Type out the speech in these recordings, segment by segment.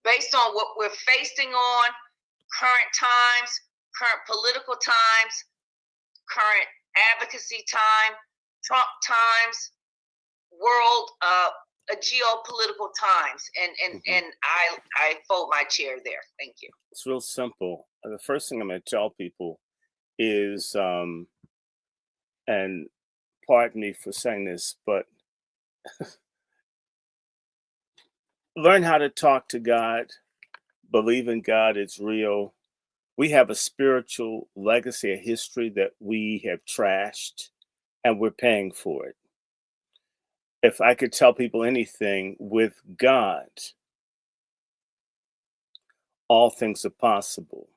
based on what we're facing on, current times, current political times, current advocacy time, Trump times, world geopolitical times, and I fold my chair there. Thank you. It's real simple. The first thing I'm going to tell people is, and pardon me for saying this, but learn how to talk to God, believe in God, it's real. We have a spiritual legacy, a history that we have trashed, and we're paying for it. If I could tell people anything, with God, all things are possible.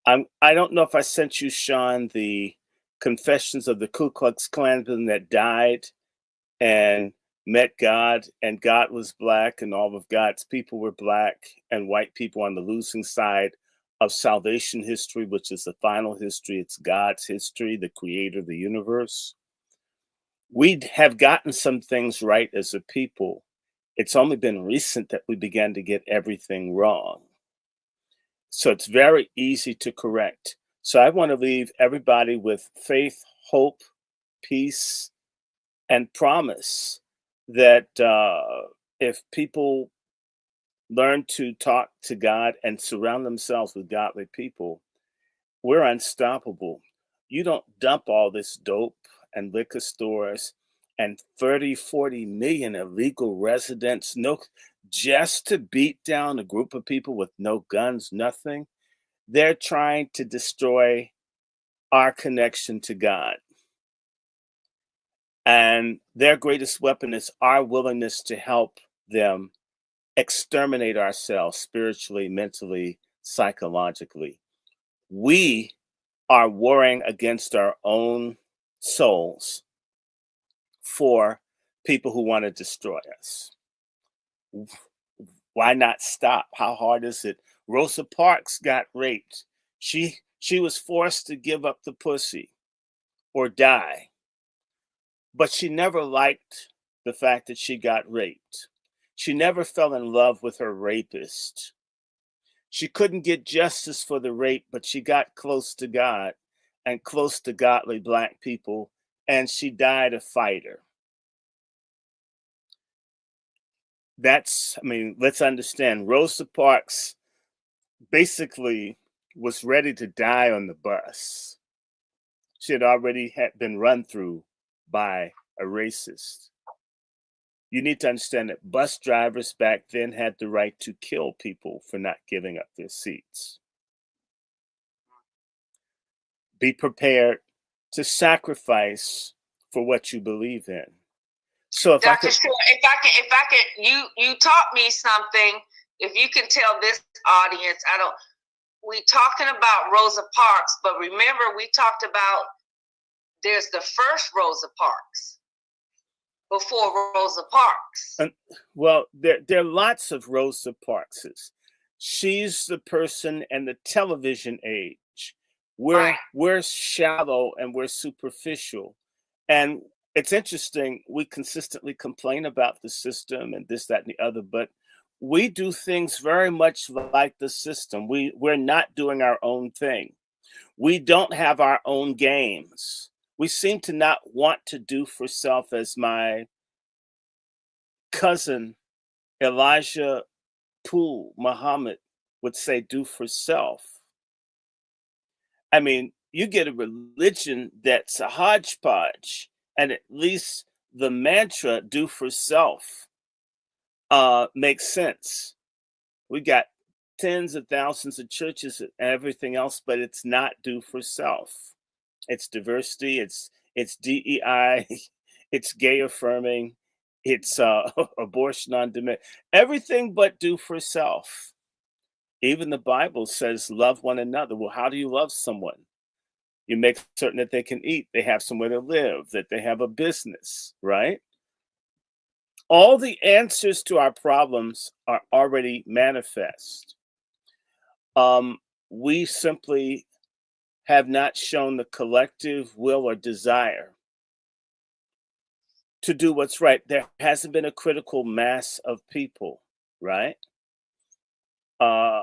I don't know if I sent you, Sean, the confessions of the Ku Klux Klansman that died and met God, and God was black, and all of God's people were black, and white people on the losing side of salvation history, which is the final history. It's God's history, the creator of the universe. We have gotten some things right as a people. It's only been recent that we began to get everything wrong. So it's very easy to correct. So I want to leave everybody with faith, hope, peace, and promise that if people learn to talk to God and surround themselves with godly people, we're unstoppable. You don't dump all this dope and liquor stores and 30, 40 million illegal residents, no, just to beat down a group of people with no guns, nothing. They're trying to destroy our connection to God. And their greatest weapon is our willingness to help them exterminate ourselves spiritually, mentally, psychologically. We are warring against our own souls for people who want to destroy us. Why not stop? How hard is it? Rosa Parks got raped. She was forced to give up the pussy or die. But she never liked the fact that she got raped. She never fell in love with her rapist. She couldn't get justice for the rape, but she got close to God and close to godly black people, and she died a fighter. Let's understand, Rosa Parks basically was ready to die on the bus. She had already been run through by a racist. You need to understand that bus drivers back then had the right to kill people for not giving up their seats. Be prepared to sacrifice for what you believe in. So Dr. Short, if I could, you taught me something. If you can tell this audience, we talking about Rosa Parks, but remember we talked about there's the first Rosa Parks before Rosa Parks. Well, there are lots of Rosa Parkses. She's the person in the television age. We're shallow and we're superficial. And it's interesting, we consistently complain about the system and this, that, and the other, but we do things very much like the system. We're not doing our own thing. We don't have our own games. We seem to not want to do for self, as my cousin Elijah Poole Muhammad would say, do for self. I mean, you get a religion that's a hodgepodge, and at least the mantra, do for self, makes sense. We got tens of thousands of churches and everything else, but it's not do for self. It's diversity, it's DEI, it's gay affirming, it's abortion on demand, everything but do for self. Even the Bible says love one another. Well, how do you love someone? You make certain that they can eat, they have somewhere to live, that they have a business, right? All the answers to our problems are already manifest. We simply have not shown the collective will or desire to do what's right. There hasn't been a critical mass of people, right? Uh,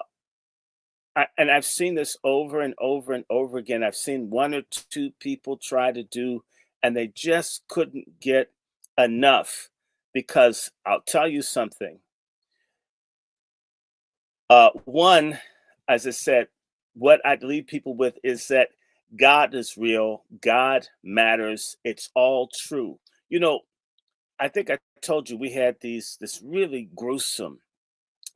and I've seen this over and over and over again. I've seen one or two people try to do, and they just couldn't get enough. Because I'll tell you something. One, as I said, what I'd leave people with is that God is real, God matters, it's all true. You know, I think I told you we had this really gruesome,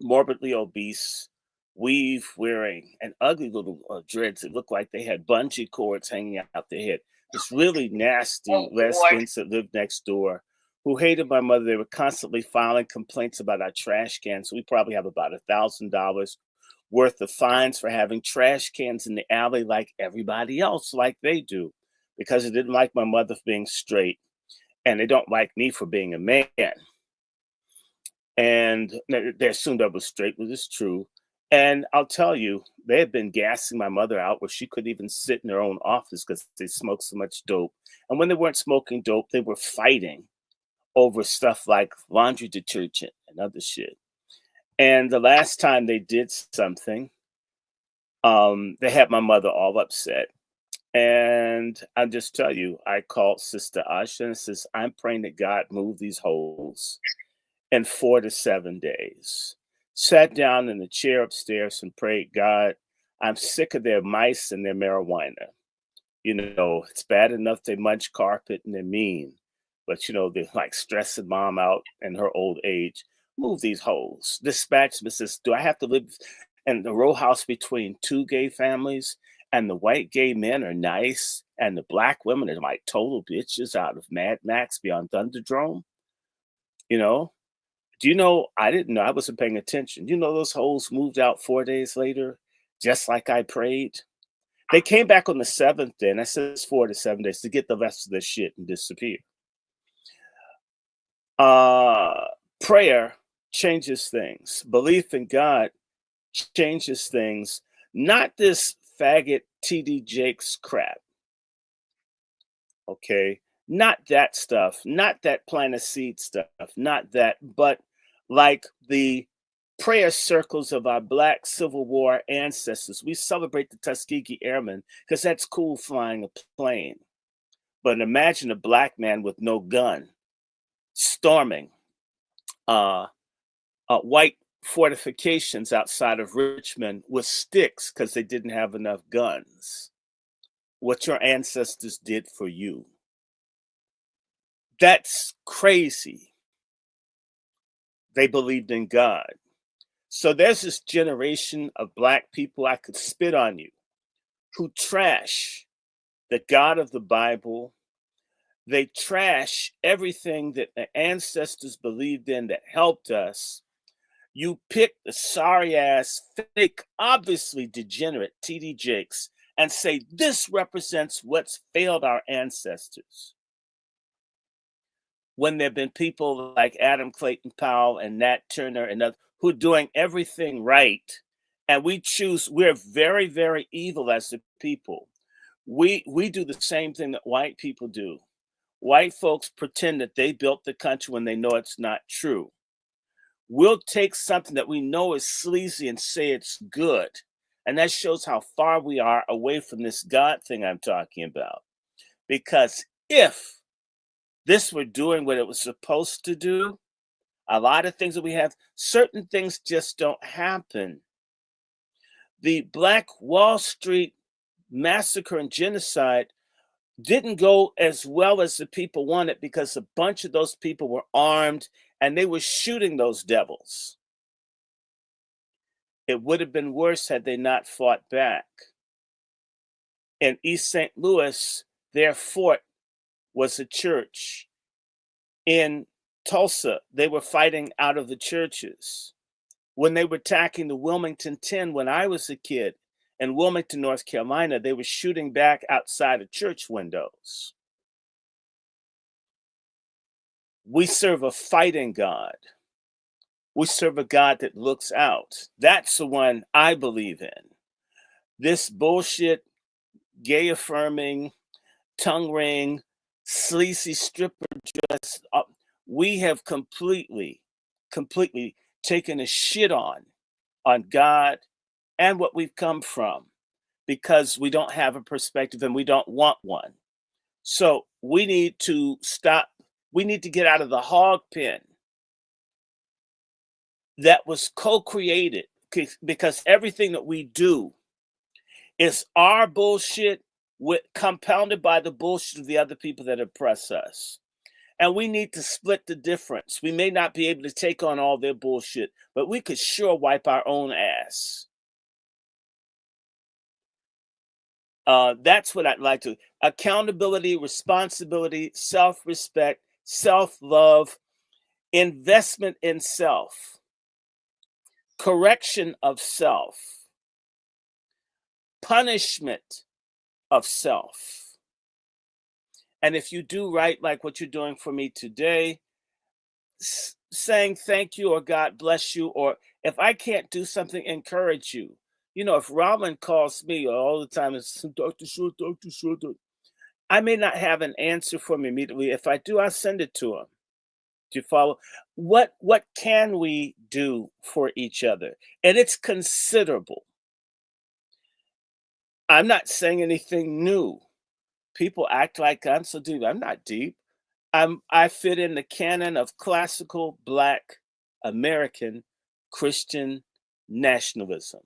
morbidly obese, weave wearing, and ugly little dreads that looked like they had bungee cords hanging out their head. This really nasty Oh Lord. lesbians that lived next door who hated my mother. They were constantly filing complaints about our trash cans. So we probably have about $1,000 worth of fines for having trash cans in the alley like everybody else, like they do, because they didn't like my mother for being straight, and they don't like me for being a man. And they assumed I was straight, which is true. And I'll tell you, they had been gassing my mother out where she couldn't even sit in her own office because they smoked so much dope. And when they weren't smoking dope, they were fighting over stuff like laundry detergent and other shit. And the last time they did something, they had my mother all upset. And I'll just tell you, I called Sister Asha and says, I'm praying that God move these holes in 4 to 7 days. Sat down in the chair upstairs and prayed, God, I'm sick of their mice and their marijuana. You know, it's bad enough they munch carpet and they're mean, but they're like stressing mom out in her old age. Move these holes. Dispatch me says, do I have to live in the row house between two gay families? And the white gay men are nice, and the black women are like total bitches out of Mad Max Beyond Thunderdome. You know, do you know? I didn't know. I wasn't paying attention. You know, those hoes moved out 4 days later, just like I prayed. They came back on the seventh day, and I said it's 4 to 7 days to get the rest of the shit and disappear. Prayer changes things. Belief in God changes things. Not this faggot TD Jakes crap. Okay. Not that stuff. Not that plant a seed stuff. Not that. But like the prayer circles of our Black Civil War ancestors. We celebrate the Tuskegee Airmen because that's cool flying a plane. But imagine a black man with no gun storming white fortifications outside of Richmond with sticks because they didn't have enough guns. What your ancestors did for you. That's crazy. They believed in God. So there's this generation of black people, I could spit on you, who trash the God of the Bible. They trash everything that the ancestors believed in that helped us. You pick the sorry ass, fake, obviously degenerate TD Jakes and say this represents what's failed our ancestors. When there have been people like Adam Clayton Powell and Nat Turner and others who are doing everything right, and we're very, very evil as a people. We do the same thing that white people do. White folks pretend that they built the country when they know it's not true. We'll take something that we know is sleazy and say it's good. And that shows how far we are away from this God thing I'm talking about. Because if this were doing what it was supposed to do, a lot of things that we have, certain things just don't happen. The Black Wall Street massacre and genocide didn't go as well as the people wanted because a bunch of those people were armed and they were shooting those devils. It would have been worse had they not fought back. In East St. Louis, their fort was a church. In Tulsa, they were fighting out of the churches. When they were attacking the Wilmington 10 when I was a kid in Wilmington, North Carolina, they were shooting back outside of church windows. We serve a fighting God. We serve a God that looks out. That's the one I believe in. This bullshit, gay affirming, tongue ring, sleazy stripper dress, we have completely taken a shit on on God and what we've come from, because we don't have a perspective and we don't want one. So we need to stop. We need to get out of the hog pen that was co-created, because everything that we do is our bullshit compounded by the bullshit of the other people that oppress us. And we need to split the difference. We may not be able to take on all their bullshit, but we could sure wipe our own ass. That's what I'd like to. Accountability, responsibility, self-respect, self-love, investment in self, correction of self, punishment of self. And if you do right, like what you're doing for me today, saying thank you or God bless you, or if I can't do something, encourage you. You know, if Robin calls me all the time and says, Dr. Short, Dr. Short, I may not have an answer for him immediately. If I do, I'll send it to him. Do you follow? What can we do for each other? And it's considerable. I'm not saying anything new. People act like I'm so deep. I'm not deep. I fit in the canon of classical Black American Christian nationalism.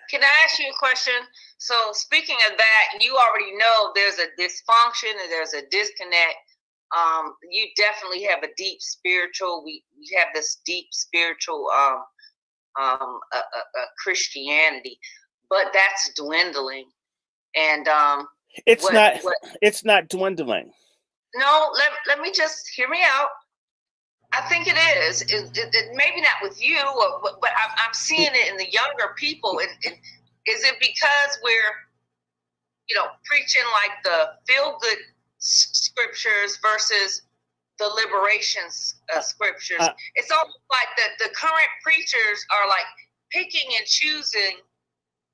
Can I ask you a question? So speaking of that, you already know there's a dysfunction and there's a disconnect. You definitely have a deep spiritual. We have this deep spiritual Christianity, but that's dwindling. And it's not dwindling. No, let me just hear me out. I think it is. It maybe not with you, but I'm seeing it in the younger people. And is it because we're, preaching like the feel-good scriptures versus the liberation scriptures? It's almost like the current preachers are like picking and choosing,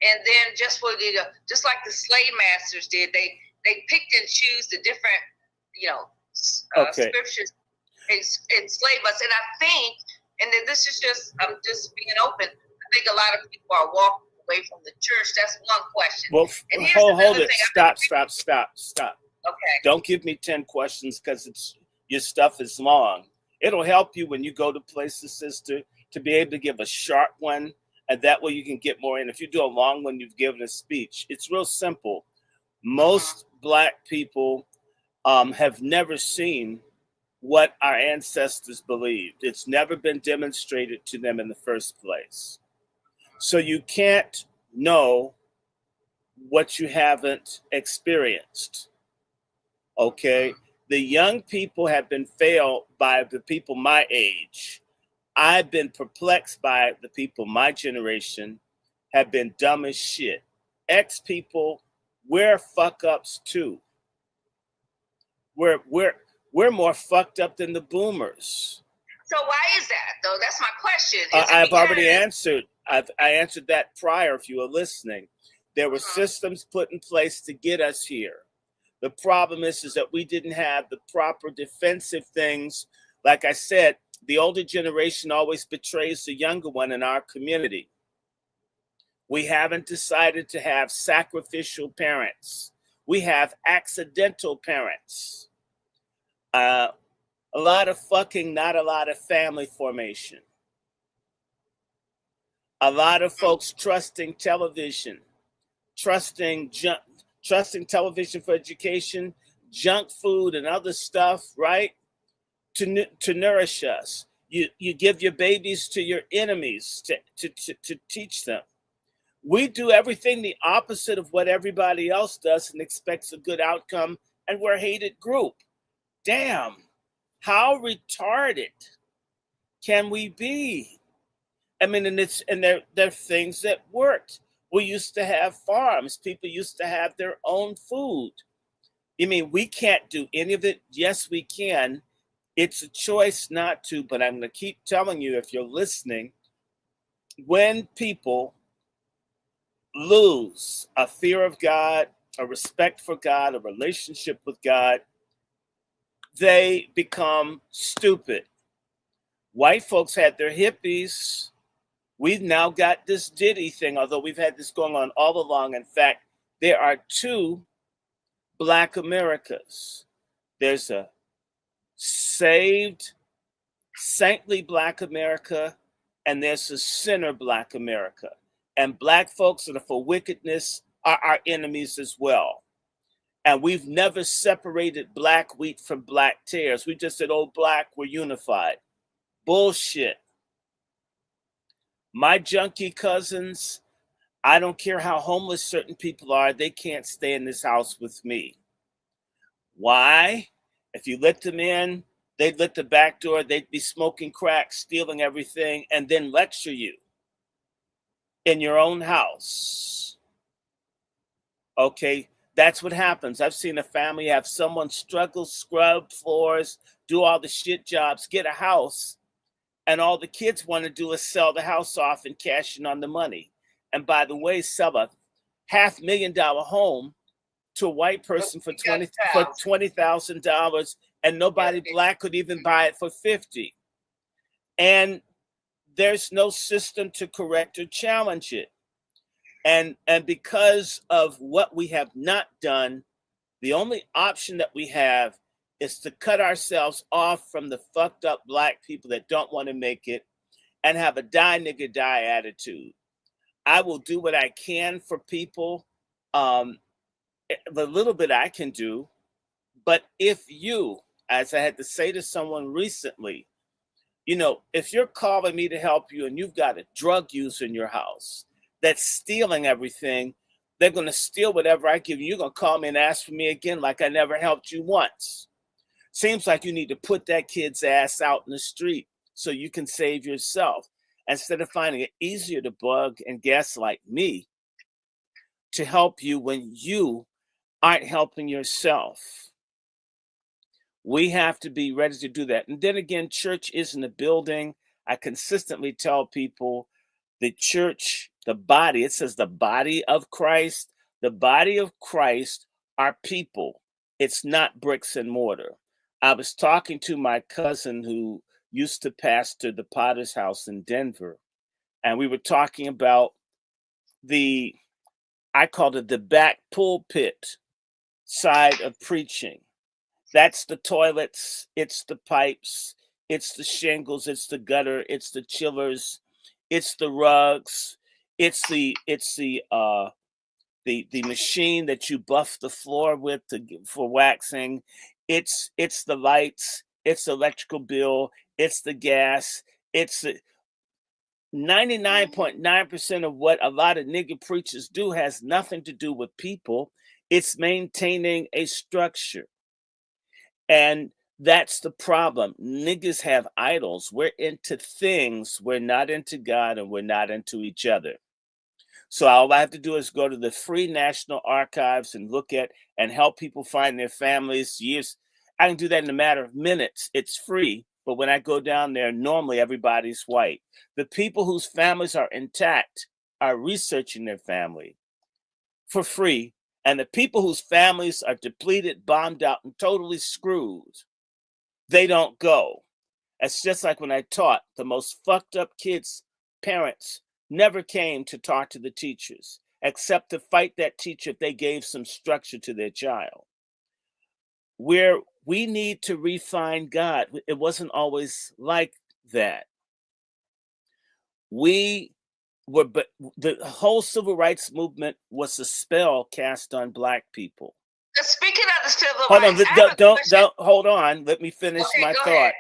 and then just like the slave masters did, they picked and choose the different, scriptures enslave us. And I think, and then this is I'm just being open, I think a lot of people are walking away from the church. That's one question. Well, and hold it. Stop. Okay. Don't give me 10 questions, because your stuff is long. It'll help you when you go to places, sister, to be able to give a short one, and that way you can get more in. If you do a long one, you've given a speech. It's real simple. Most Black people have never seen what our ancestors believed. It's never been demonstrated to them in the first place. So you can't know what you haven't experienced. Okay? The young people have been failed by the people my age. I've been perplexed by the people my generation have been dumb as shit. Ex people, we're fuck ups too. We're more fucked up than the boomers. So why is that, though? That's my question. I've already answered. I answered that prior, if you were listening. There were systems put in place to get us here. The problem is that we didn't have the proper defensive things. Like I said, the older generation always betrays the younger one in our community. We haven't decided to have sacrificial parents. We have accidental parents. A lot of fucking, not a lot of family formation. A lot of folks trusting television, trusting television for education, junk food and other stuff, right? To nourish us. You give your babies to your enemies to teach them. We do everything the opposite of what everybody else does and expects a good outcome, and we're a hated group. Damn, how retarded can we be? I mean, and there are things that worked. We used to have farms. People used to have their own food. I mean, we can't do any of it. Yes, we can. It's a choice not to, but I'm going to keep telling you, if you're listening, when people lose a fear of God, a respect for God, a relationship with God, they become stupid. White folks had their hippies. We've now got this Diddy thing, although we've had this going on all along. In fact, there are two Black Americas. There's a saved, saintly Black America, and there's a sinner Black America. And Black folks that are for wickedness are our enemies as well. And we've never separated black wheat from black tares. We just said, oh, Black, we're unified. Bullshit. My junkie cousins, I don't care how homeless certain people are, they can't stay in this house with me. Why? If you let them in, they'd let the back door, they'd be smoking crack, stealing everything, and then lecture you in your own house. Okay, that's what happens. I've seen a family have someone struggle, scrub floors, do all the shit jobs, get a house, and all the kids want to do is sell the house off and cash in on the money. And by the way, sell a $500,000 home to a white person for $20,000, and nobody Black could even buy it for $50,000. And there's no system to correct or challenge it. And because of what we have not done, the only option that we have is to cut ourselves off from the fucked up Black people that don't want to make it and have a die nigga die attitude. I will do what I can for people, the little bit I can do. But if you, as I had to say to someone recently, you know, if you're calling me to help you and you've got a drug user in your house that's stealing everything, they're going to steal whatever I give you. You're going to call me and ask for me again like I never helped you once. Seems like you need to put that kid's ass out in the street so you can save yourself, instead of finding it easier to bug and gaslight me to help you when you aren't helping yourself. We have to be ready to do that. And then again, church isn't a building. I consistently tell people the church, the body, it says the body of Christ. The body of Christ are people. It's not bricks and mortar. I was talking to my cousin who used to pastor the Potter's House in Denver. And we were talking about I called it the back pulpit side of preaching. That's the toilets, it's the pipes, it's the shingles, it's the gutter, it's the chillers, it's the rugs, it's the machine that you buff the floor with for waxing. It's the lights, it's the electrical bill, it's the gas, it's the 99.9% of what a lot of nigger preachers do has nothing to do with people. It's maintaining a structure. And that's the problem. Niggas have idols. We're into things. We're not into God, and we're not into each other. So all I have to do is go to the free National Archives and look at and help people find their families. Years, I can do that in a matter of minutes. It's free. But when I go down there, normally everybody's white. The people whose families are intact are researching their family for free. And the people whose families are depleted, bombed out, and totally screwed, they don't go. It's just like when I taught, the most fucked up kids' parents never came to talk to the teachers, except to fight that teacher if they gave some structure to their child. Where we need to refine God. It wasn't always like that. But the whole civil rights movement was a spell cast on Black people. Speaking of the civil rights, don't hold on. Let me finish my thought. Ahead.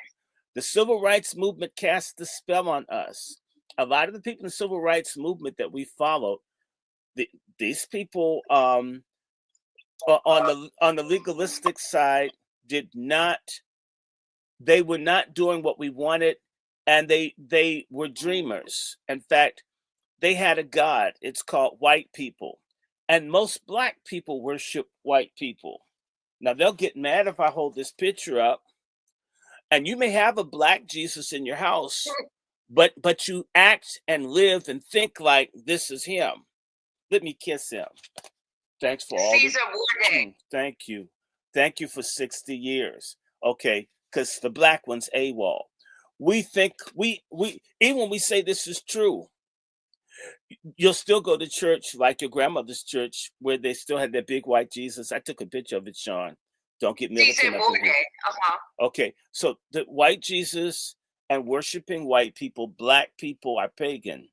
The civil rights movement cast the spell on us. A lot of the people in the civil rights movement that we followed, these people on the legalistic side they were not doing what we wanted, and they were dreamers. In fact, they had a god. It's called white people. And most Black people worship white people. Now, they'll get mad if I hold this picture up. And you may have a Black Jesus in your house, but you act and live and think like this is him. Let me kiss him. Thanks for all Caesar Warday. Thank you. Thank you for 60 years. Okay, because the Black one's AWOL. We think, even when we say this is true, You'll still go to church like your grandmother's church where they still had that big white Jesus. I took a picture of it, Sean. Don't get Caesar militant up in here. Borgia. Uh-huh. Okay, so the white Jesus and worshiping white people, black people are pagan.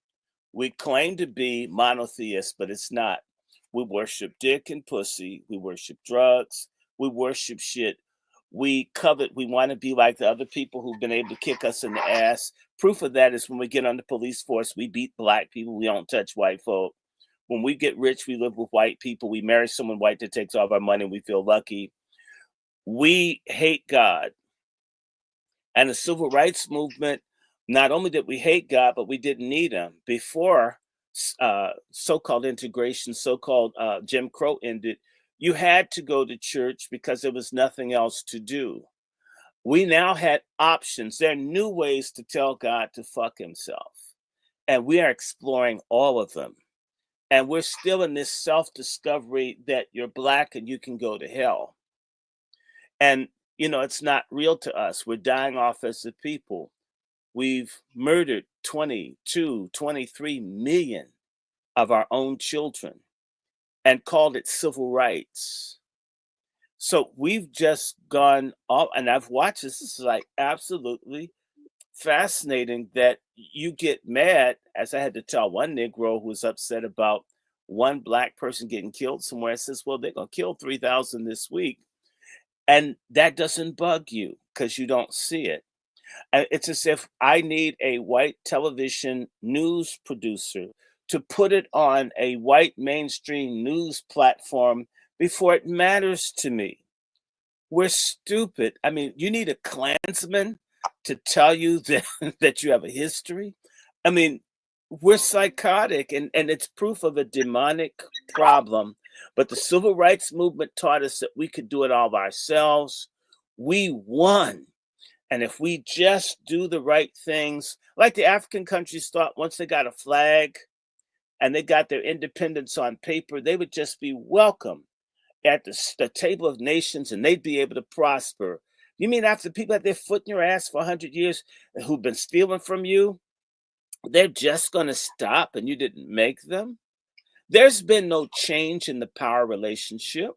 We claim to be monotheists, but it's not. We worship dick and pussy. We worship drugs. We worship shit. We covet. We want to be like the other people who've been able to kick us in the ass. Proof of that is when we get on the police force, we beat black people. We don't touch white folk. When we get rich, we live with white people. We marry someone white that takes all of our money. We feel lucky. We hate God. And the civil rights movement, not only did we hate God, but we didn't need him. Before so-called integration, so-called Jim Crow ended, you had to go to church because there was nothing else to do. We now had options. There are new ways to tell God to fuck himself. And we are exploring all of them. And we're still in this self-discovery that you're black and you can go to hell. And, it's not real to us. We're dying off as a people. We've murdered 22, 23 million of our own children and called it civil rights. So we've just gone off, and I've watched this. This is like absolutely fascinating that you get mad, as I had to tell one Negro who was upset about one black person getting killed somewhere. I says, well, they're going to kill 3,000 this week. And that doesn't bug you because you don't see it. It's as if I need a white television news producer to put it on a white mainstream news platform before it matters to me. We're stupid. I mean, you need a Klansman to tell you that, that you have a history. I mean, we're psychotic, and it's proof of a demonic problem. But the civil rights movement taught us that we could do it all ourselves. We won. And if we just do the right things, like the African countries thought once they got a flag and they got their independence on paper, they would just be welcome at the table of nations and they'd be able to prosper. You mean after people had their foot in your ass for 100 years who've been stealing from you, they're just going to stop and you didn't make them? There's been no change in the power relationship.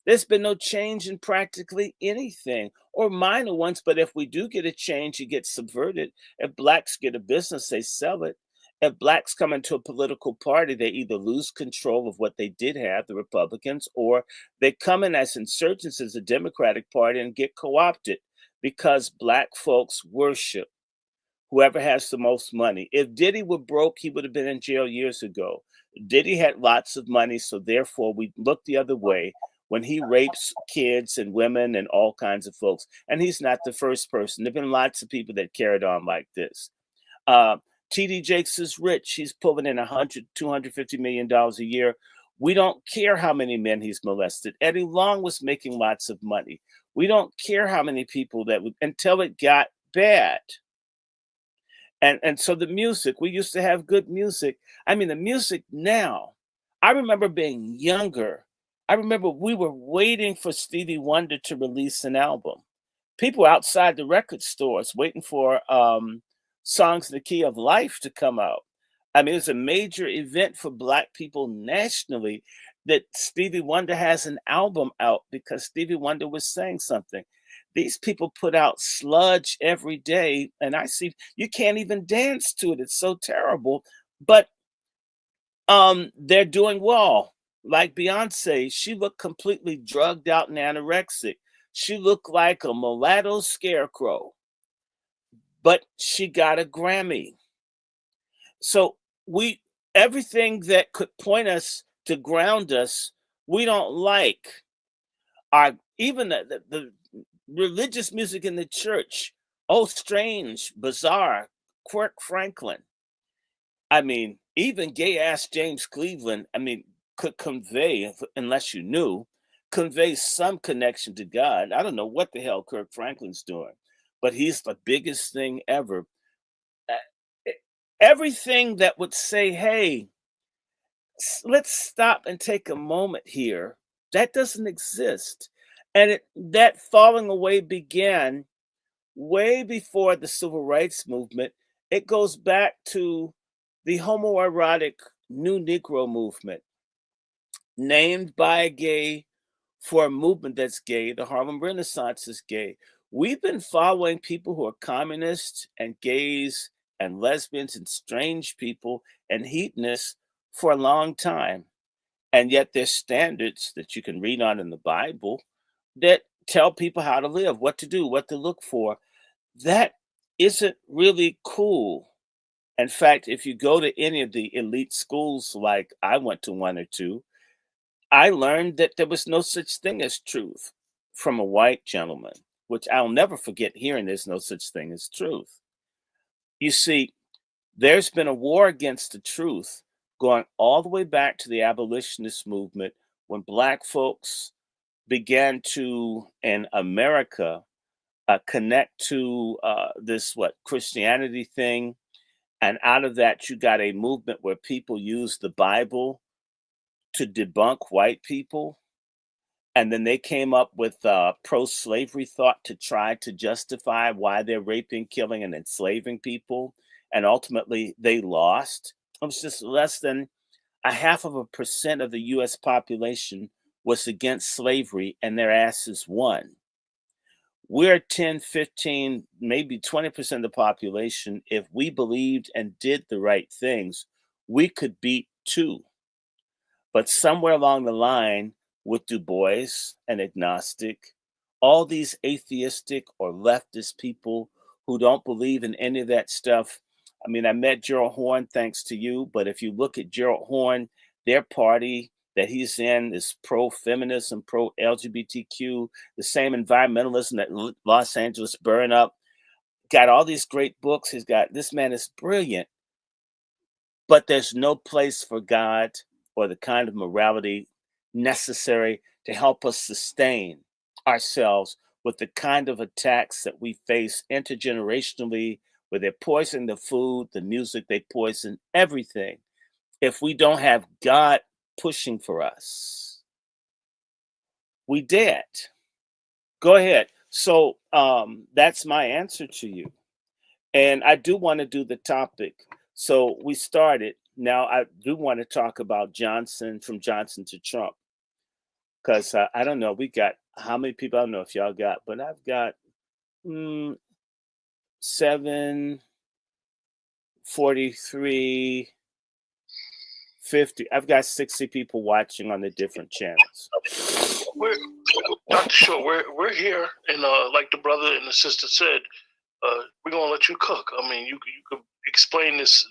There's been no change in practically anything, or minor ones. But if we do get a change, it gets subverted. If blacks get a business, they sell it. If blacks come into a political party, they either lose control of what they did have, the Republicans, or they come in as insurgents as the Democratic Party and get co-opted because black folks worship whoever has the most money. If Diddy were broke, he would have been in jail years ago. Diddy had lots of money, so therefore we look the other way when he rapes kids and women and all kinds of folks. And he's not the first person. There have been lots of people that carried on like this. TD Jakes is rich. He's pulling in $100, $250 million a year. We don't care how many men he's molested. Eddie Long was making lots of money. We don't care how many people that would, until it got bad. And so the music, we used to have good music. I mean, the music now, I remember being younger. I remember we were waiting for Stevie Wonder to release an album. People outside the record stores waiting for Songs in the Key of Life to come out. I mean, it's a major event for Black people nationally that Stevie Wonder has an album out because Stevie Wonder was saying something. These people put out sludge every day, and I see you can't even dance to it. It's so terrible. But they're doing well. Like Beyonce, she looked completely drugged out and anorexic. She looked like a mulatto scarecrow, but she got a Grammy. So everything that could point us to ground us, we don't like. Even the religious music in the church, oh, strange, bizarre, Kirk Franklin. I mean, even gay ass James Cleveland, I mean, could convey, unless you knew, convey some connection to God. I don't know what the hell Kirk Franklin's doing, but he's the biggest thing ever. Everything that would say, hey, let's stop and take a moment here, that doesn't exist. And that falling away began way before the civil rights movement. It goes back to the homoerotic New Negro movement, named by a gay for a movement that's gay. The Harlem Renaissance is gay. We've been following people who are communists and gays and lesbians and strange people and hedonists for a long time. And yet there's standards that you can read on in the Bible that tell people how to live, what to do, what to look for. That isn't really cool. In fact, if you go to any of the elite schools, like I went to one or two, I learned that there was no such thing as truth from a white gentleman, which I'll never forget hearing there's no such thing as truth. You see, there's been a war against the truth going all the way back to the abolitionist movement when Black folks began to, in America, connect to this, Christianity thing. And out of that, you got a movement where people use the Bible to debunk white people. And then they came up with pro-slavery thought to try to justify why they're raping, killing, and enslaving people. And ultimately, they lost. It was just less than 0.5% of the U.S. population was against slavery, and their asses won. We're 10, 15, maybe 20% of the population. If we believed and did the right things, we could beat too. But somewhere along the line, with Du Bois, an agnostic, all these atheistic or leftist people who don't believe in any of that stuff. I mean, I met Gerald Horne thanks to you, but if you look at Gerald Horne, their party that he's in is pro-feminism, pro-LGBTQ, the same environmentalism that Los Angeles burned up. Got all these great books. This man is brilliant, but there's no place for God or the kind of morality necessary to help us sustain ourselves with the kind of attacks that we face intergenerationally, where they're poisoning the food, the music, they poison everything. If we don't have God pushing for us, we dead. Go ahead. So that's my answer to you. And I do want to do the topic. So we started. Now I do want to talk about Johnson, from Johnson to Trump. Because I don't know, we got how many people? I don't know if y'all got, but I've got 7, 43, 50. I've got 60 people watching on the different channels. We're Dr. Short, we're here, and like the brother and the sister said, we're gonna let you cook. I mean, you could explain this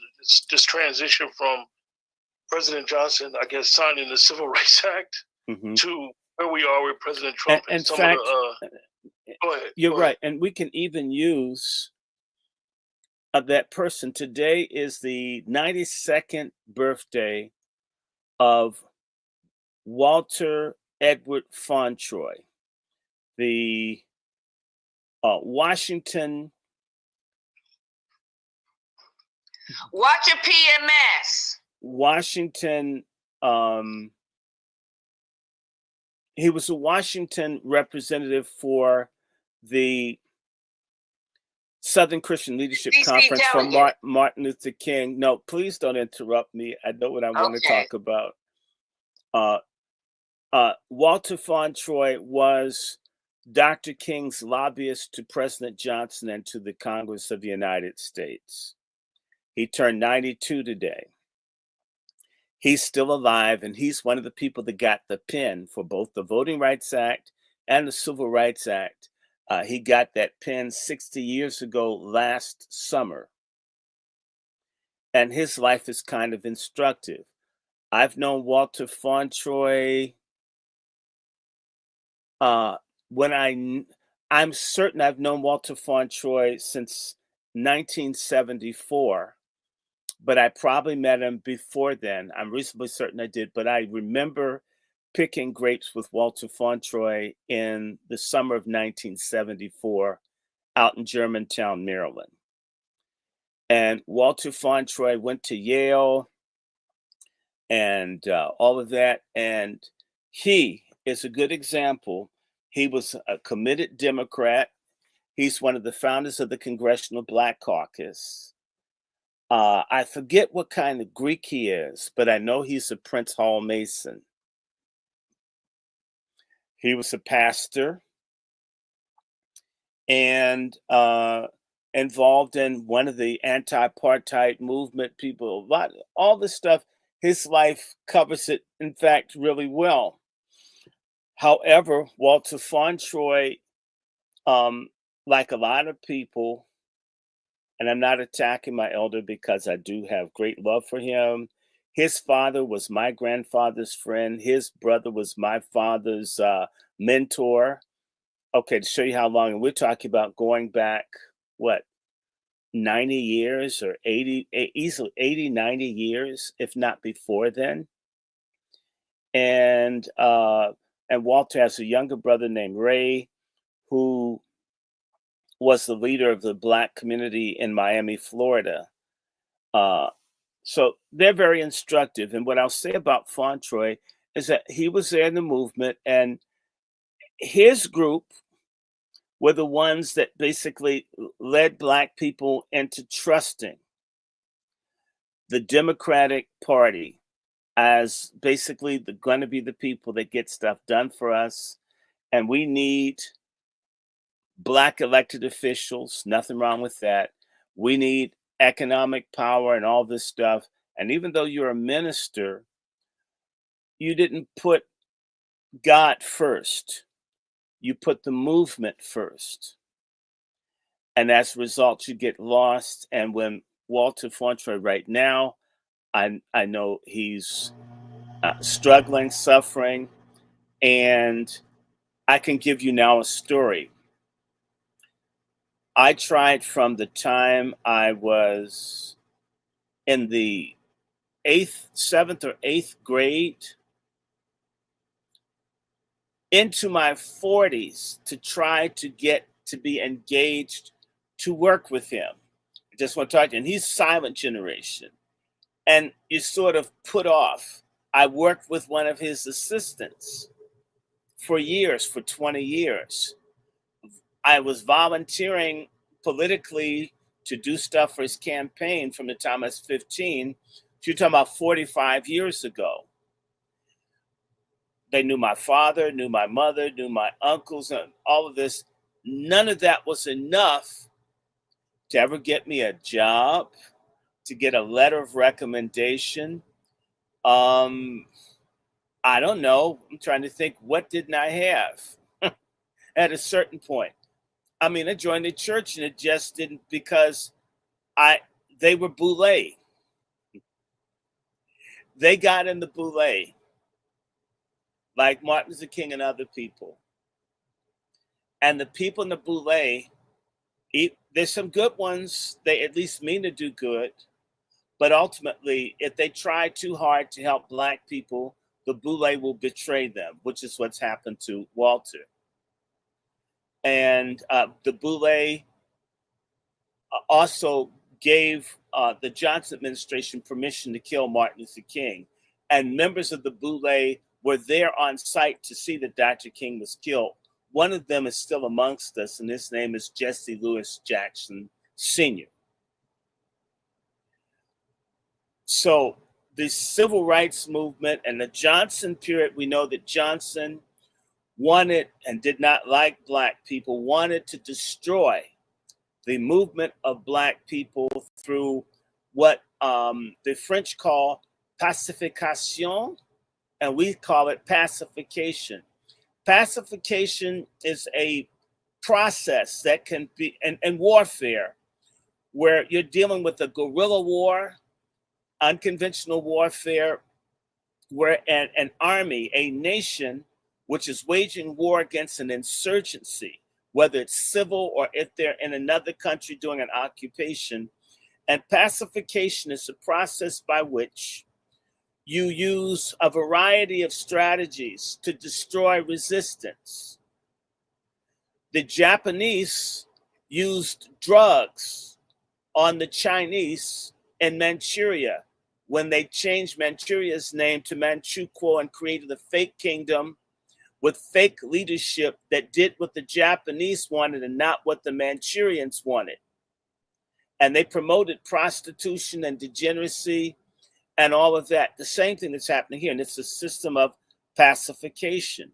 transition from President Johnson, I guess, signing the Civil Rights Act to where we are with President Trump. In fact, go ahead. You're right, and we can even use that person. Today is the 92nd birthday of Walter Edward Fauntroy, the Washington. Watch your PMS. Washington. He was a Washington representative for the Southern Christian Leadership Conference from Martin Luther King. No, please don't interrupt me. I know what I want to talk about. Walter Fauntroy was Dr. King's lobbyist to President Johnson and to the Congress of the United States. He turned 92 today. He's still alive, and he's one of the people that got the pen for both the Voting Rights Act and the Civil Rights Act. He got that pen 60 years ago last summer. And his life is kind of instructive. I've known Walter Fauntroy I'm certain I've known Walter Fauntroy since 1974. But I probably met him before then. I'm reasonably certain I did. But I remember picking grapes with Walter Fauntroy in the summer of 1974 out in Germantown, Maryland. And Walter Fauntroy went to Yale and all of that. And he is a good example. He was a committed Democrat. He's one of the founders of the Congressional Black Caucus. I forget what kind of Greek he is, but I know he's a Prince Hall Mason. He was a pastor and involved in one of the anti-apartheid movement people. All this stuff. His life covers it, in fact, really well. However, Walter Fauntroy, like a lot of people, and I'm not attacking my elder because I do have great love for him. His father was my grandfather's friend. His brother was my father's mentor. Okay, to show you how long, and we're talking about going back, what, 90 years or 80, easily 80, 90 years, if not before then. And Walter has a younger brother named Ray, who was the leader of the Black community in Miami, Florida. So they're very instructive. And what I'll say about Fauntroy is that he was there in the movement, and his group were the ones that basically led Black people into trusting the Democratic Party as basically going to be the people that get stuff done for us. And we need Black elected officials, nothing wrong with that. We need economic power and all this stuff. And even though you're a minister, you didn't put God first. You put the movement first. And as a result, you get lost. And when Walter Fauntroy right now, I know he's struggling, suffering, and I can give you now a story. I tried from the time I was in the seventh or eighth grade into my 40s to try to get to be engaged to work with him. I just want to talk to him. And he's silent generation. And you sort of put off. I worked with one of his assistants for years, for 20 years. I was volunteering politically to do stuff for his campaign from the time I was 15. You're talking about 45 years ago. They knew my father, knew my mother, knew my uncles, and all of this. None of that was enough to ever get me a job, to get a letter of recommendation. I don't know. I'm trying to think, what didn't I have at a certain point? I mean, I joined the church and it just didn't, because they were boule. They got in the boule, like Martin Luther King and other people. And the people in the boule, there's some good ones. They at least mean to do good. But ultimately, if they try too hard to help Black people, the boule will betray them, which is what's happened to Walter. And the boule also gave the Johnson administration permission to kill Martin Luther King. And members of the boule were there on site to see that Dr. King was killed. One of them is still amongst us, and his name is Jesse Lewis Jackson Sr. So the civil rights movement and the Johnson period, we know that Johnson wanted and did not like Black people, wanted to destroy the movement of Black people through what the French call pacification, and we call it pacification. Pacification is a process that can be, and warfare, where you're dealing with a guerrilla war, unconventional warfare, where an army, a nation, which is waging war against an insurgency, whether it's civil or if they're in another country doing an occupation. And pacification is a process by which you use a variety of strategies to destroy resistance. The Japanese used drugs on the Chinese in Manchuria when they changed Manchuria's name to Manchukuo and created a fake kingdom with fake leadership that did what the Japanese wanted and not what the Manchurians wanted. and they promoted prostitution and degeneracy and all of that. The same thing that's happening here, and it's a system of pacification.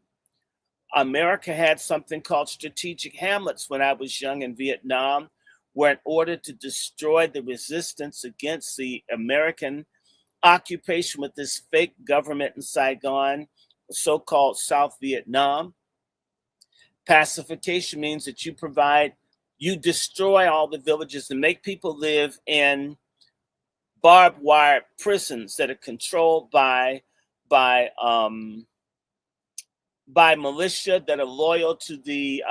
America had something called strategic hamlets when I was young in Vietnam, where in order to destroy the resistance against the American occupation with this fake government in Saigon, so-called South Vietnam, pacification means that you destroy all the villages and make people live in barbed wire prisons that are controlled by militia that are loyal to the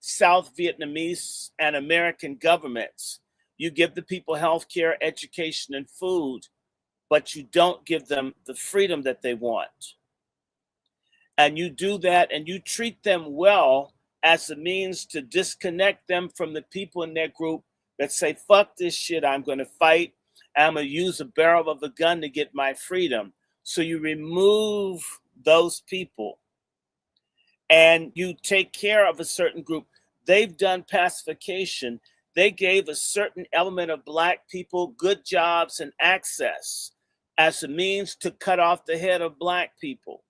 South Vietnamese and American governments. You give the people health care, education, and food, but you don't give them the freedom that they want. And you do that and you treat them well as a means to disconnect them from the people in their group that say, fuck this shit, I'm going to fight. I'm going to use a barrel of a gun to get my freedom. So you remove those people and you take care of a certain group. They've done pacification. They gave a certain element of Black people good jobs and access as a means to cut off the head of Black people.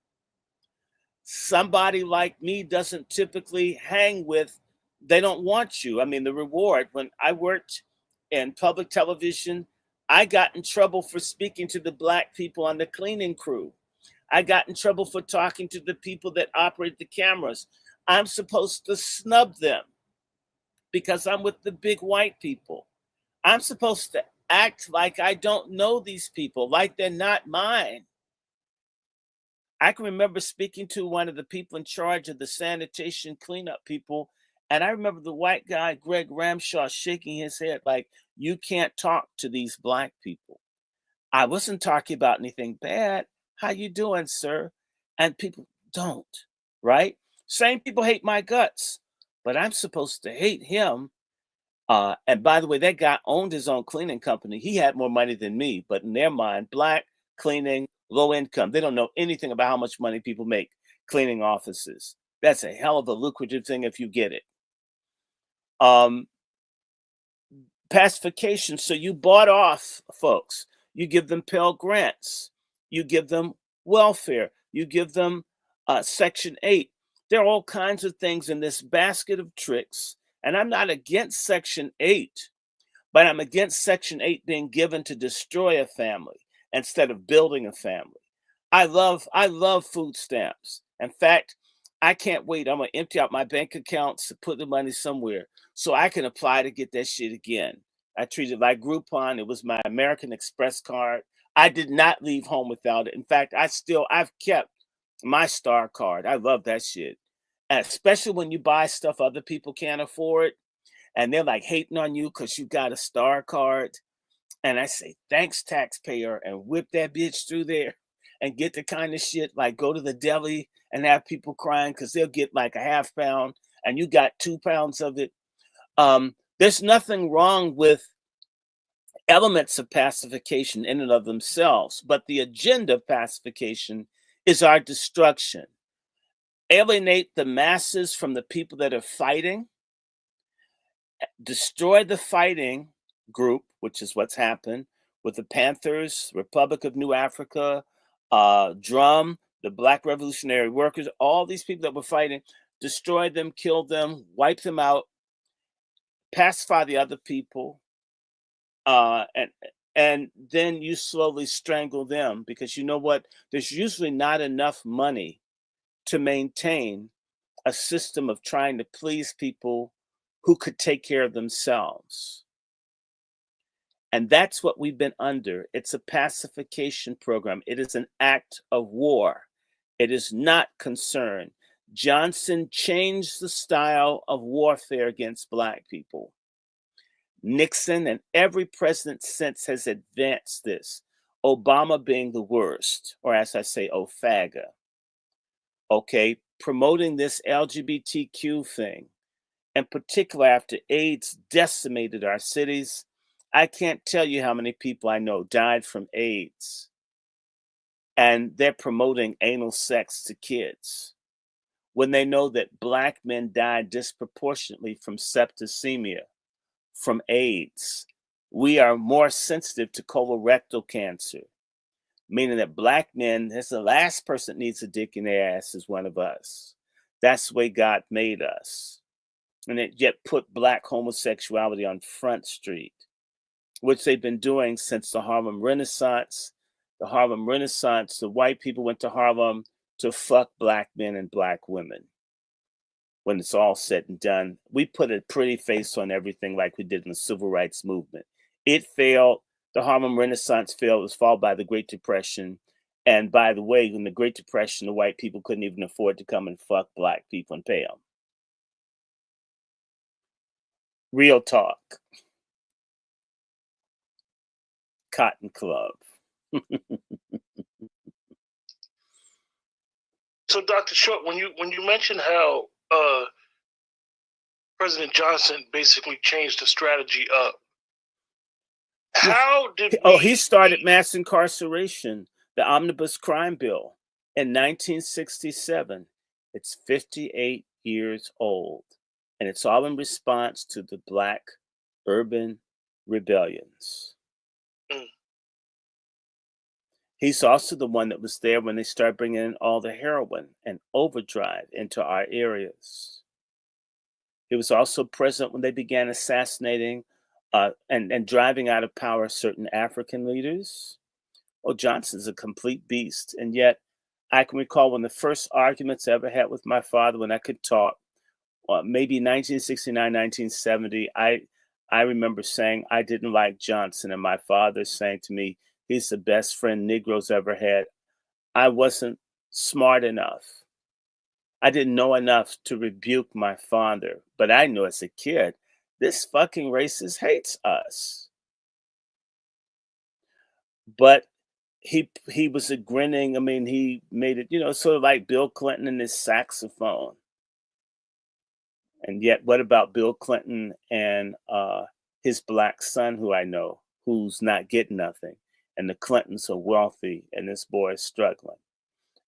Somebody like me doesn't typically hang with, they don't want you. I mean, the reward, when I worked in public television, I got in trouble for speaking to the Black people on the cleaning crew. I got in trouble for talking to the people that operate the cameras. I'm supposed to snub them because I'm with the big white people. I'm supposed to act like I don't know these people, like they're not mine. I can remember speaking to one of the people in charge of the sanitation cleanup people, and I remember the white guy, Greg Ramshaw, shaking his head like, you can't talk to these Black people. I wasn't talking about anything bad. How you doing, sir? And people don't, right? Same people hate my guts, but I'm supposed to hate him. And by the way, that guy owned his own cleaning company. He had more money than me, but in their mind, Black, cleaning, low income. They don't know anything about how much money people make cleaning offices. That's a hell of a lucrative thing if you get it. Pacification. So you bought off folks. You give them Pell Grants. You give them welfare. You give them Section 8. There are all kinds of things in this basket of tricks. And I'm not against Section 8, but I'm against Section 8 being given to destroy a family instead of building a family. I love food stamps. In fact, I can't wait. I'm going to empty out my bank accounts to put the money somewhere so I can apply to get that shit again. I treat it like Groupon. It was my American Express card. I did not leave home without it. In fact, I've kept my Star card. I love that shit. And especially when you buy stuff other people can't afford and they're like hating on you because you got a Star card. And I say, thanks, taxpayer, and whip that bitch through there and get the kind of shit like go to the deli and have people crying because they'll get like a half pound and you got 2 pounds of it. There's nothing wrong with elements of pacification in and of themselves, but the agenda of pacification is our destruction. Alienate the masses from the people that are fighting, destroy the fighting group, which is what's happened with the Panthers, Republic of New Africa, Drum, the Black Revolutionary Workers, all these people that were fighting, destroy them, kill them, wipe them out, pacify the other people, and then you slowly strangle them because you know what? There's usually not enough money to maintain a system of trying to please people who could take care of themselves. And that's what we've been under. It's a pacification program. It is an act of war. It is not concern. Johnson changed the style of warfare against Black people. Nixon and every president since has advanced this. Obama being the worst, or as I say, OFAGA. Okay, promoting this LGBTQ thing. In particular, after AIDS decimated our cities, I can't tell you how many people I know died from AIDS. And they're promoting anal sex to kids when they know that Black men died disproportionately from septicemia, from AIDS, we are more sensitive to colorectal cancer, meaning that black men, that's the last person that needs a dick in their ass is one of us. That's the way God made us. And it yet put black homosexuality on Front Street, which they've been doing since the Harlem Renaissance. The Harlem Renaissance, the white people went to Harlem to fuck black men and black women. When it's all said and done, we put a pretty face on everything like we did in the civil rights movement. It failed. The Harlem Renaissance failed. It was followed by the Great Depression. And by the way, in the Great Depression, the white people couldn't even afford to come and fuck black people and pay them. Real talk. Cotton Club. So, Dr. Short, when you mentioned how President Johnson basically changed the strategy up, how did he started mass incarceration, the omnibus crime bill, in 1967. It's 58 years old, and it's all in response to the black urban rebellions. He's also the one that was there when they started bringing in all the heroin and overdrive into our areas. He was also present when they began assassinating and driving out of power certain African leaders. Oh, Johnson's a complete beast. And yet, I can recall one of the first arguments I ever had with my father when I could talk, maybe 1969, 1970. I remember saying I didn't like Johnson, and my father saying to me, he's the best friend Negroes ever had. I wasn't smart enough. I didn't know enough to rebuke my father, but I knew as a kid, this fucking racist hates us. But he was a grinning, I mean, he made it, sort of like Bill Clinton and his saxophone. And yet, what about Bill Clinton and his black son, who I know, who's not getting nothing? And the Clintons are wealthy, and this boy is struggling.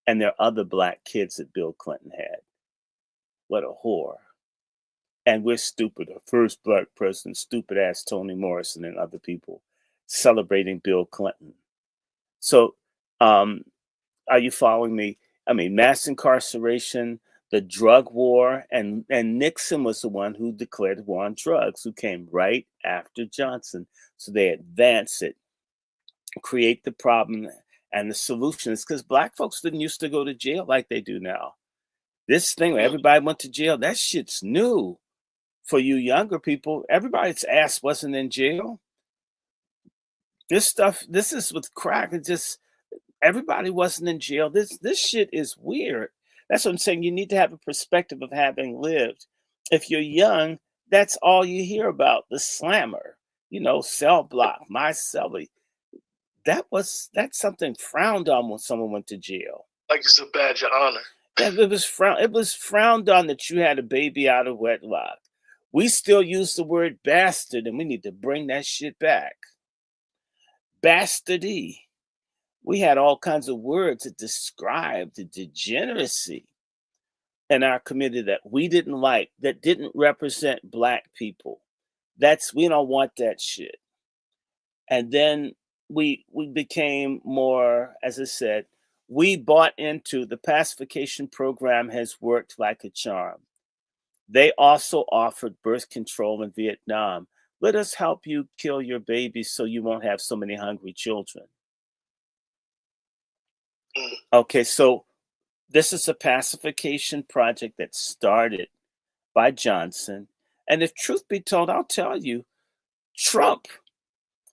And there are other black kids that Bill Clinton had. What a whore. And we're stupid. The first black president, stupid ass Toni Morrison and other people celebrating Bill Clinton. So, are you following me? I mean, mass incarceration, the drug war, and Nixon was the one who declared war on drugs, who came right after Johnson. So they advance it, create the problem, and the solution is because black folks didn't used to go to jail like they do now. This thing where everybody went to jail, that shit's new. For you younger people, everybody's ass wasn't in jail. This is with crack. It just, everybody wasn't in jail. This shit is weird. That's what I'm saying. You need to have a perspective of having lived. If you're young, that's all you hear about. The slammer, cell block, my cellie. That's something frowned on when someone went to jail. Like it's a badge of honor. It was frowned on that you had a baby out of wedlock. We still use the word bastard, and we need to bring that shit back. Bastardy. We had all kinds of words that described the degeneracy in our community that we didn't like, that didn't represent black people. We don't want that shit. And then we became more, as I said, we bought into the pacification program has worked like a charm. They also offered birth control in Vietnam. Let us help you kill your babies so you won't have so many hungry children. Okay, so this is a pacification project that started by Johnson. And if truth be told, I'll tell you, Trump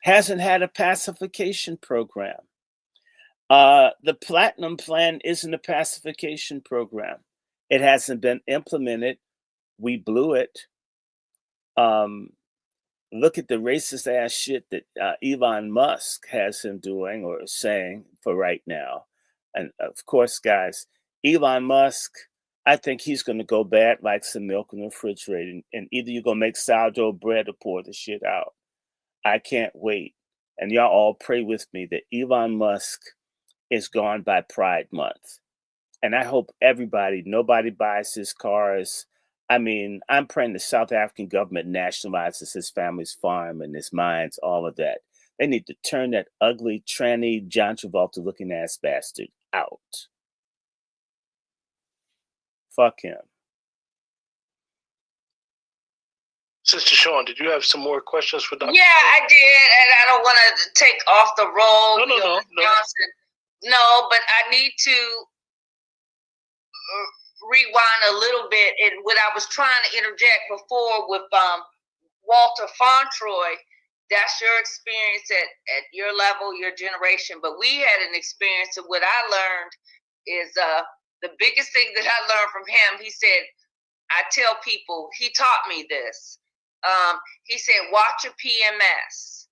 hasn't had a pacification program. The Platinum Plan isn't a pacification program. It hasn't been implemented. We blew it. Look at the racist ass shit that Elon Musk has him doing or saying for right now. And of course, guys, Elon Musk, I think he's going to go bad like some milk in the refrigerator. And either you're going to make sourdough bread or pour the shit out. I can't wait. And y'all all pray with me that Elon Musk is gone by Pride Month. And I hope nobody buys his cars. I mean, I'm praying the South African government nationalizes his family's farm and his mines, all of that. They need to turn that ugly, tranny, John Travolta looking ass bastard out. Fuck him. Sister Sean, did you have some more questions for Dr.? Yeah, I did, and I don't want to take off the role. No. Johnson. No, but I need to rewind a little bit. And what I was trying to interject before with Walter Fauntroy, that's your experience at your level, your generation. But we had an experience, and what I learned is the biggest thing that I learned from him. He said, I tell people, he taught me this. He said, watch your PMS.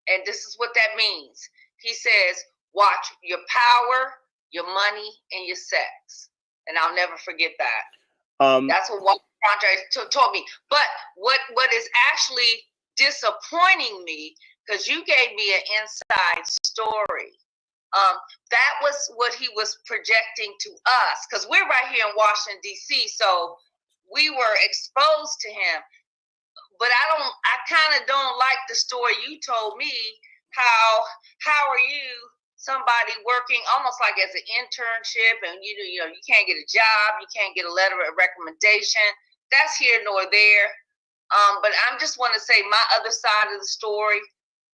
And this is what that means. He says, watch your power, your money, and your sex. And I'll never forget that. That's what Walter Fauntroy taught me. But what is actually disappointing me, because you gave me an inside story. That was what he was projecting to us, because we're right here in Washington, D.C., so we were exposed to him. But I kind of don't like the story you told me. How are you, somebody working almost like as an internship, and you can't get a job, you can't get a letter of recommendation. That's here nor there. But I just want to say my other side of the story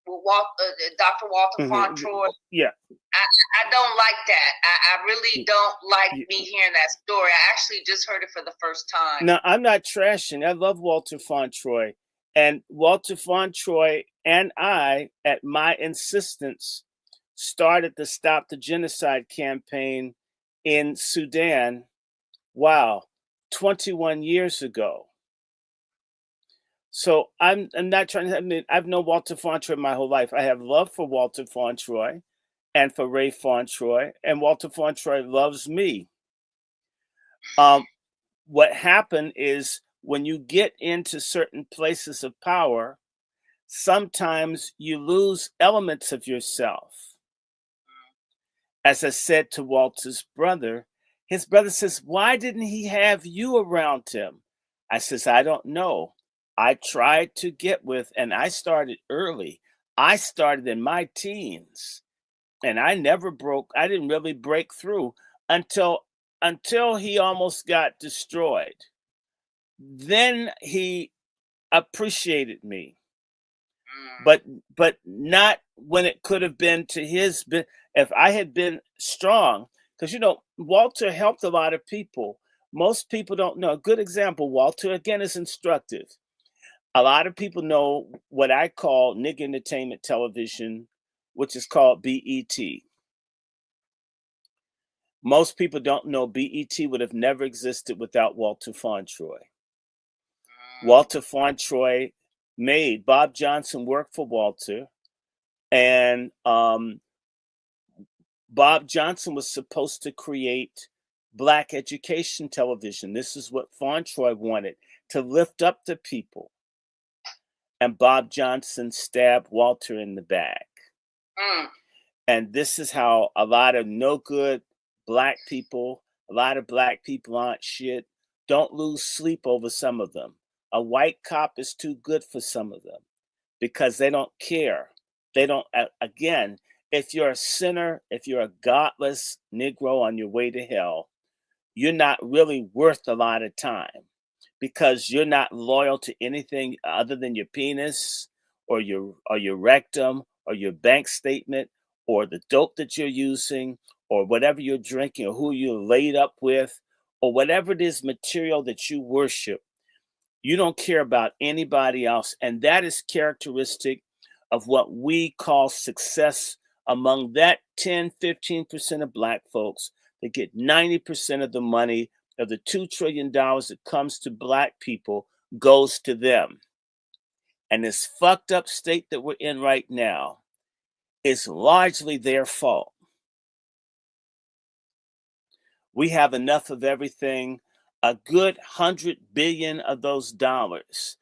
with Dr. Walter Fauntroy. Yeah. I don't like that. I really don't like me hearing that story. I actually just heard it for the first time. No, I'm not trashing. I love Walter Fauntroy. And Walter Fauntroy and I, at my insistence, started the Stop the Genocide campaign in Sudan. Wow, 21 years ago. So I'm not trying to. I mean, I've known Walter Fauntroy my whole life. I have love for Walter Fauntroy and for Ray Fauntroy, and Walter Fauntroy loves me. What happened is when you get into certain places of power, sometimes you lose elements of yourself. As I said to Walter's brother, his brother says, why didn't he have you around him? I says, I don't know. I tried to get with, and I started early. I started in my teens, and I didn't really break through until he almost got destroyed. Then he appreciated me, but not when it could have been to his. If I had been strong, because Walter helped a lot of people. Most people don't know. A good example, Walter, again, is instructive. A lot of people know what I call nigger entertainment television, which is called BET. Most people don't know BET would have never existed without Walter Fauntroy. Walter Fauntroy made Bob Johnson work for Walter, and Bob Johnson was supposed to create Black education television. This is what Fauntroy wanted, to lift up the people. And Bob Johnson stabbed Walter in the back. And this is how a lot of no good Black people, a lot of Black people aren't shit. Don't lose sleep over some of them. A white cop is too good for some of them because they don't care. They don't, again, if you're a sinner, if you're a godless Negro on your way to hell, you're not really worth a lot of time because you're not loyal to anything other than your penis or your rectum or your bank statement or the dope that you're using or whatever you're drinking or who you're laid up with or whatever it is material that you worship. You don't care about anybody else. And that is characteristic of what we call success among that 10, 15% of Black folks that get 90% of the money of the $2 trillion that comes to Black people goes to them. And this fucked up state that we're in right now is largely their fault. We have enough of everything. A good 100 billion of those dollars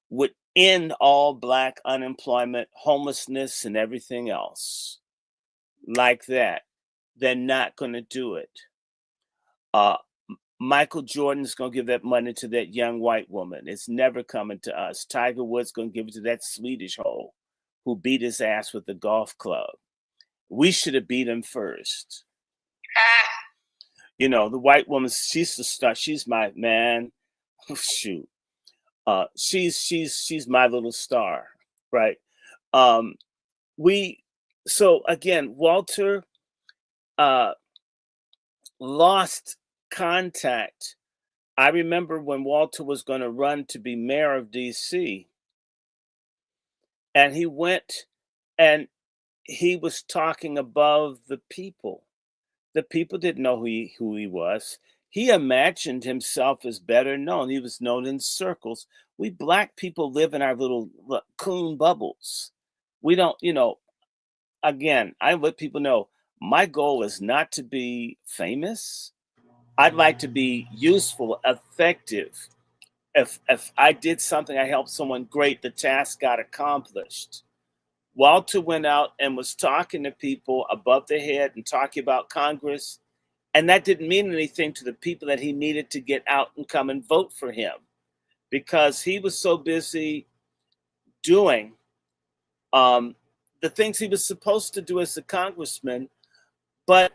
would end all Black unemployment, homelessness, and everything else like that. They're not going to do it. Michael Jordan's going to give that money to that young white woman. It's never coming to us. Tiger Woods going to give it to that Swedish hoe who beat his ass with the golf club. We should have beat him first. You know, the white woman, she's the star. She's my man. Shoot. She's my little star, right? So again, Walter lost contact. I remember when Walter was going to run to be mayor of DC, and he went and he was talking above the people. The people didn't know who he was. He imagined himself as better known. He was known in circles. We Black people live in our little coon bubbles. We don't, again, I let people know my goal is not to be famous. I'd like to be useful, effective. If I did something, I helped someone, great, the task got accomplished. Walter went out and was talking to people above their head and talking about Congress. And that didn't mean anything to the people that he needed to get out and come and vote for him, because he was so busy doing the things he was supposed to do as a congressman, but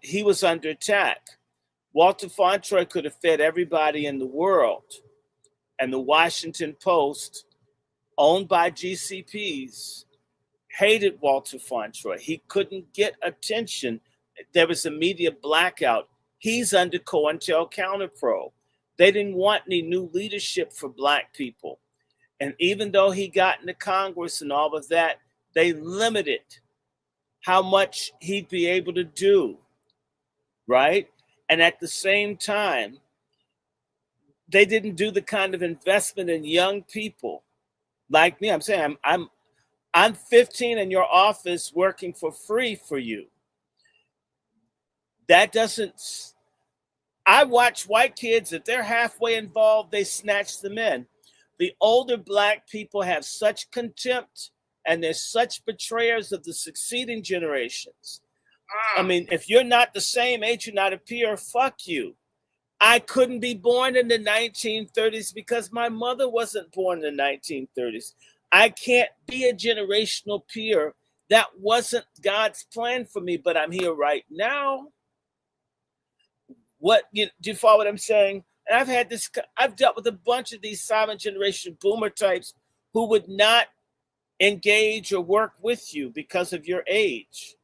he was under attack. Walter Fauntroy could have fed everybody in the world, and the Washington Post, owned by GCPs, hated Walter Fauntroy. He couldn't get attention. There was a media blackout. He's under COINTELCOUNTERPRO. They didn't want any new leadership for Black people. And even though he got into Congress and all of that, they limited how much he'd be able to do, right? And at the same time, they didn't do the kind of investment in young people like me. I'm saying I'm 15 in your office working for free for you. That doesn't, I watch white kids, if they're halfway involved, they snatch them in. The older Black people have such contempt, and they're such betrayers of the succeeding generations. I mean, if you're not the same age, you're not a peer, fuck you. I couldn't be born in the 1930s because my mother wasn't born in the 1930s. I can't be a generational peer. That wasn't God's plan for me, but I'm here right now. Do you follow what I'm saying? And I've dealt with a bunch of these silent generation boomer types who would not engage or work with you because of your age.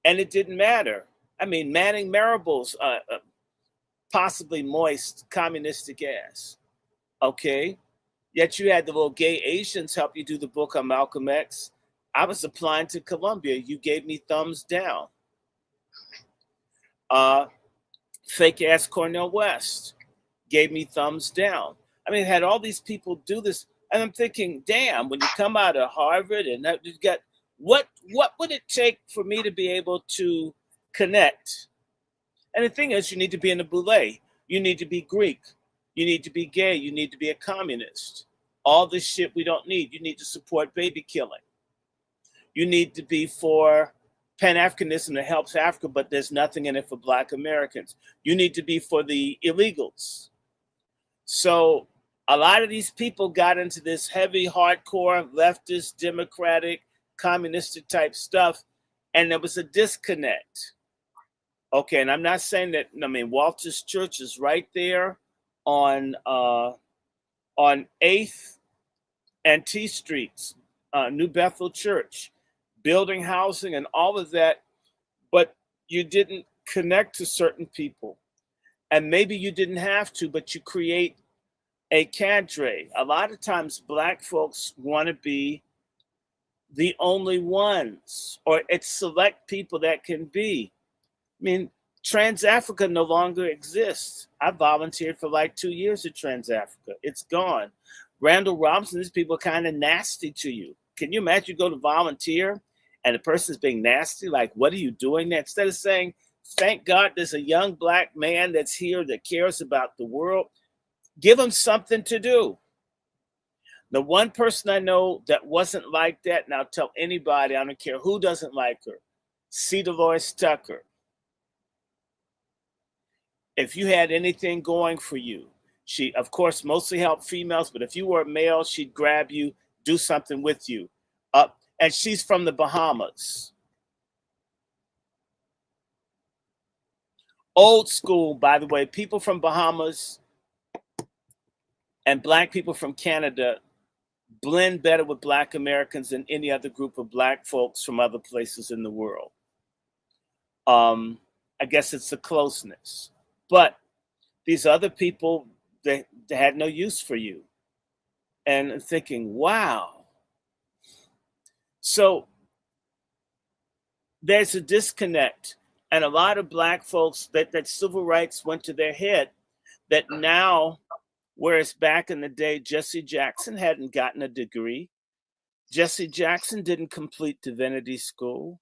And it didn't matter. I mean, Manning Marable's possibly moist communistic ass. Okay. Yet you had the little gay Asians help you do the book on Malcolm X. I was applying to Columbia. You gave me thumbs down. Fake ass Cornel West gave me thumbs down. I mean, had all these people do this, and I'm thinking, damn, when you come out of Harvard and you got what would it take for me to be able to connect? And the thing is, you need to be in the boule. You need to be Greek. You need to be gay. You need to be a communist. All this shit we don't need. You need to support baby killing. You need to be for Pan-Africanism that helps Africa, but there's nothing in it for Black Americans. You need to be for the illegals. So a lot of these people got into this heavy, hardcore, leftist, democratic, communistic type stuff, and there was a disconnect. Okay, and I'm not saying that, I mean, Walter's Church is right there on 8th and T Streets, New Bethel Church, building housing and all of that, but you didn't connect to certain people. And maybe you didn't have to, but you create a cadre. A lot of times Black folks want to be the only ones, or it's select people that can be. I mean, Trans-Africa no longer exists. I volunteered for like 2 years at Trans-Africa. It's gone. Randall Robinson, these people are kind of nasty to you. Can you imagine you go to volunteer and the person's being nasty? Like, what are you doing there? Instead of saying, thank God there's a young Black man that's here that cares about the world, give him something to do. The one person I know that wasn't like that, and I'll tell anybody, I don't care who doesn't like her, C. Dolores Tucker. if you had anything going for you, she, of course, mostly helped females, but if you were a male, she'd grab you, do something with you. And she's from the Bahamas. Old school, by the way, people from Bahamas and Black people from Canada blend better with Black Americans than any other group of Black folks from other places in the world. I guess it's the closeness. But these other people, they had no use for you. And I'm thinking, wow. So there's a disconnect. And a lot of Black folks that civil rights went to their head, that now, whereas back in the day, Jesse Jackson hadn't gotten a degree. Jesse Jackson didn't complete divinity school.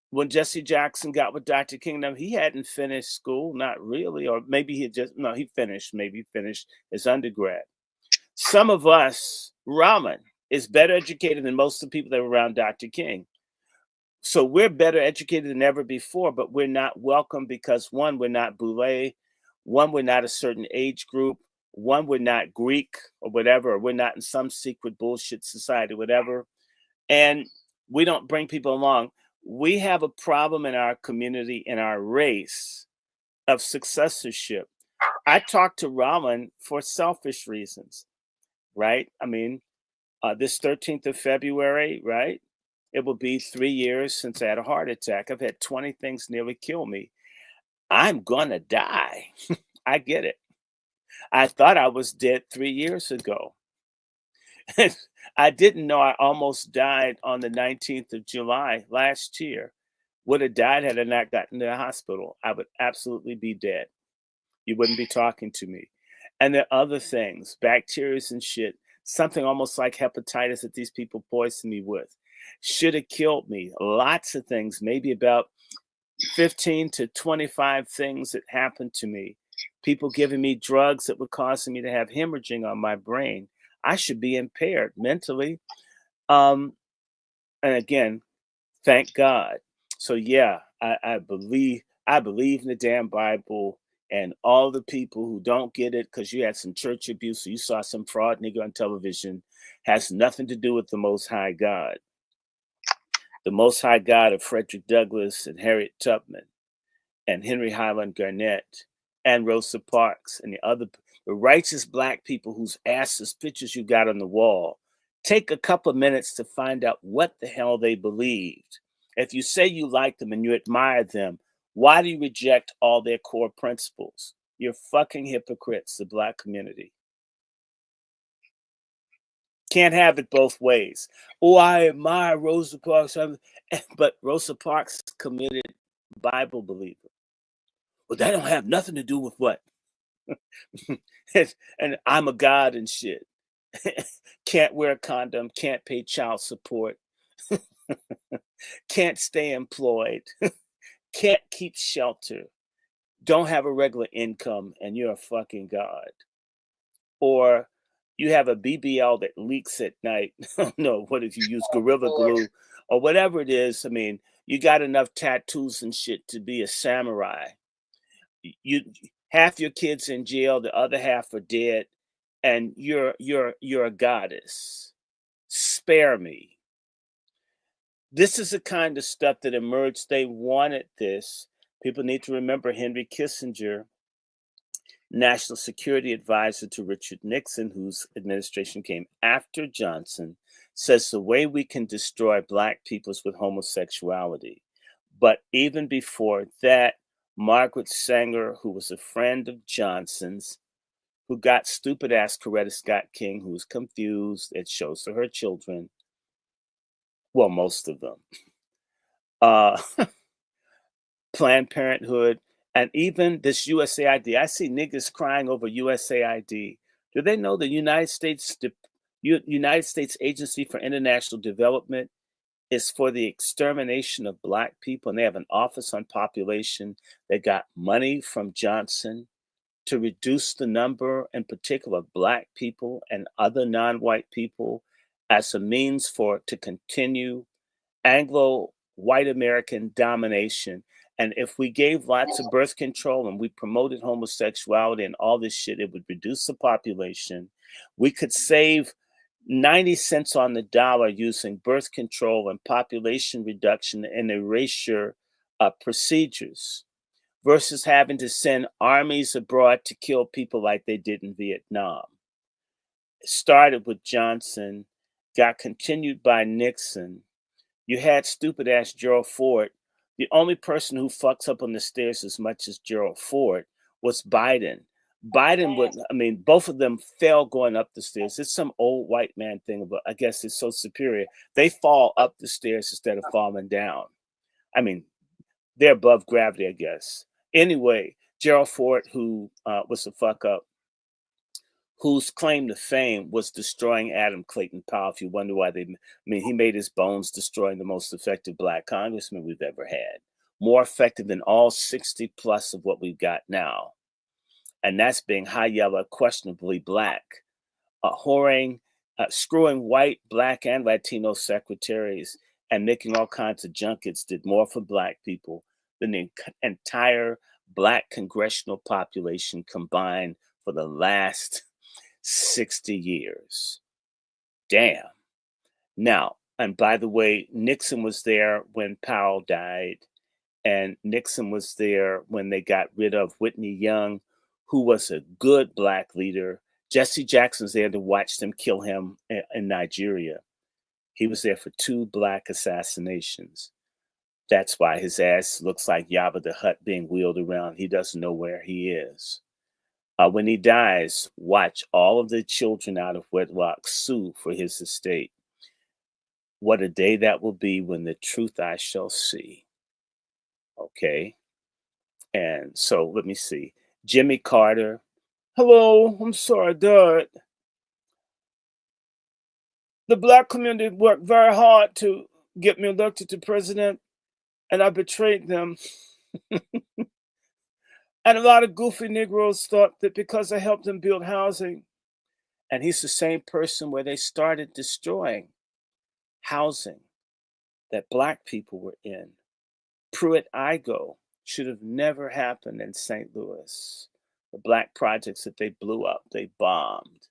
When Jesse Jackson got with Dr. King, he hadn't finished school, not really, or maybe he finished his undergrad. Some of us, Raman is better educated than most of the people that were around Dr. King. So we're better educated than ever before, but we're not welcome because, one, we're not Boule, one, we're not a certain age group, one, we're not Greek or whatever, or we're not in some secret bullshit society, whatever. And we don't bring people along. We have a problem in our community, in our race, of successorship. I talked to Raman for selfish reasons, right? I mean, this 13th of February, right? It will be 3 years since I had a heart attack. I've had 20 things nearly kill me. I'm gonna die. I get it. I thought I was dead 3 years ago. I didn't know I almost died on the 19th of July last year. Would have died had I not gotten to the hospital. I would absolutely be dead. You wouldn't be talking to me. And there are other things, bacteria and shit, something almost like hepatitis that these people poisoned me with. Should have killed me. Lots of things, maybe about 15 to 25 things that happened to me. People giving me drugs that were causing me to have hemorrhaging on my brain. I should be impaired mentally. And again, thank God. So yeah, I believe in the damn Bible, and all the people who don't get it because you had some church abuse or you saw some fraud nigga on television has nothing to do with the Most High God. The Most High God of Frederick Douglass and Harriet Tubman and Henry Highland Garnett and Rosa Parks and the righteous Black people whose asses pictures you got on the wall. Take a couple of minutes to find out what the hell they believed. If you say you like them and you admire them, why do you reject all their core principles? You're fucking hypocrites, the Black community. Can't have it both ways. Oh, I admire Rosa Parks, but Rosa Parks committed Bible believer. Well, that don't have nothing to do with what? And I'm a god and shit. Can't wear a condom, can't pay child support, can't stay employed, can't keep shelter, don't have a regular income, and you're a fucking god. Or you have a BBL that leaks at night. No, what if you use Gorilla Glue or whatever it is? I mean, you got enough tattoos and shit to be a samurai. You half your kids in jail, the other half are dead, and you're a goddess. Spare me. This is the kind of stuff that emerged. They wanted this. People need to remember Henry Kissinger, National Security Advisor to Richard Nixon, whose administration came after Johnson, says the way we can destroy Black people is with homosexuality. But even before that, Margaret Sanger, who was a friend of Johnson's, who got stupid ass Coretta Scott King, who's confused, it shows to her children, well, most of them, Planned Parenthood, and even this USAID. I see niggas crying over USAID. Do they know the United States Agency for International Development is for the extermination of Black people, and they have an office on population that got money from Johnson to reduce the number, in particular, of Black people and other non-white people as a means to continue Anglo-white American domination. And if we gave lots of birth control and we promoted homosexuality and all this shit, it would reduce the population. We could save 90 cents on the dollar using birth control and population reduction and erasure procedures versus having to send armies abroad to kill people like they did in Vietnam. It started with Johnson, got continued by Nixon. You had stupid ass Gerald Ford. The only person who fucks up on the stairs as much as Gerald Ford was Biden. Biden would, I mean, both of them fell going up the stairs. It's some old white man thing, but I guess it's so superior. They fall up the stairs instead of falling down. I mean, they're above gravity, I guess. Anyway, Gerald Ford, who was a fuck up, whose claim to fame was destroying Adam Clayton Powell. If you wonder why he made his bones destroying the most effective black congressman we've ever had. More effective than all 60 plus of what we've got now. And that's being high yellow, questionably black. Screwing white, black, and Latino secretaries and making all kinds of junkets did more for black people than the entire black congressional population combined for the last 60 years. Damn. Now, and by the way, Nixon was there when Powell died, and Nixon was there when they got rid of Whitney Young, who was a good black leader. Jesse Jackson's there to watch them kill him in Nigeria. He was there for 2 black assassinations. That's why his ass looks like Jabba the Hutt being wheeled around. He doesn't know where he is. When he dies, watch all of the children out of wedlock sue for his estate. What a day that will be when the truth I shall see. Okay. And so let me see. Jimmy Carter. Hello, I'm sorry, Dad. The black community worked very hard to get me elected to president, and I betrayed them. And a lot of goofy Negroes thought that because I helped them build housing, and he's the same person where they started destroying housing that black people were in. Pruitt-Igoe should have never happened in St. Louis. The black projects that they blew up, they bombed.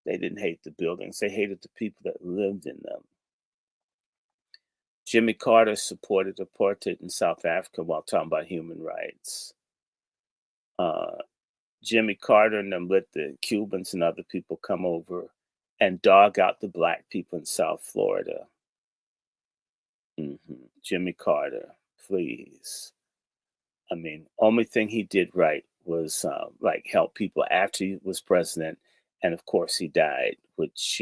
They didn't hate the buildings. They hated the people that lived in them. Jimmy Carter supported apartheid in South Africa while talking about human rights. Jimmy Carter and them let the Cubans and other people come over and dog out the black people in South Florida. Jimmy Carter, please. I mean, only thing he did right was like help people after he was president. And of course he died, which,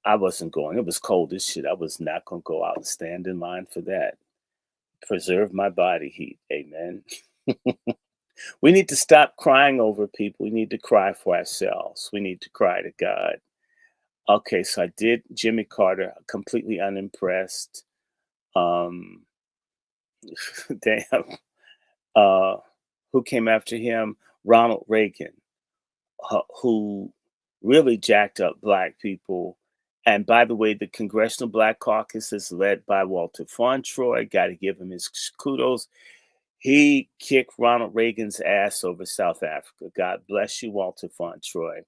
I wasn't going. It was cold as shit. I was not going to go out and stand in line for that. Preserve my body heat. Amen. We need to stop crying over people. We need to cry for ourselves. We need to cry to God. Okay, so I did Jimmy Carter, completely unimpressed. Damn. Who came after him? Ronald Reagan, who really jacked up black people. And by the way, the Congressional Black Caucus is led by Walter Fauntroy. Got to give him his kudos. He kicked Ronald Reagan's ass over South Africa. God bless you, Walter Fauntroy.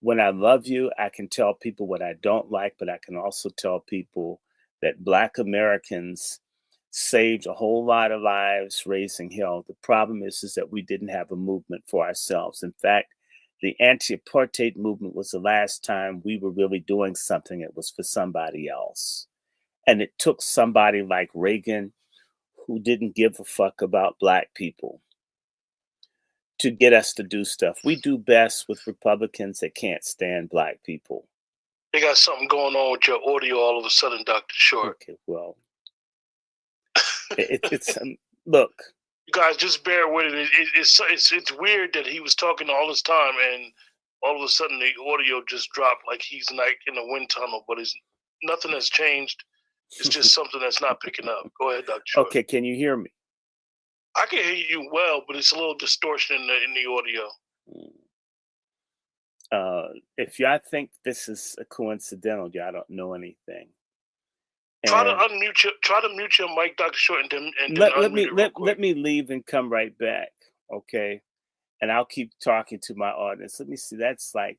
When I love you, I can tell people what I don't like, but I can also tell people that Black Americans saved a whole lot of lives raising hell. The problem is that we didn't have a movement for ourselves. In fact, the anti-apartheid movement was the last time we were really doing something that was for somebody else. And it took somebody like Reagan, who didn't give a fuck about black people, to get us to do stuff. We do best with Republicans that can't stand black people. They got something going on with your audio all of a sudden, Dr. Short. Okay, well, it's look. You guys just bear with it. It's weird that he was talking all this time and all of a sudden the audio just dropped like he's like in a wind tunnel, but nothing has changed. It's just something that's not picking up. Go ahead, Dr. Short. Okay, can you hear me? I can hear you well, but it's a little distortion in the audio. If y'all think this is a coincidental, y'all don't know anything. Try to mute your mic, Dr. Short, and then let me leave and come right back, okay? And I'll keep talking to my audience. Let me see. That's like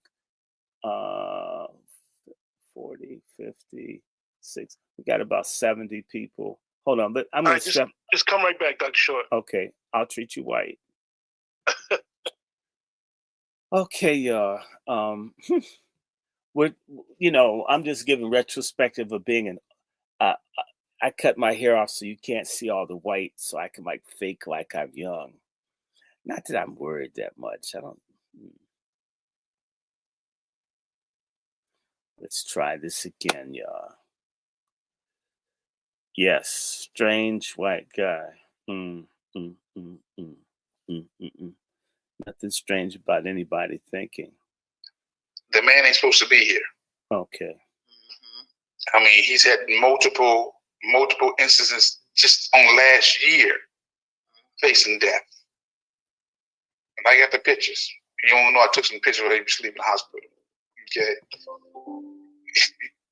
40, 50, 60. We got about 70 people. Hold on, but I'm going to just come right back, Dr. Short. Okay, I'll treat you white. Okay, y'all. I'm just giving retrospective of being I cut my hair off so you can't see all the white, so I can like fake like I'm young. Not that I'm worried that much. I don't. Let's try this again, y'all. Yes, strange white guy. Nothing strange about anybody thinking. The man ain't supposed to be here. Okay. I mean, he's had multiple instances just on last year facing death. And I got the pictures. You don't know I took some pictures where he was sleeping in the hospital.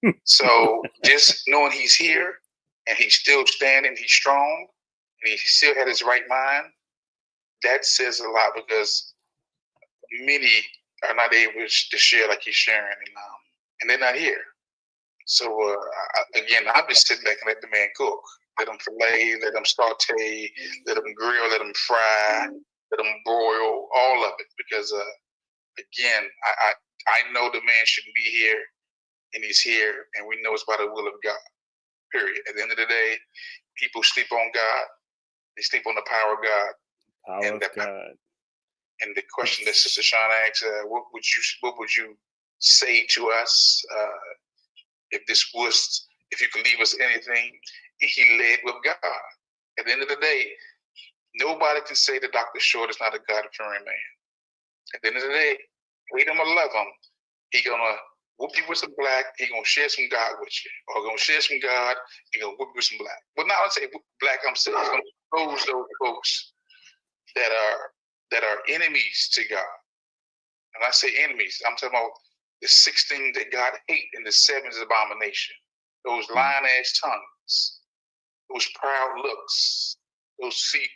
Okay. So just knowing he's here and he's still standing, he's strong, and he still had his right mind, that says a lot, because many are not able to share like he's sharing, and they're not here. So again, I'm just sitting back and let the man cook. Let him fillet, let him saute, let him grill, let him fry, let him broil, all of it. Because again, I know the man shouldn't be here, and he's here, and we know it's by the will of God. Period. At the end of the day, people sleep on God. They sleep on the power of God. God. And the question that Sister Shawn asked, what would you say to us if you could leave us anything? He led with God. At the end of the day, nobody can say that Dr. Short is not a God-fearing man. At the end of the day, hate him or love him, he gonna whoop you with some black, he gonna share some God with you. Or gonna share some God, he gonna whoop you with some black. Well, now I say black, I'm saying he's gonna expose those folks that are enemies to God. And I say enemies, I'm talking about the 6 things that God hates and the 7 is abomination. Those lying-ass tongues, those proud looks, those feet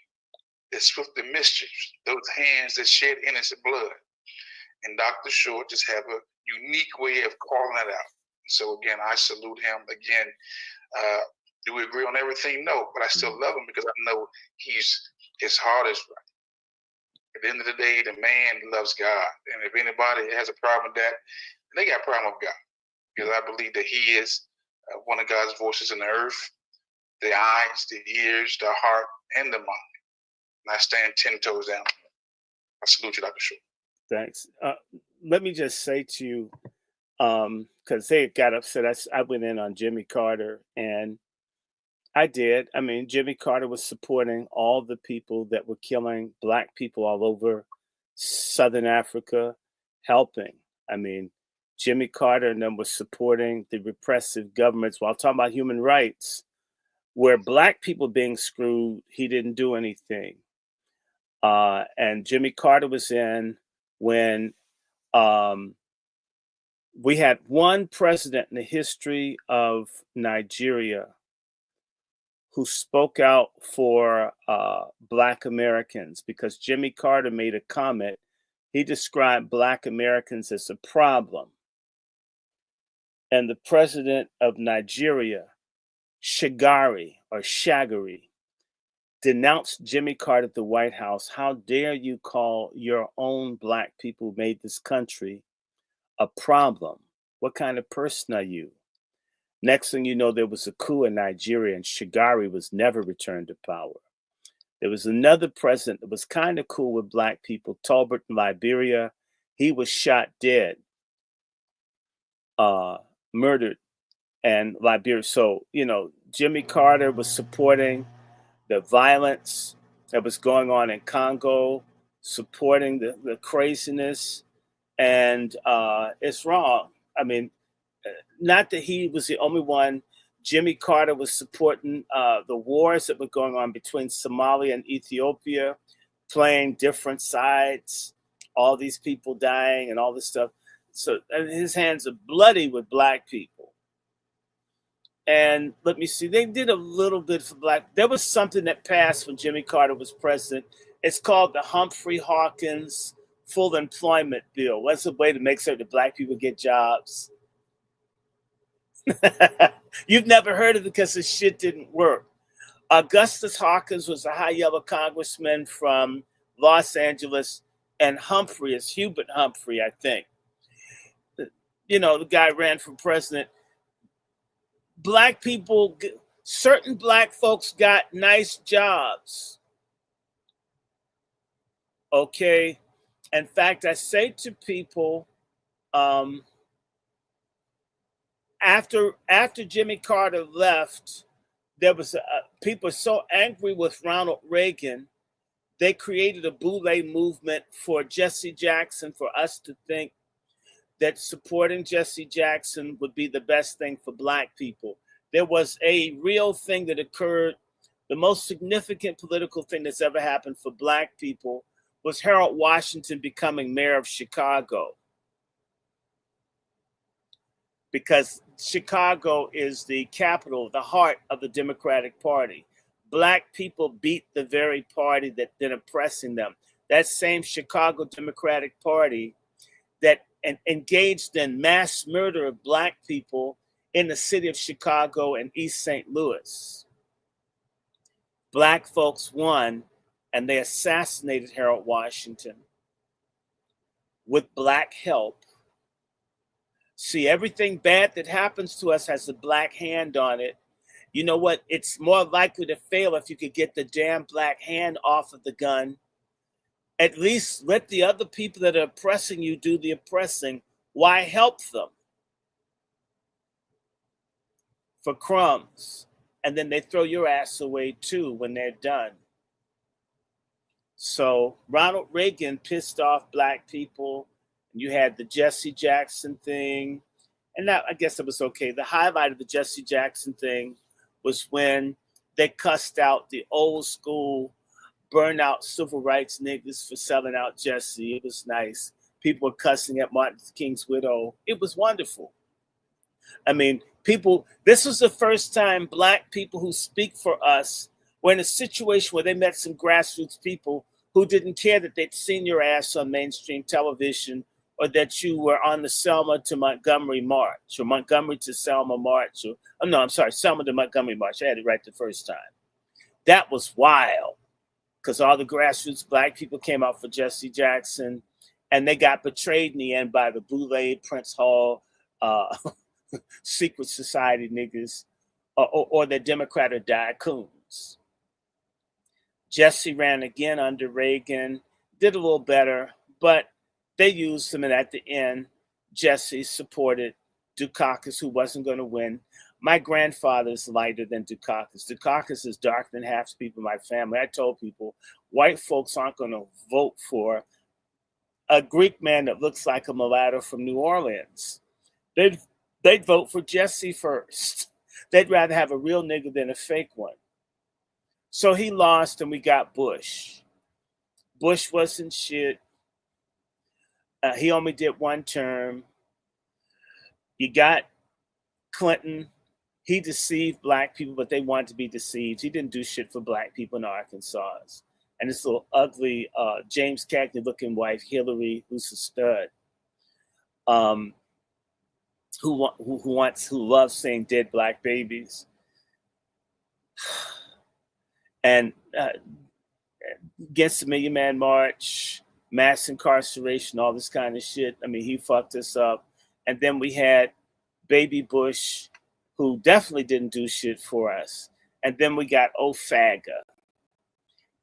that swift the mischief, those hands that shed innocent blood. And Dr. Short just have a unique way of calling it out. So again, I salute him. Again, do we agree on everything? No, but I still love him because I know his heart is right. At the end of the day, the man loves God. And if anybody has a problem with that, they got a problem with God. Because I believe that he is one of God's voices in the earth, the eyes, the ears, the heart, and the mind. And I stand 10 toes down. I salute you, Dr. Short. Thanks. Let me just say to you, because they got upset. I went in on Jimmy Carter, and I did. I mean, Jimmy Carter was supporting all the people that were killing Black people all over Southern Africa, helping. I mean, Jimmy Carter and them was supporting the repressive governments while talking about human rights. Where Black people being screwed, he didn't do anything. And Jimmy Carter was in when we had one president in the history of Nigeria who spoke out for Black Americans, because Jimmy Carter made a comment. He described Black Americans as a problem. And the president of Nigeria, Shagari, denounced Jimmy Carter at the White House. How dare you call your own Black people who made this country a problem? What kind of person are you? Next thing you know, there was a coup in Nigeria, and Shagari was never returned to power. There was another president that was kind of cool with Black people, Tolbert in Liberia. He was shot dead, murdered in Liberia. So, Jimmy Carter was supporting the violence that was going on in Congo, supporting the craziness, and it's wrong. I mean, not that he was the only one. Jimmy Carter was supporting the wars that were going on between Somalia and Ethiopia, playing different sides, all these people dying and all this stuff. So his hands are bloody with Black people. And let me see, they did a little bit for black. There was something that passed when Jimmy Carter was president. It's called the Humphrey Hawkins Full Employment Bill. That's a way to make certain that black people get jobs. You've never heard of it because the shit didn't work. Augustus Hawkins was a high yellow congressman from Los Angeles, and Humphrey is Hubert Humphrey, I think. You know, the guy ran for president. Black people, certain black folks got nice jobs. Okay. In fact, I say to people, after Jimmy Carter left, there was people so angry with Ronald Reagan, they created a boule movement for Jesse Jackson, for us to think that supporting Jesse Jackson would be the best thing for black people. There was a real thing that occurred. The most significant political thing that's ever happened for black people was Harold Washington becoming mayor of Chicago. Because Chicago is the capital, the heart of the Democratic Party. Black people beat the very party that's been oppressing them. That same Chicago Democratic Party that engaged in mass murder of black people in the city of Chicago and East St. Louis. Black folks won, and they assassinated Harold Washington with black help. See, everything bad that happens to us has a black hand on it. You know what? It's more likely to fail if you could get the damn black hand off of the gun. At least let the other people that are oppressing you do the oppressing. Why help them for crumbs? And then they throw your ass away too when they're done. So Ronald Reagan pissed off black people. You had the Jesse Jackson thing. And that, I guess it was okay. The highlight of the Jesse Jackson thing was when they cussed out the old school burnout civil rights niggas for selling out Jesse. It was nice. People were cussing at Martin Luther King's widow. It was wonderful. I mean, this was the first time black people who speak for us were in a situation where they met some grassroots people who didn't care that they'd seen your ass on mainstream television, or that you were on the Selma to Montgomery march, or Montgomery to Selma march, Selma to Montgomery march. I had it right the first time. That was wild, because all the grassroots black people came out for Jesse Jackson, and they got betrayed in the end by the Boule, Prince Hall, secret society niggas, or the Democrat or Diocoons. Jesse ran again under Reagan, did a little better, but they used him, and at the end, Jesse supported Dukakis, who wasn't going to win. My grandfather's lighter than Dukakis. Dukakis is darker than half the people in my family. I told people, white folks aren't going to vote for a Greek man that looks like a mulatto from New Orleans. They'd vote for Jesse first. They'd rather have a real nigga than a fake one. So he lost, and we got Bush. Bush wasn't shit. He only did one term. You got Clinton. He deceived black people, but they wanted to be deceived. He didn't do shit for black people in Arkansas. And this little ugly James Cagney looking wife, Hillary, who's a stud, who loves saying dead black babies. And against the Million Man March, mass incarceration, all this kind of shit. I mean, he fucked us up. And then we had Baby Bush, who definitely didn't do shit for us. And then we got Ofaga.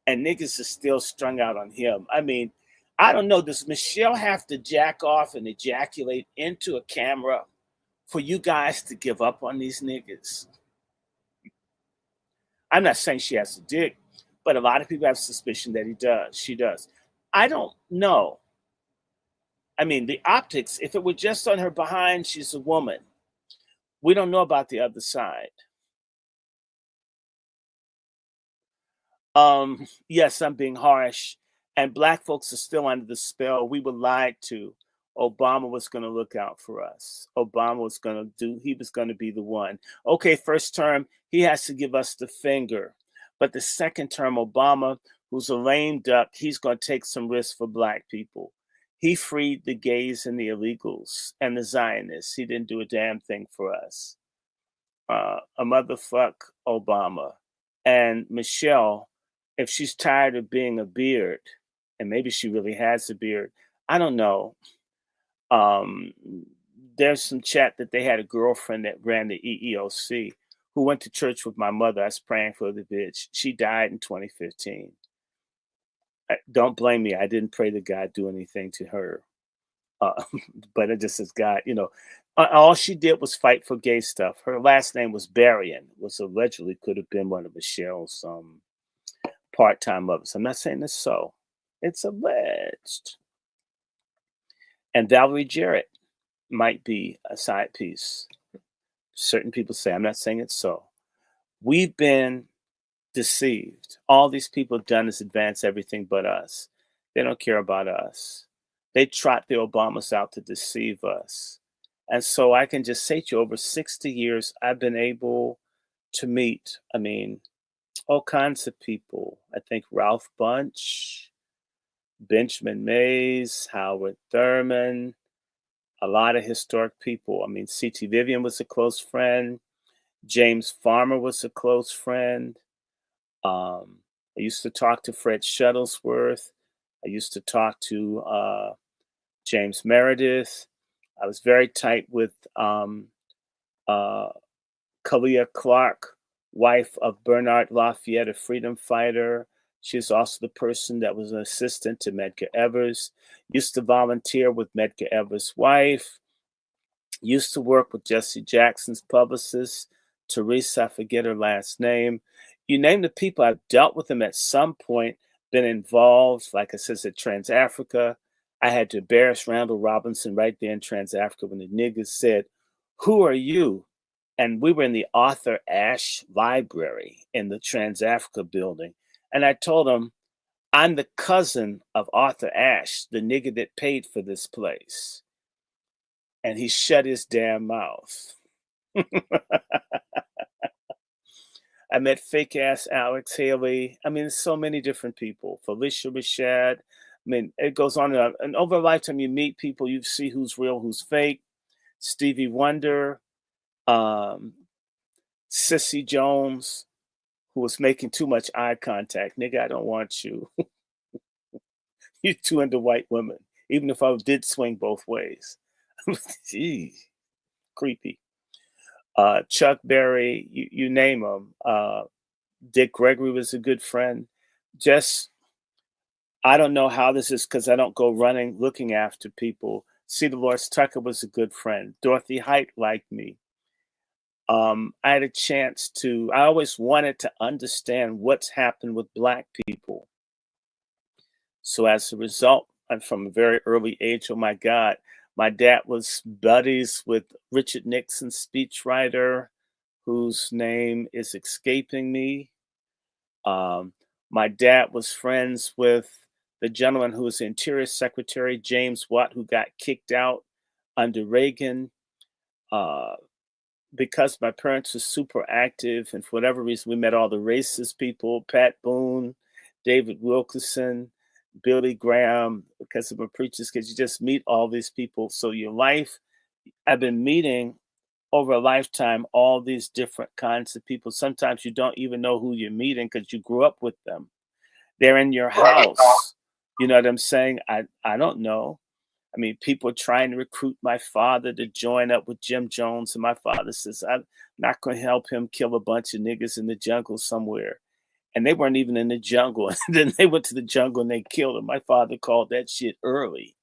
And niggas are still strung out on him. I mean, I don't know. Does Michelle have to jack off and ejaculate into a camera for you guys to give up on these niggas? I'm not saying she has a dick, but a lot of people have suspicion that she does. I don't know. I mean, the optics, if it were just on her behind, she's a woman. We don't know about the other side. Yes, I'm being harsh, and black folks are still under the spell. We were lied to. Obama was going to look out for us. Obama was going to he was going to be the one. Okay, first term, he has to give us the finger. But the second term, Obama, who's a lame duck, he's going to take some risks for Black people. He freed the gays and the illegals and the Zionists. He didn't do a damn thing for us. A motherfuck Obama. And Michelle, if she's tired of being a beard, and maybe she really has a beard, I don't know. There's some chat that they had a girlfriend that ran the EEOC who went to church with my mother. I was praying for the bitch. She died in 2015. Don't blame me. I didn't pray to God do anything to her. But it just as God, all she did was fight for gay stuff. Her last name was Berrien, was allegedly could have been one of Michelle's part-time mothers. I'm not saying it's so. It's alleged. And Valerie Jarrett might be a side piece. Certain people say, I'm not saying it's so. We've been deceived. All these people have done is advance everything but us. They don't care about us. They trot the Obamas out to deceive us. And so I can just say to you, over 60 years, I've been able to meet, all kinds of people. I think Ralph Bunche, Benjamin Mays, Howard Thurman, a lot of historic people. C.T. Vivian was a close friend. James Farmer was a close friend. I used to talk to Fred Shuttlesworth. I used to talk to James Meredith. I was very tight with Kalia Clark, wife of Bernard Lafayette, a freedom fighter. She's also the person that was an assistant to Medgar Evers. Used to volunteer with Medgar Evers' wife. Used to work with Jesse Jackson's publicist, Teresa, I forget her last name. You name the people, I've dealt with them at some point, been involved, like I said, at Trans-Africa. I had to embarrass Randall Robinson right there in Trans-Africa when the niggas said, "Who are you?" And we were in the Arthur Ashe Library in the Trans-Africa building. And I told him, I'm the cousin of Arthur Ashe, the nigga that paid for this place. And he shut his damn mouth. I met fake ass Alex Haley. There's so many different people. Felicia Rashad. It goes on and on. And over a lifetime, you meet people, you see who's real, who's fake. Stevie Wonder, Cissy Jones, who was making too much eye contact. Nigga, I don't want you. You're too into white women. Even if I did swing both ways. Gee, creepy. Chuck Berry, you name them. Dick Gregory was a good friend. I don't know how this is because I don't go running looking after people. C. Dolores Tucker was a good friend. Dorothy Height liked me. I had a chance I always wanted to understand what's happened with Black people. So as a result, I'm from a very early age, oh my God, my dad was buddies with Richard Nixon, speechwriter, whose name is escaping me. My dad was friends with the gentleman who was the Interior Secretary, James Watt, who got kicked out under Reagan. Because my parents were super active, and for whatever reason, we met all the racist people, Pat Boone, David Wilkerson, Billy Graham, because of my preachers, because you just meet all these people. So your life, I've been meeting over a lifetime, all these different kinds of people. Sometimes you don't even know who you're meeting because you grew up with them. They're in your house. You know what I'm saying? I don't know. People trying to recruit my father to join up with Jim Jones. And my father says, I'm not going to help him kill a bunch of niggas in the jungle somewhere. And they weren't even in the jungle. And then they went to the jungle and they killed him. My father called that shit early.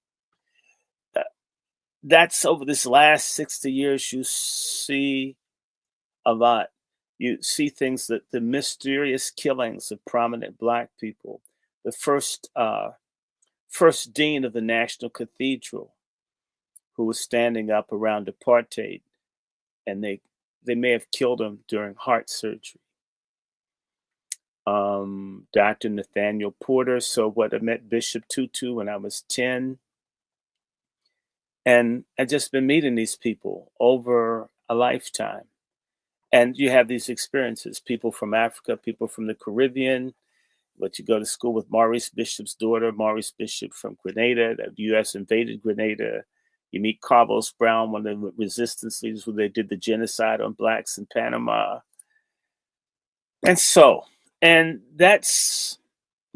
That's over this last 60 years, you see a lot. You see things that the mysterious killings of prominent Black people. The first dean of the National Cathedral, who was standing up around apartheid, and they may have killed him during heart surgery. Dr. Nathaniel Porter. So I met Bishop Tutu when I was 10. And I've just been meeting these people over a lifetime. And you have these experiences, people from Africa, people from the Caribbean, but you go to school with Maurice Bishop's daughter, Maurice Bishop from Grenada. The U.S. invaded Grenada. You meet Carlos Brown, one of the resistance leaders, where they did the genocide on blacks in Panama. And that's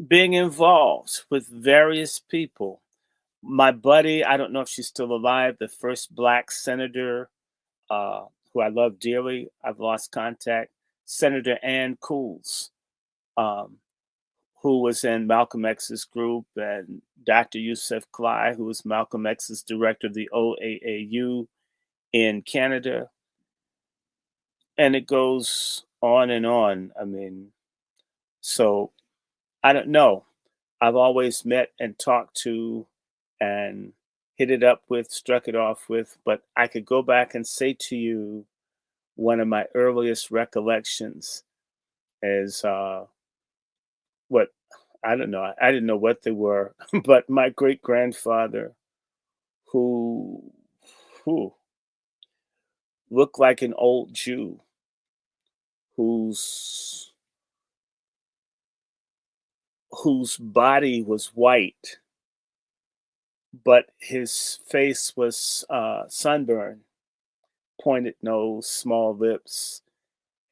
being involved with various people. My buddy, I don't know if she's still alive, the first black senator, who I love dearly, I've lost contact, Senator Ann Cools, um, who was in Malcolm X's group, and Dr. Yusuf Kly, who was Malcolm X's director of the OAAU in Canada. And it goes on and on. I mean, so I don't know. I've always met and talked to and hit it up with, struck it off with, but I could go back and say to you, one of my earliest recollections is what, I don't know, I didn't know what they were, but my great grandfather, who looked like an old Jew, whose body was white, but his face was sunburned, pointed nose, small lips.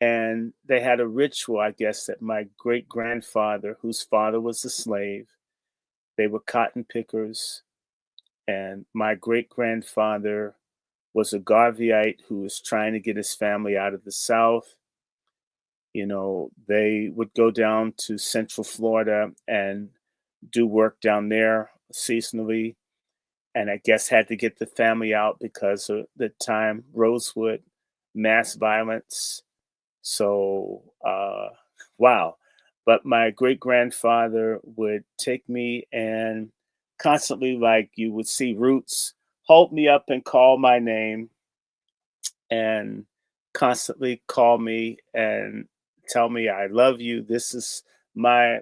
And they had a ritual, I guess, that my great grandfather, whose father was a slave, they were cotton pickers. And my great grandfather was a Garveyite who was trying to get his family out of the South. You know, they would go down to Central Florida and do work down there seasonally. And I guess had to get the family out because of the time, Rosewood, mass violence. So, wow. But my great grandfather would take me and constantly, like you would see Roots, hold me up and call my name, and constantly call me and tell me I love you. This is my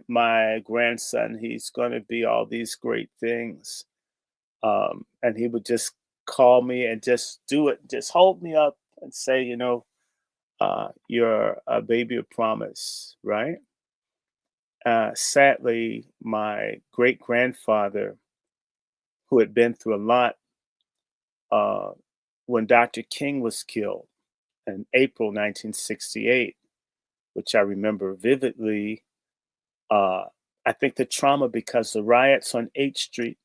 grandson. He's going to be all these great things. And he would just call me and just do it, just hold me up and say, you know, you're a baby of promise, right? Sadly, my great grandfather, who had been through a lot, when Dr. King was killed in April 1968, which I remember vividly, I think the trauma, because the riots on 8th Street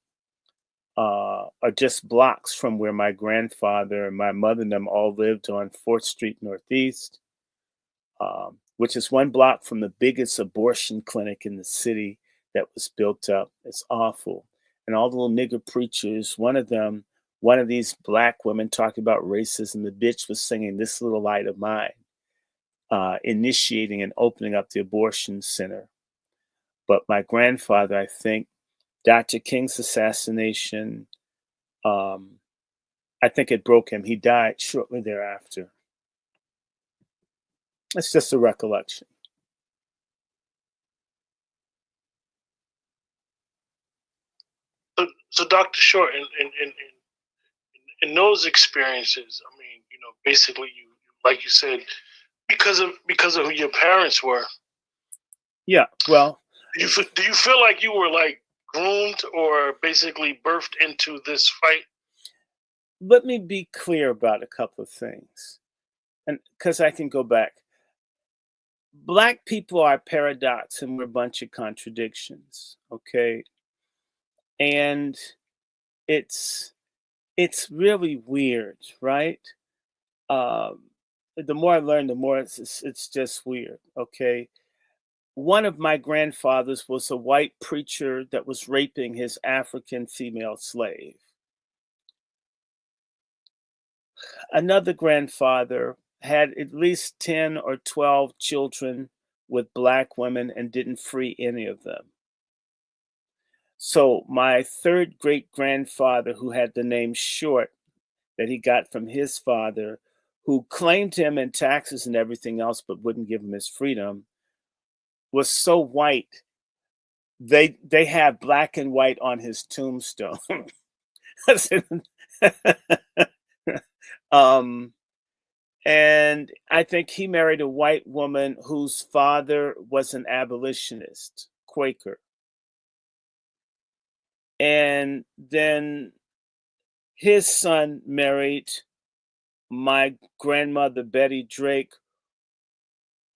are just blocks from where my grandfather and my mother and them all lived on 4th Street Northeast. Which is one block from the biggest abortion clinic in the city that was built up. It's awful. And all the little nigger preachers, one of these black women talking about racism, the bitch was singing This Little Light of Mine, initiating and opening up the abortion center. But my grandfather, I think, Dr. King's assassination, I think it broke him. He died shortly thereafter. It's just a recollection. So Dr. Short, in those experiences, I mean, you know, basically, you like you said, because of who your parents were. Yeah. Well, do you feel like you were like groomed or basically birthed into this fight? Let me be clear about a couple of things, and because I can go back. Black people are a paradox, and we're a bunch of contradictions. Okay, and it's really weird, right? The more I learn, the more it's just weird. Okay, one of my grandfathers was a white preacher that was raping his African female slave. Another grandfather had at least 10 or 12 children with black women and didn't free any of them. So my third great grandfather, who had the name Short that he got from his father, who claimed him in taxes and everything else but wouldn't give him his freedom, was so white they have black and white on his tombstone. I said, um, and I think he married a white woman whose father was an abolitionist, Quaker. And then his son married my grandmother, Betty Drake,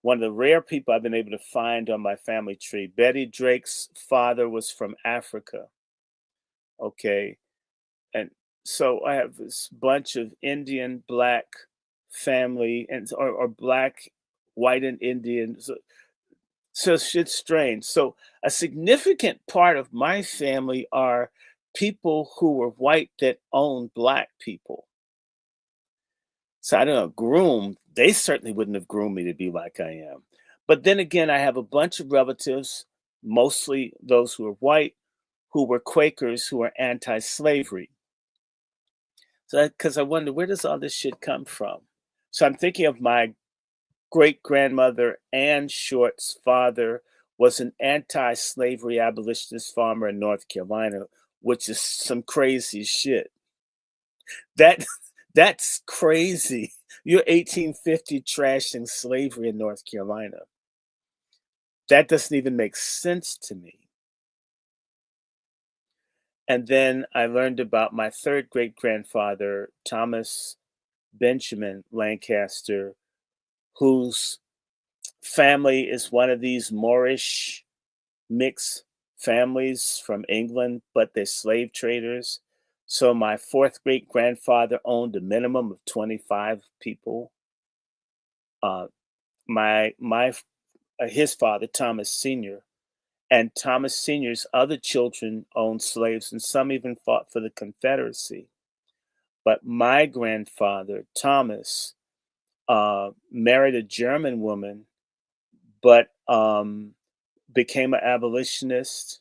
one of the rare people I've been able to find on my family tree. Betty Drake's father was from Africa. Okay. And so I have this bunch of Indian black family and or black, white and Indian. So shit's strange. So a significant part of my family are people who were white that owned black people. So I don't know, groom, they certainly wouldn't have groomed me to be like I am. But then again, I have a bunch of relatives, mostly those who are white, who were Quakers, who are anti-slavery. So because I wonder, where does all this shit come from? So I'm thinking of my great grandmother Ann Short's father was an anti-slavery abolitionist farmer in North Carolina, which is some crazy shit. That's crazy. You're 1850 trashing slavery in North Carolina. That doesn't even make sense to me. And then I learned about my third great grandfather, Thomas Benjamin Lancaster, whose family is one of these Moorish mixed families from England, but they're slave traders. So my fourth great grandfather owned a minimum of 25 people. His father, Thomas Sr., and Thomas Sr.'s other children owned slaves, and some even fought for the Confederacy. But my grandfather, Thomas, married a German woman, but became an abolitionist,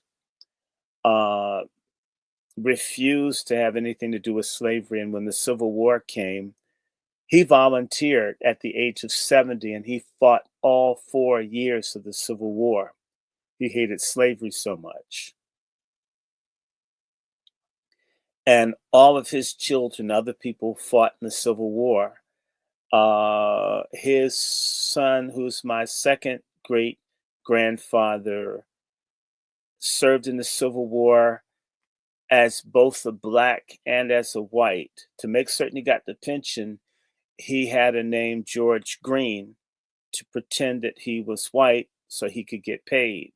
refused to have anything to do with slavery. And when the Civil War came, he volunteered at the age of 70, and he fought all 4 years of the Civil War. He hated slavery so much. And all of his children, other people, fought in the Civil War. His son, who's my second great grandfather, served in the Civil War as both a black and as a white. To make certain he got the pension, he had a name George Green to pretend that he was white so he could get paid.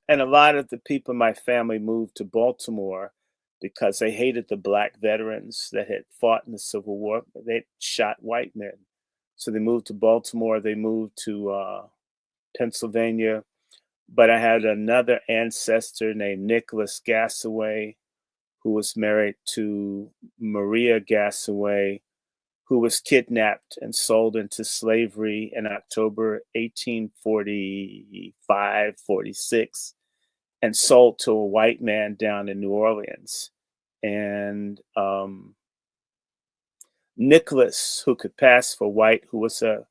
And a lot of the people in my family moved to Baltimore because they hated the black veterans that had fought in the Civil War. They shot white men. So they moved to Baltimore. They moved to Pennsylvania. But I had another ancestor named Nicholas Gassaway, who was married to Maria Gassaway, who was kidnapped and sold into slavery in October 1845-46 and sold to a white man down in New Orleans. And Nicholas, who could pass for white, who was a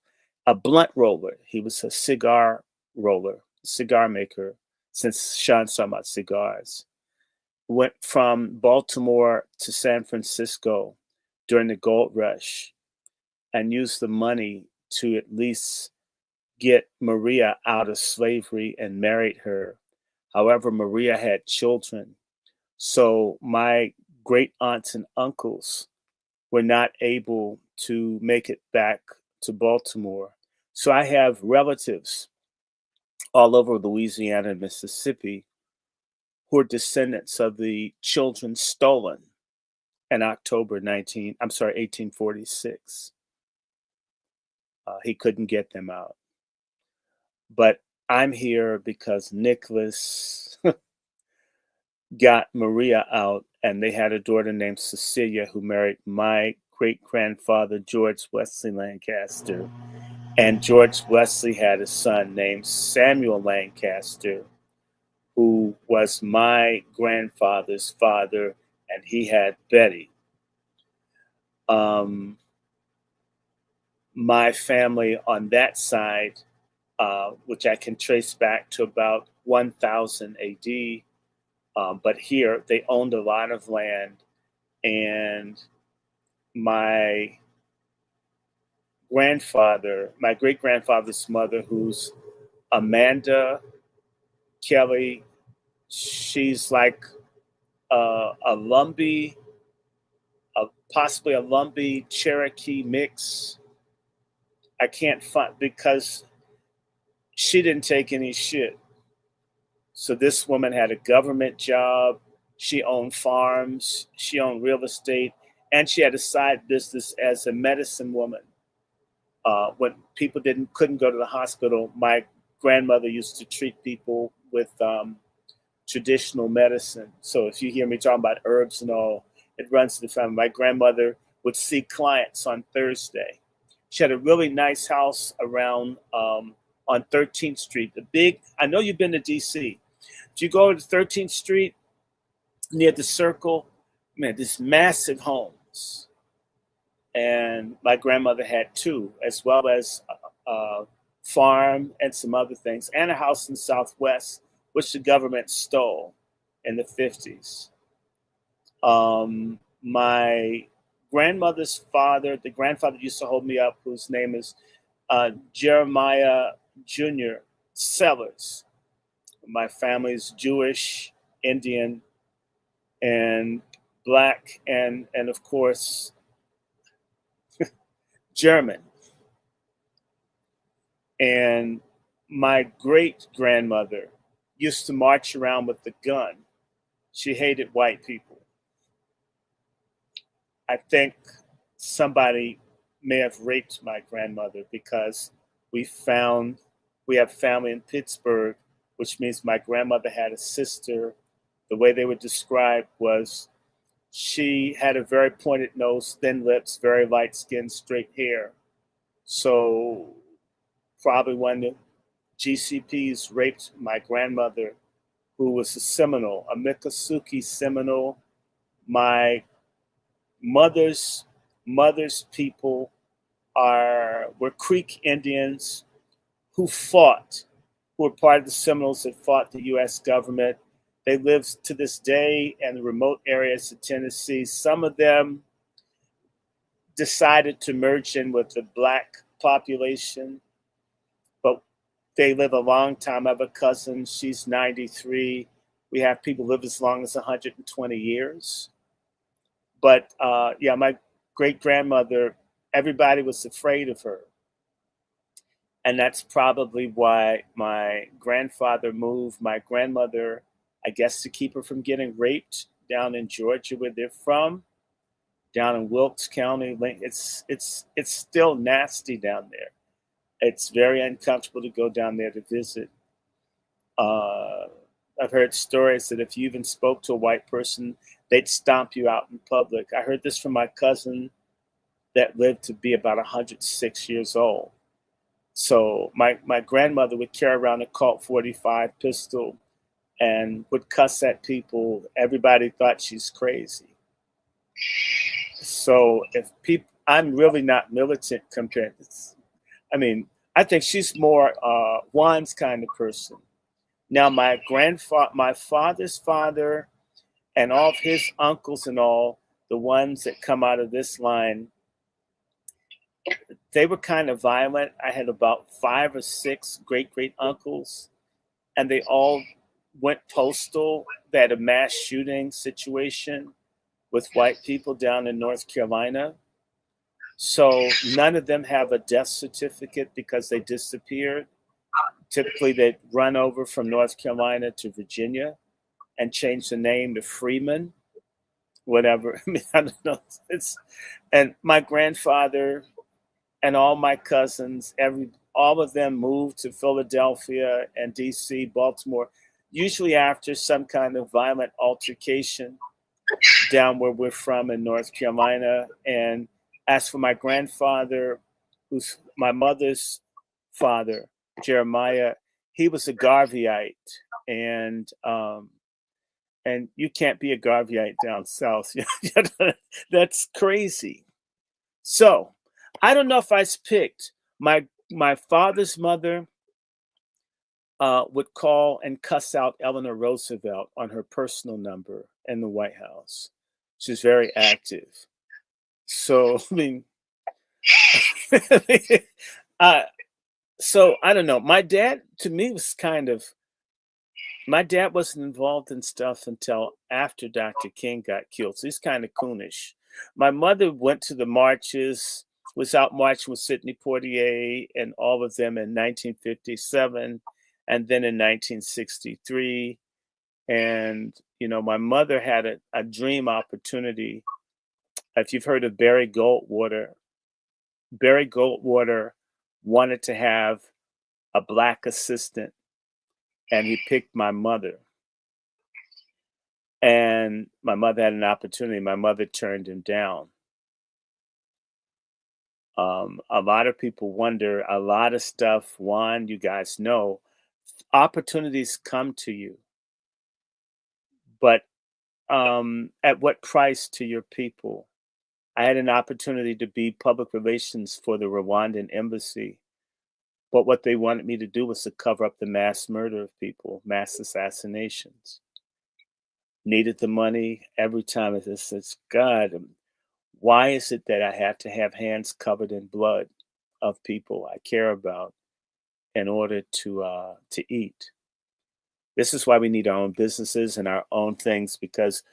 blunt roller. He was a cigar roller, cigar maker, since Sean's talking about cigars. Went from Baltimore to San Francisco during the gold rush and used the money to at least get Maria out of slavery and married her. However, Maria had children. So my great aunts and uncles were not able to make it back to Baltimore. So I have relatives all over Louisiana and Mississippi who are descendants of the children stolen in October 1846. He couldn't get them out. But I'm here because Nicholas got Maria out, and they had a daughter named Cecilia who married my great-grandfather, George Wesley Lancaster. And George Wesley had a son named Samuel Lancaster, who was my grandfather's father, and he had Betty. My family on that side, which I can trace back to about 1000 AD. But here they owned a lot of land, and my great grandfather's mother, who's Amanda Kelly, she's like a Lumbee, possibly a Lumbee Cherokee mix. I can't find, because she didn't take any shit. So this woman had a government job. She owned farms. She owned real estate, and she had a side business as a medicine woman. When people couldn't go to the hospital, my grandmother used to treat people with traditional medicine. So if you hear me talking about herbs and all, it runs in the family. My grandmother would see clients on Thursday. She had a really nice house around on 13th Street. I know you've been to DC. If you go to 13th Street near the Circle, man, there's massive homes. And my grandmother had two, as well as a farm and some other things, and a house in Southwest, which the government stole in the 50s. My grandmother's father, the grandfather used to hold me up, whose name is Jeremiah Jr. Sellers. My family's Jewish, Indian, and Black, and of course, German. And my great grandmother used to march around with a gun. She hated white people. I think somebody may have raped my grandmother, because we have family in Pittsburgh, which means my grandmother had a sister. The way they were described was she had a very pointed nose, thin lips, very light skin, straight hair. So probably when the GCPs raped my grandmother, who was a Seminole, a Miccosukee Seminole. My mother's people were Creek Indians who were part of the Seminoles that fought the U.S. government. They live to this day in the remote areas of Tennessee. Some of them decided to merge in with the Black population, but they live a long time. I have a cousin, she's 93. We have people live as long as 120 years. But my great grandmother, everybody was afraid of her. And that's probably why my grandfather moved my grandmother, I guess, to keep her from getting raped down in Georgia, where they're from, down in Wilkes County. It's still nasty down there. It's very uncomfortable to go down there to visit. I've heard stories that if you even spoke to a white person, they'd stomp you out in public. I heard this from my cousin that lived to be about 106 years old. So my grandmother would carry around a Colt 45 pistol and would cuss at people. Everybody thought she's crazy. So I'm really not militant compared to this. I mean, I think she's more Juan's kind of person. Now, my father's father, and all of his uncles and all, the ones that come out of this line, they were kind of violent. I had about 5 or 6 great uncles, and they all went postal. They had a mass shooting situation with white people down in North Carolina. So none of them have a death certificate because they disappeared. Typically, they'd run over from North Carolina to Virginia and change the name to Freeman, whatever. I mean, I don't know. And my grandfather and all my cousins, all of them moved to Philadelphia and DC, Baltimore, usually after some kind of violent altercation down where we're from in North Carolina. And as for my grandfather, who's my mother's father, Jeremiah, he was a Garveyite, and you can't be a Garveyite down south. That's crazy. So I don't know if I picked my father's mother. would call and cuss out Eleanor Roosevelt on her personal number in the White House. She's very active. So, I mean, so I don't know. My dad, to me, was my dad wasn't involved in stuff until after Dr. King got killed. So he's kind of coonish. My mother went to the marches, was out marching with Sidney Poitier and all of them in 1957 and then in 1963. And, my mother had a dream opportunity. If you've heard of Barry Goldwater wanted to have a Black assistant, and he picked my mother. And my mother had an opportunity. My mother turned him down. A lot of people wonder, a lot of stuff, Juan, you guys know, opportunities come to you. But at what price to your people? I had an opportunity to be public relations for the Rwandan embassy. But what they wanted me to do was to cover up the mass murder of people, mass assassinations. Needed the money every time. It says, God, why is it that I have to have hands covered in blood of people I care about in order to eat? This is why we need our own businesses and our own things, because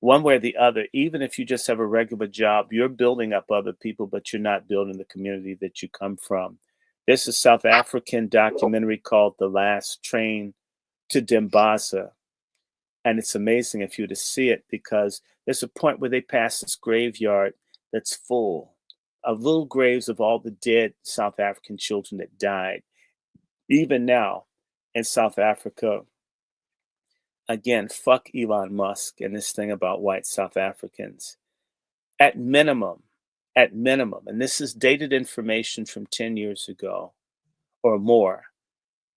one way or the other, even if you just have a regular job, you're building up other people, but you're not building the community that you come from. There's a South African documentary called The Last Train to Dimbaza. And it's amazing if you were to see it, because there's a point where they pass this graveyard that's full of little graves of all the dead South African children that died. Even now in South Africa, again, fuck Elon Musk and this thing about white South Africans. At minimum, and this is dated information from 10 years ago or more,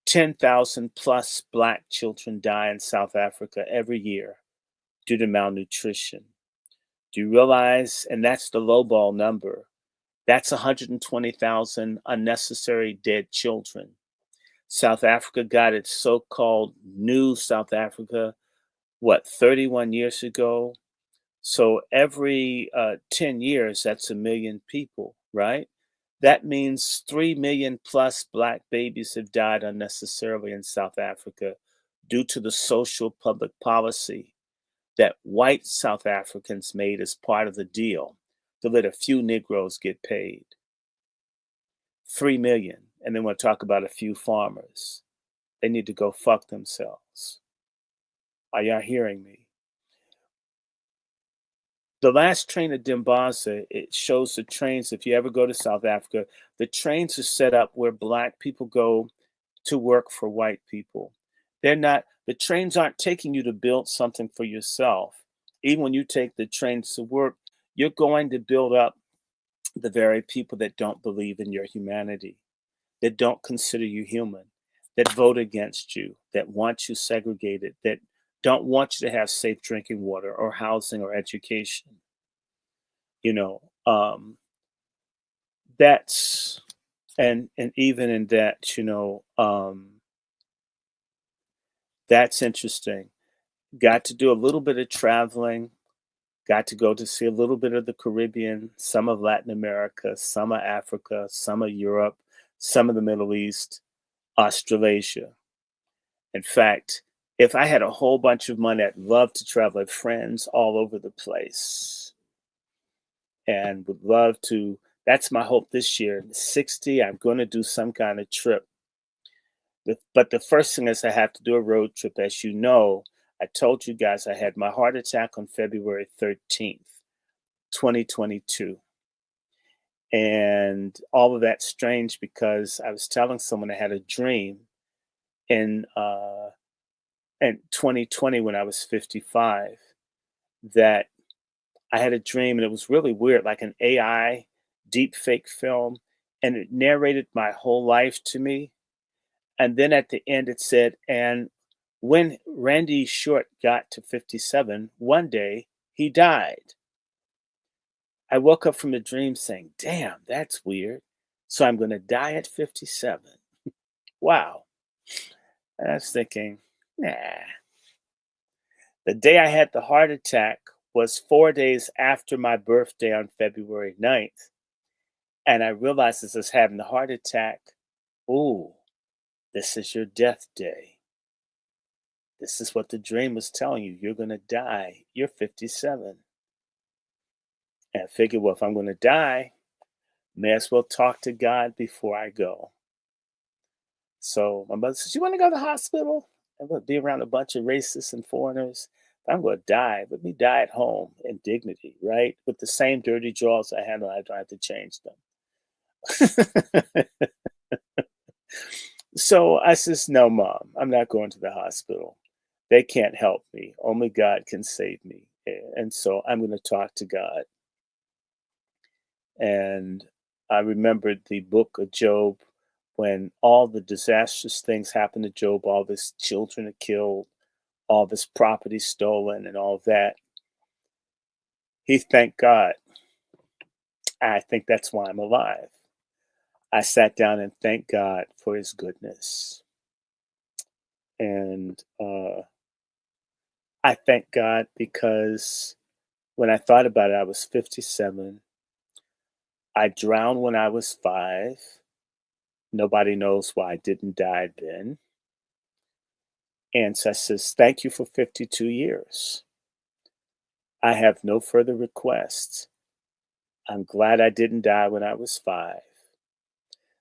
10,000 plus Black children die in South Africa every year due to malnutrition. Do you realize, and that's the lowball number, that's 120,000 unnecessary dead children. South Africa got its so-called new South Africa, 31 years ago? So every 10 years, that's 1 million people, right? That means 3 million plus Black babies have died unnecessarily in South Africa due to the social public policy that white South Africans made as part of the deal to let a few Negroes get paid. 3 million. And then we'll talk about a few farmers. They need to go fuck themselves. Are y'all hearing me? The Last Train to Dimbaza, it shows the trains. If you ever go to South Africa, the trains are set up where Black people go to work for white people. The trains aren't taking you to build something for yourself. Even when you take the trains to work, you're going to build up the very people that don't believe in your humanity, that don't consider you human, that vote against you, that want you segregated, that don't want you to have safe drinking water or housing or education. That's, and even in that, that's interesting. Got to do a little bit of traveling, got to go to see a little bit of the Caribbean, some of Latin America, some of Africa, some of Europe, some of the Middle East, Australasia. In fact, if I had a whole bunch of money, I'd love to travel. I have friends all over the place and would love to. That's my hope this year. 60, I'm going to do some kind of trip. But the first thing is I have to do a road trip. As you know, I told you guys I had my heart attack on February 13th, 2022. And all of that's strange because I was telling someone I had a dream in 2020 when I was 55 that I had a dream, and it was really weird, like an AI deep fake film, and it narrated my whole life to me. And then at the end it said, and when Randy Short got to 57, one day he died. I woke up from the dream saying, damn, that's weird. So I'm going to die at 57. Wow. And I was thinking, nah. The day I had the heart attack was 4 days after my birthday on February 9th. And I realized as I was having the heart attack, ooh, this is your death day. This is what the dream was telling you. You're going to die. You're 57. And I figured, well, if I'm going to die, may as well talk to God before I go. So my mother says, you want to go to the hospital? I'm going to be around a bunch of racists and foreigners. If I'm going to die, let me die at home in dignity, right? With the same dirty drawers I had on, I don't have to change them. So I says, no, Mom, I'm not going to the hospital. They can't help me. Only God can save me. And so I'm going to talk to God. And I remembered the book of Job when all the disastrous things happened to Job, all of his children are killed, all of his property stolen, and all that. He thanked God. I think that's why I'm alive. I sat down and thanked God for his goodness. And I thank God because when I thought about it, I was 57. I drowned when I was 5. Nobody knows why I didn't die then. And so I says, thank you for 52 years. I have no further requests. I'm glad I didn't die when I was 5.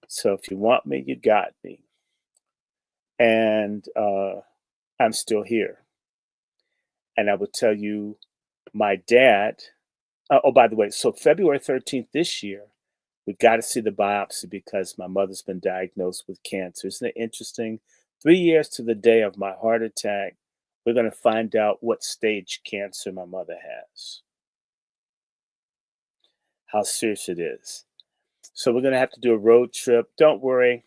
So if you want me, you got me. And I'm still here. And I will tell you, my dad, oh, by the way, so February 13th this year, we've got to see the biopsy because my mother's been diagnosed with cancer. Isn't it interesting? 3 years to the day of my heart attack, we're going to find out what stage cancer my mother has. How serious it is. So we're going to have to do a road trip. Don't worry.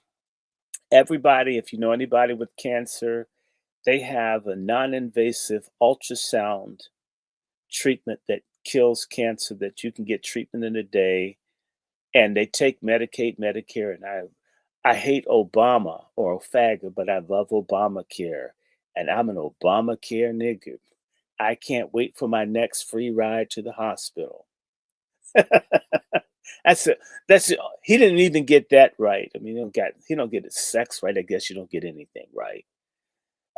Everybody, if you know anybody with cancer, they have a non-invasive ultrasound treatment that kills cancer that you can get treatment in a day. And they take Medicaid, Medicare, and I hate Obama or Ofaga, but I love Obamacare. And I'm an Obamacare nigga. I can't wait for my next free ride to the hospital. That's it. That's it. He didn't even get that right. I mean, he don't get his sex right. I guess you don't get anything right.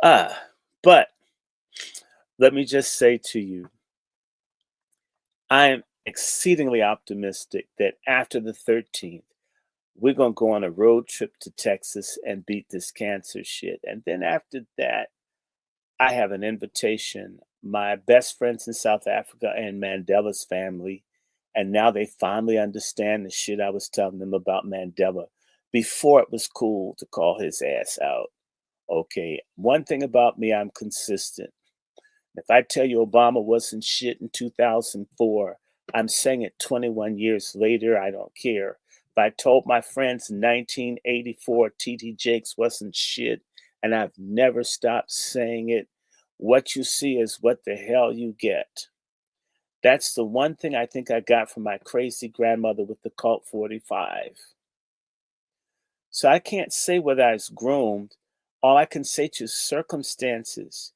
But let me just say to you, I am exceedingly optimistic that after the 13th, we're going to go on a road trip to Texas and beat this cancer shit. And then after that, I have an invitation. My best friends in South Africa and Mandela's family, and now they finally understand the shit I was telling them about Mandela. Before it was cool to call his ass out. Okay, one thing about me, I'm consistent. If I tell you Obama wasn't shit in 2004, I'm saying it 21 years later, I don't care. If I told my friends in 1984 T.D. Jakes wasn't shit, and I've never stopped saying it, what you see is what the hell you get. That's the one thing I think I got from my crazy grandmother with the Cult 45. So I can't say whether I was groomed. All I can say to circumstances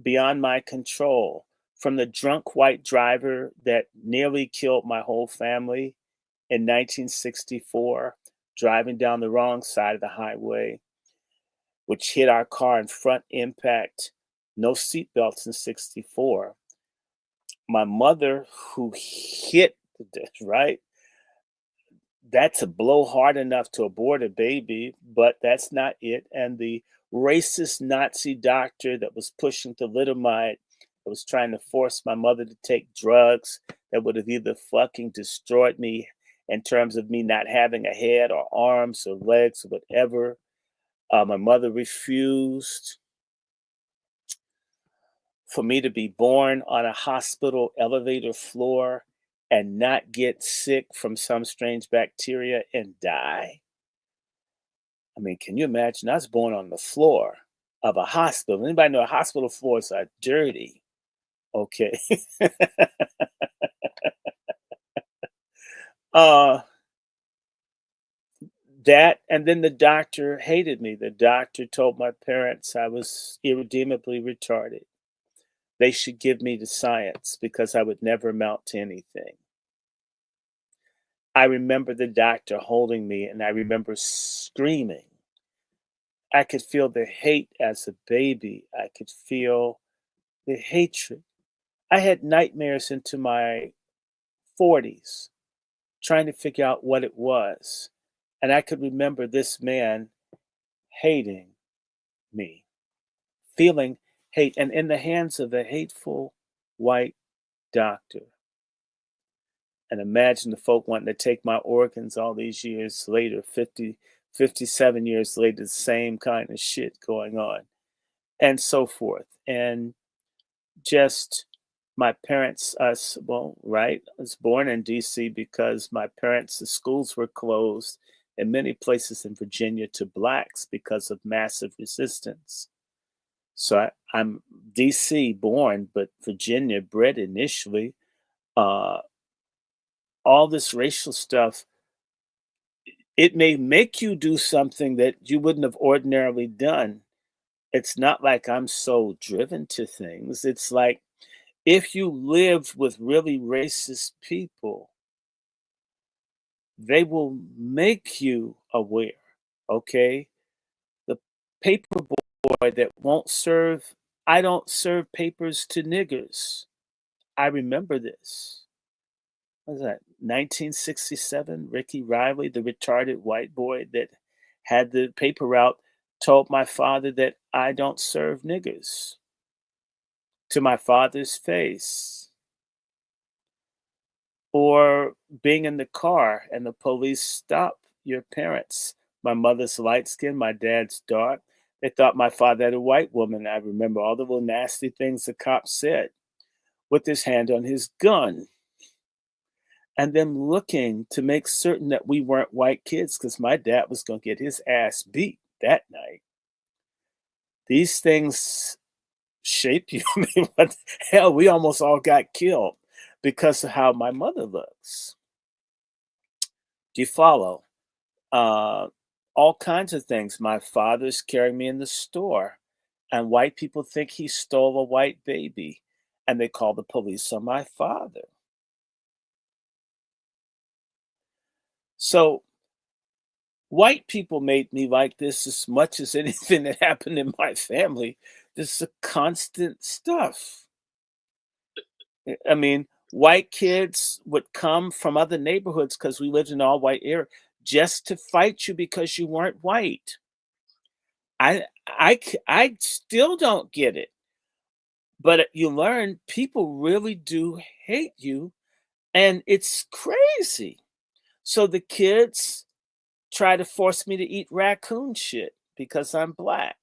beyond my control, from the drunk white driver that nearly killed my whole family in 1964, driving down the wrong side of the highway, which hit our car in front impact, no seatbelts in 64. My mother, who hit this, right? That's a blow hard enough to abort a baby, but that's not it. And the racist Nazi doctor that was pushing thalidomide, that was trying to force my mother to take drugs that would have either fucking destroyed me in terms of me not having a head or arms or legs or whatever. My mother refused for me to be born on a hospital elevator floor and not get sick from some strange bacteria and die. I mean, can you imagine? I was born on the floor of a hospital. Anybody know hospital floors are dirty? Okay. that, and then the doctor hated me. The doctor told my parents I was irredeemably retarded. They should give me to science because I would never amount to anything. I remember the doctor holding me, and I remember screaming. I could feel the hate as a baby. I could feel the hatred. I had nightmares into my 40s trying to figure out what it was. And I could remember this man hating me, feeling hate, and in the hands of a hateful white doctor. And imagine the folk wanting to take my organs all these years later, 57 years later, the same kind of shit going on, and so forth. And just my parents, right? I was born in DC because my parents, the schools were closed in many places in Virginia to blacks because of massive resistance. So I'm DC born, but Virginia bred initially. All this racial stuff, it may make you do something that you wouldn't have ordinarily done. It's not like I'm so driven to things. It's like if you live with really racist people, they will make you aware, okay? The paper boy that won't serve, I don't serve papers to niggers. I remember this. What was that? 1967, Ricky Riley, the retarded white boy that had the paper route, told my father that I don't serve niggers to my father's face. Or being in the car and the police stop your parents. My mother's light skin, my dad's dark. They thought my father had a white woman. I remember all the little nasty things the cop said with his hand on his gun. And them looking to make certain that we weren't white kids because my dad was going to get his ass beat that night. These things shape you. I mean, what the hell? We almost all got killed because of how my mother looks. Do you follow? All kinds of things. My father's carrying me in the store, and white people think he stole a white baby, and they call the police on my father. So white people made me like this as much as anything that happened in my family. This is a constant stuff. I mean, white kids would come from other neighborhoods because we lived in an all white area just to fight you because you weren't white. I still don't get it. But you learn people really do hate you, and it's crazy. So the kids try to force me to eat raccoon shit because I'm black.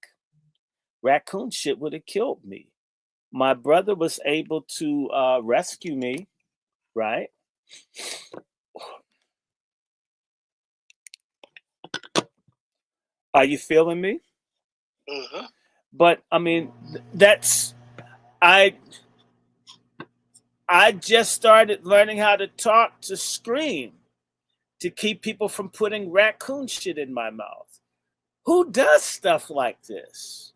Raccoon shit would have killed me. My brother was able to rescue me, right? Are you feeling me? Mm-hmm. But I mean, I just started learning how to talk to scream to keep people from putting raccoon shit in my mouth. Who does stuff like this?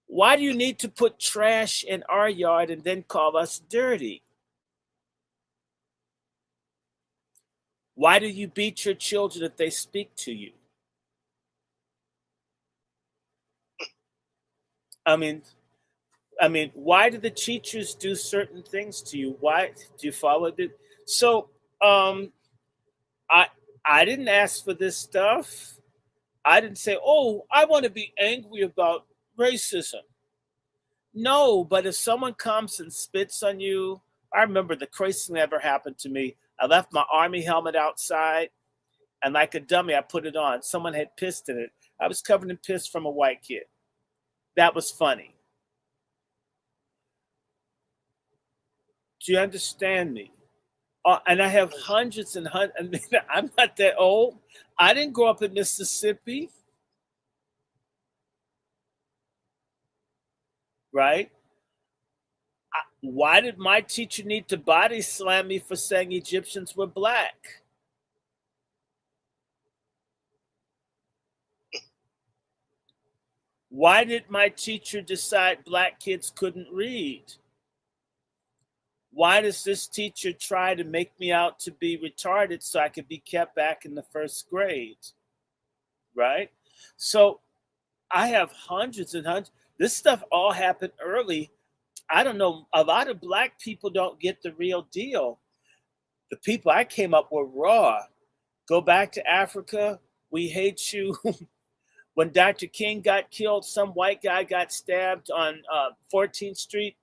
Why do you need to put trash in our yard and then call us dirty? Why do you beat your children if they speak to you? I mean, why do the teachers do certain things to you? Why do you follow it? So, I I didn't ask for this stuff. I didn't say, "Oh, I want to be angry about racism." No, but if someone comes and spits on you, I remember the craziest thing that ever happened to me. I left my army helmet outside, and like a dummy, I put it on. Someone had pissed in it. I was covered in piss from a white kid. That was funny. Do you understand me? And I have hundreds and hundreds. I mean, I'm not that old. I didn't grow up in Mississippi, right? Why did my teacher need to body slam me for saying Egyptians were black? Why did my teacher decide black kids couldn't read? Why does this teacher try to make me out to be retarded so I could be kept back in the first grade? Right? So I have hundreds and hundreds. This stuff all happened early. I don't know. A lot of black people don't get the real deal. The people I came up were raw. Go back to Africa. We hate you. When Dr. King got killed, some white guy got stabbed on 14th Street.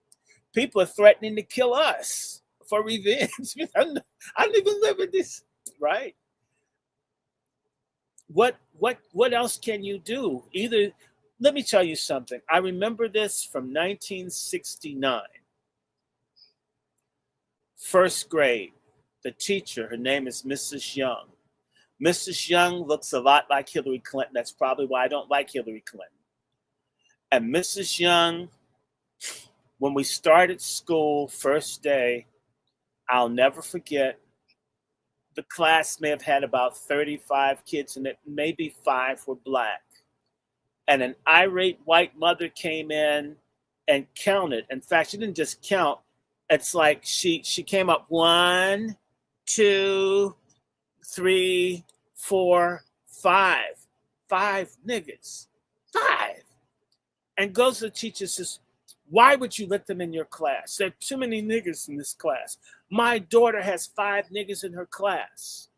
People are threatening to kill us for revenge. I don't even live in this, right? What else can you do? Either, let me tell you something. I remember this from 1969. First grade. The teacher, her name is Mrs. Young. Mrs. Young looks a lot like Hillary Clinton. That's probably why I don't like Hillary Clinton. And Mrs. Young, when we started school, first day, I'll never forget, the class may have had about 35 kids in it, maybe 5 were black. And an irate white mother came in and counted. In fact, she didn't just count. It's like she came up 1, 2, 3, 4, 5. 5 niggas. 5. And goes to the teacher and says, why would you let them in your class? There are too many niggas in this class. My daughter has 5 niggas in her class.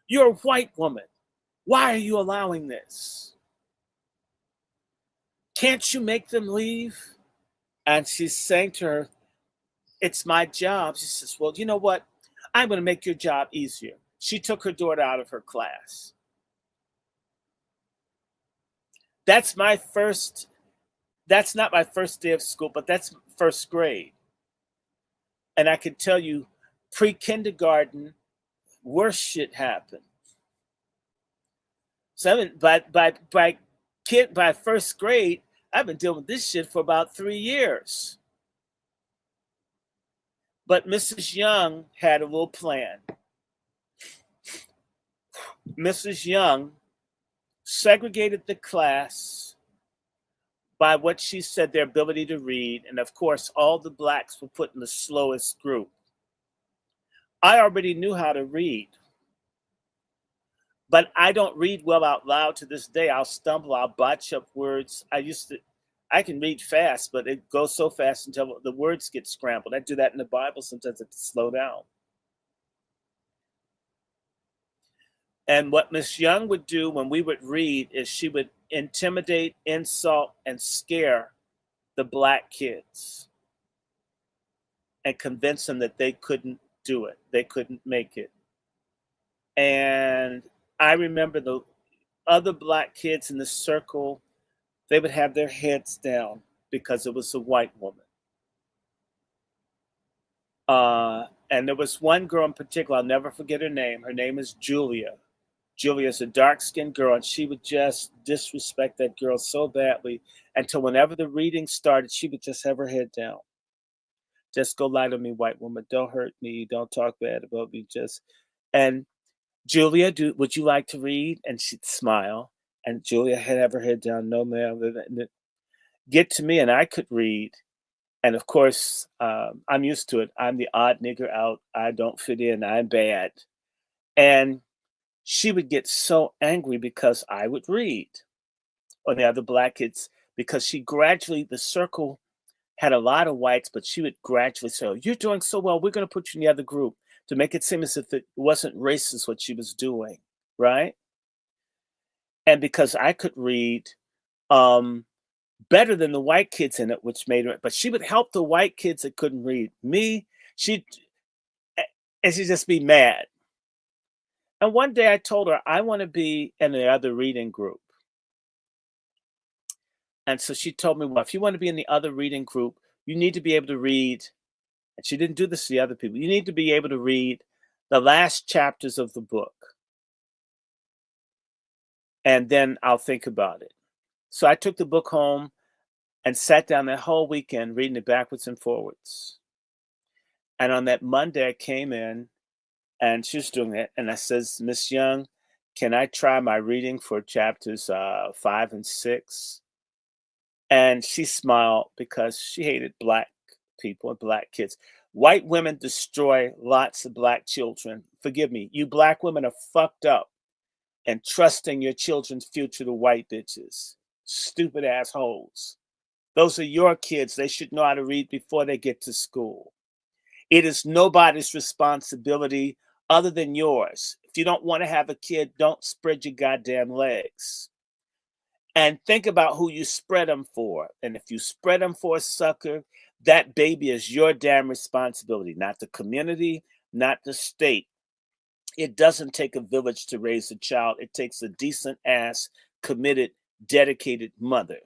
You're a white woman. Why are you allowing this? Can't you make them leave? And she's saying to her, it's my job. She says, well, you know what? I'm going to make your job easier. She took her daughter out of her class. That's not my first day of school, but that's first grade. And I can tell you, pre-kindergarten, worse shit happened. So by first grade, I've been dealing with this shit for about 3 years. But Mrs. Young had a little plan. Mrs. Young segregated the class by what she said their ability to read. And of course, all the blacks were put in the slowest group. I already knew how to read, but I don't read well out loud to this day. I'll stumble, I'll botch up words. I can read fast, but it goes so fast until the words get scrambled. I do that in the Bible. Sometimes I have to slow down. And what Miss Young would do when we would read is she would intimidate, insult, and scare the black kids and convince them that they couldn't do it. They couldn't make it. And I remember the other black kids in the circle, they would have their heads down because it was a white woman. And there was one girl in particular, I'll never forget her name. Her name is Julia. Julia's a dark-skinned girl, and she would just disrespect that girl so badly until whenever the reading started, she would just have her head down. Just go lie to me, white woman. Don't hurt me. Don't talk bad about me. And Julia, would you like to read? And she'd smile. And Julia had have her head down. No, ma'am. Get to me, and I could read. And of course, I'm used to it. I'm the odd nigger out. I don't fit in. I'm bad. And she would get so angry because I would read, or the other black kids, because the circle had a lot of whites, but she would gradually say, oh, you're doing so well, we're going to put you in the other group, to make it seem as if it wasn't racist what she was doing, right? And because I could read better than the white kids in it, which made her, but she would help the white kids that couldn't read. She'd just be mad. And one day I told her, I want to be in the other reading group. And so she told me, well, if you want to be in the other reading group, you need to be able to read. And she didn't do this to the other people. You need to be able to read the last chapters of the book. And then I'll think about it. So I took the book home and sat down that whole weekend reading it backwards and forwards. And on that Monday, I came in and she was doing it. And I says, Miss Young, can I try my reading for chapters 5 and 6? And she smiled because she hated black people and black kids. White women destroy lots of black children. Forgive me, you black women are fucked up and trusting your children's future to white bitches. Stupid assholes. Those are your kids. They should know how to read before they get to school. It is nobody's responsibility other than yours. If you don't want to have a kid, don't spread your goddamn legs. And think about who you spread them for. And if you spread them for a sucker, that baby is your damn responsibility, not the community, not the state. It doesn't take a village to raise a child. It takes a decent ass, committed, dedicated mother.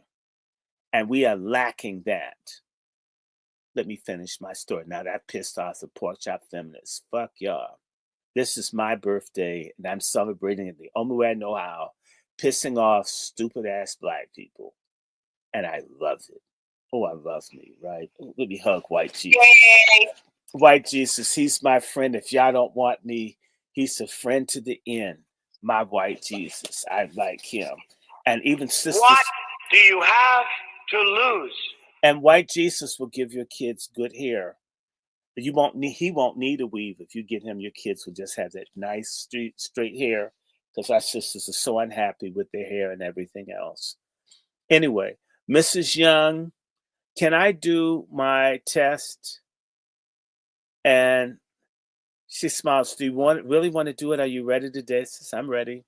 And we are lacking that. Let me finish my story. Now that pissed off the pork chop feminists. Fuck y'all. This is my birthday, and I'm celebrating it the only way I know how, pissing off stupid ass black people. And I love it. Oh, I love me, right? Let me hug White Jesus. Yay. White Jesus, he's my friend. If y'all don't want me, he's a friend to the end. My White Jesus. I like him. And even sisters. What do you have to lose? And White Jesus will give your kids good hair. He won't need a weave if you get him. Your kids will just have that nice straight hair, because our sisters are so unhappy with their hair and everything else. Anyway, Mrs. Young, can I do my test? And she smiles. Do you really want to do it? Are you ready today? She says, I'm ready.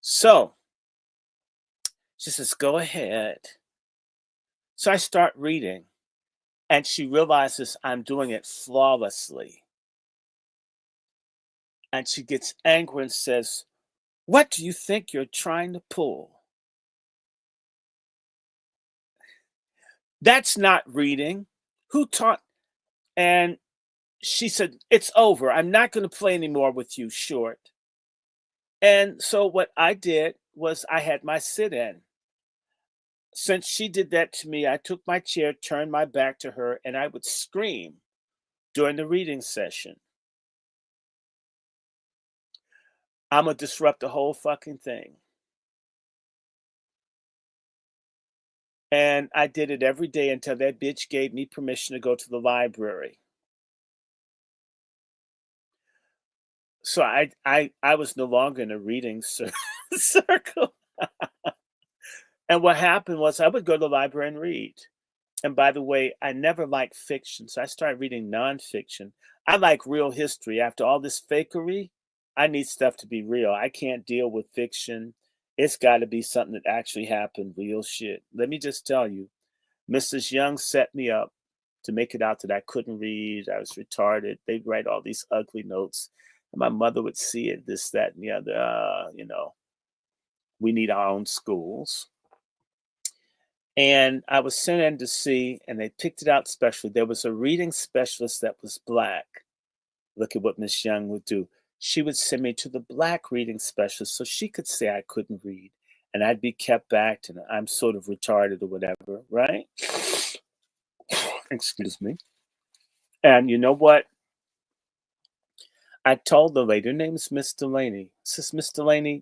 So she says, go ahead. So I start reading, and she realizes I'm doing it flawlessly. And she gets angry and says, what do you think you're trying to pull? That's not reading. Who taught? And she said, it's over. I'm not going to play anymore with you, Short. And so what I did was I had my sit-in. Since she did that to me, I took my chair, turned my back to her, and I would scream during the reading session. I'm going to disrupt the whole fucking thing. And I did it every day until that bitch gave me permission to go to the library. So I was no longer in a reading circle. And what happened was I would go to the library and read. And by the way, I never liked fiction. So I started reading nonfiction. I like real history. After all this fakery, I need stuff to be real. I can't deal with fiction. It's got to be something that actually happened, real shit. Let me just tell you, Mrs. Young set me up to make it out that I couldn't read. I was retarded. They'd write all these ugly notes. And my mother would see it, this, that, and the other. We need our own schools. And I was sent in to see, and they picked it out specially. There was a reading specialist that was black. Look at what Miss Young would do. She would send me to the black reading specialist so she could say I couldn't read. And I'd be kept back, and I'm sort of retarded or whatever, right? Excuse me. And you know what? I told the lady, her name is Miss Delaney. I says, Miss Delaney,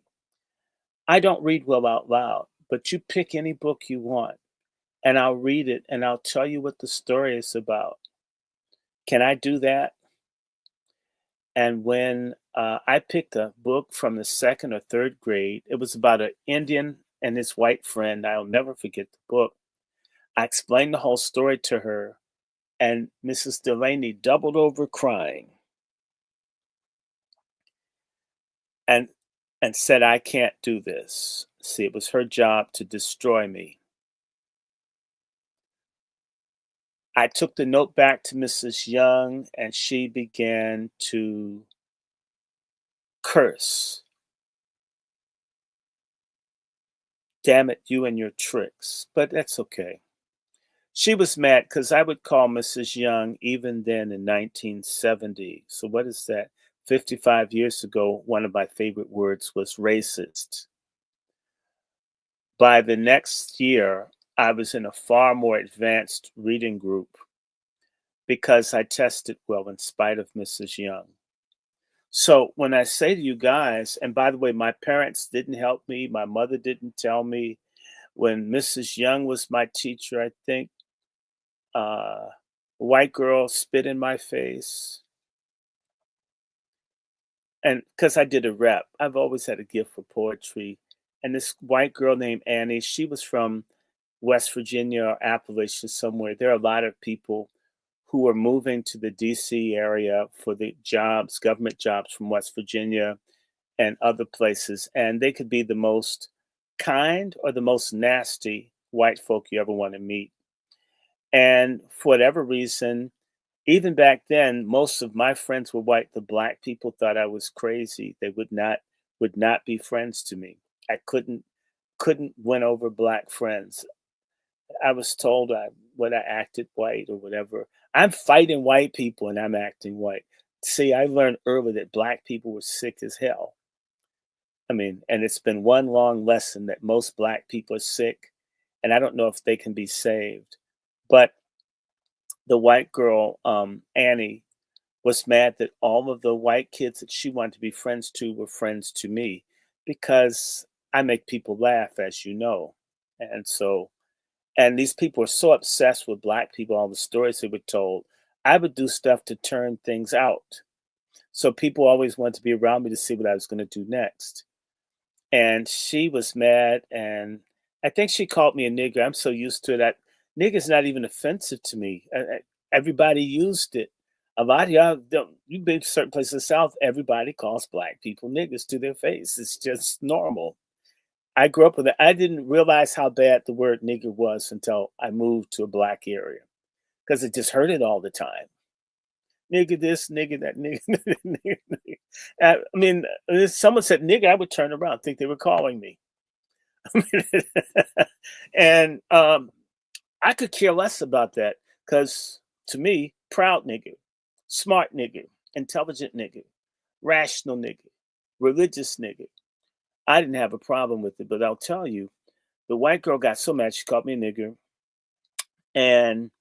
I don't read well out loud, but you pick any book you want, and I'll read it, and I'll tell you what the story is about. Can I do that? And when I picked a book from the second or third grade, it was about an Indian and his white friend. I'll never forget the book. I explained the whole story to her, and Mrs. Delaney doubled over crying and said, I can't do this. See, it was her job to destroy me. I took the note back to Mrs. Young, and she began to curse. Damn it, you and your tricks. But that's okay. She was mad because I would call Mrs. Young even then in 1970. So what is that? 55 years ago, one of my favorite words was racist. By the next year, I was in a far more advanced reading group because I tested well in spite of Mrs. Young. So when I say to you guys, and by the way, my parents didn't help me, my mother didn't tell me, when Mrs. Young was my teacher, I think, a white girl spit in my face. And because I did a rep, I've always had a gift for poetry. And this white girl named Annie, she was from West Virginia or Appalachia somewhere. There are a lot of people who are moving to the DC area for the jobs, government jobs from West Virginia and other places. And they could be the most kind or the most nasty white folk you ever want to meet. And for whatever reason, even back then, most of my friends were white. The black people thought I was crazy. They would not be friends to me. I couldn't win over black friends. I was told when I acted white or whatever. I'm fighting white people and I'm acting white. See, I learned early that black people were sick as hell. I mean, and it's been one long lesson that most black people are sick, and I don't know if they can be saved. But the white girl, Annie, was mad that all of the white kids that she wanted to be friends to were friends to me because I make people laugh, as you know. And so, and these people were so obsessed with black people, all the stories they were told. I would do stuff to turn things out. So people always wanted to be around me to see what I was going to do next. And she was mad, and I think she called me a nigger. I'm so used to that. Nigger's not even offensive to me. Everybody used it. A lot of y'all don't. You've been to certain places in the South. Everybody calls black people niggers to their face. It's just normal. I grew up with it. I didn't realize how bad the word nigger was until I moved to a black area because it just heard it all the time. Nigga this, nigga that, nigga. Nigga, nigga. I mean, if someone said nigga, I would turn around, think they were calling me. And I could care less about that because to me, proud nigga, smart nigga, intelligent nigga, rational nigga, religious nigga. I didn't have a problem with it, but I'll tell you, the white girl got so mad she called me a nigger. And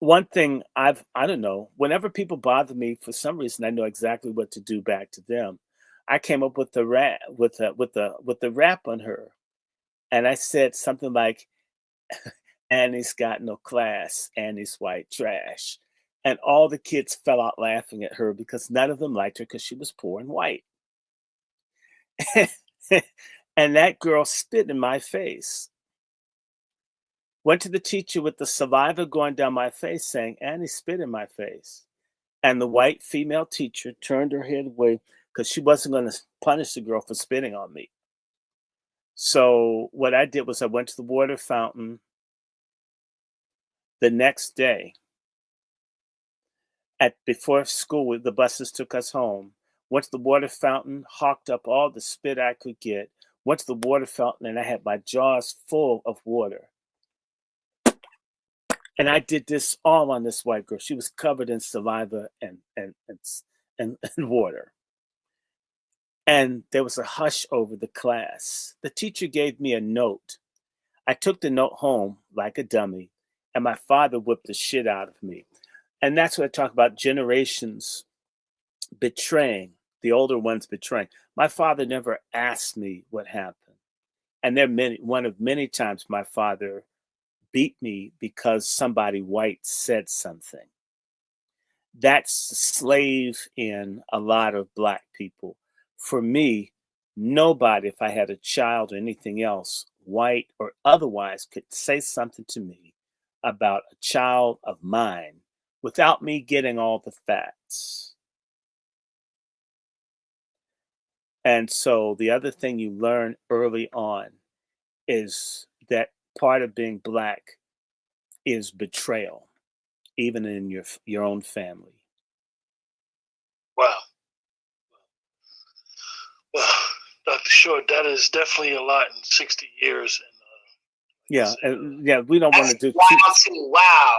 one thing I don't know, whenever people bother me, for some reason I know exactly what to do back to them. I came up with the rap with the rap on her. And I said something like, Annie's got no class, Annie's white trash. And all the kids fell out laughing at her because none of them liked her because she was poor and white. And that girl spit in my face. Went to the teacher with the saliva going down my face saying, Annie spit in my face. And the white female teacher turned her head away because she wasn't going to punish the girl for spitting on me. So what I did was I went to the water fountain the next day. Before school, the buses took us home. Went to the water fountain, hawked up all the spit I could get. Went to the water fountain, and I had my jaws full of water. And I did this all on this white girl. She was covered in saliva and water. And there was a hush over the class. The teacher gave me a note. I took the note home like a dummy, and my father whipped the shit out of me. And that's what I talk about, generations betraying, the older ones betraying. My father never asked me what happened. And one of many times my father beat me because somebody white said something. That's slave in a lot of black people. For me, nobody, if I had a child or anything else, white or otherwise, could say something to me about a child of mine without me getting all the facts. And so the other thing you learn early on is that part of being black is betrayal, even in your own family. Wow. Well, Dr. Short, that is definitely a lot in 60 years. And we don't want to do. Wow, too. Wow.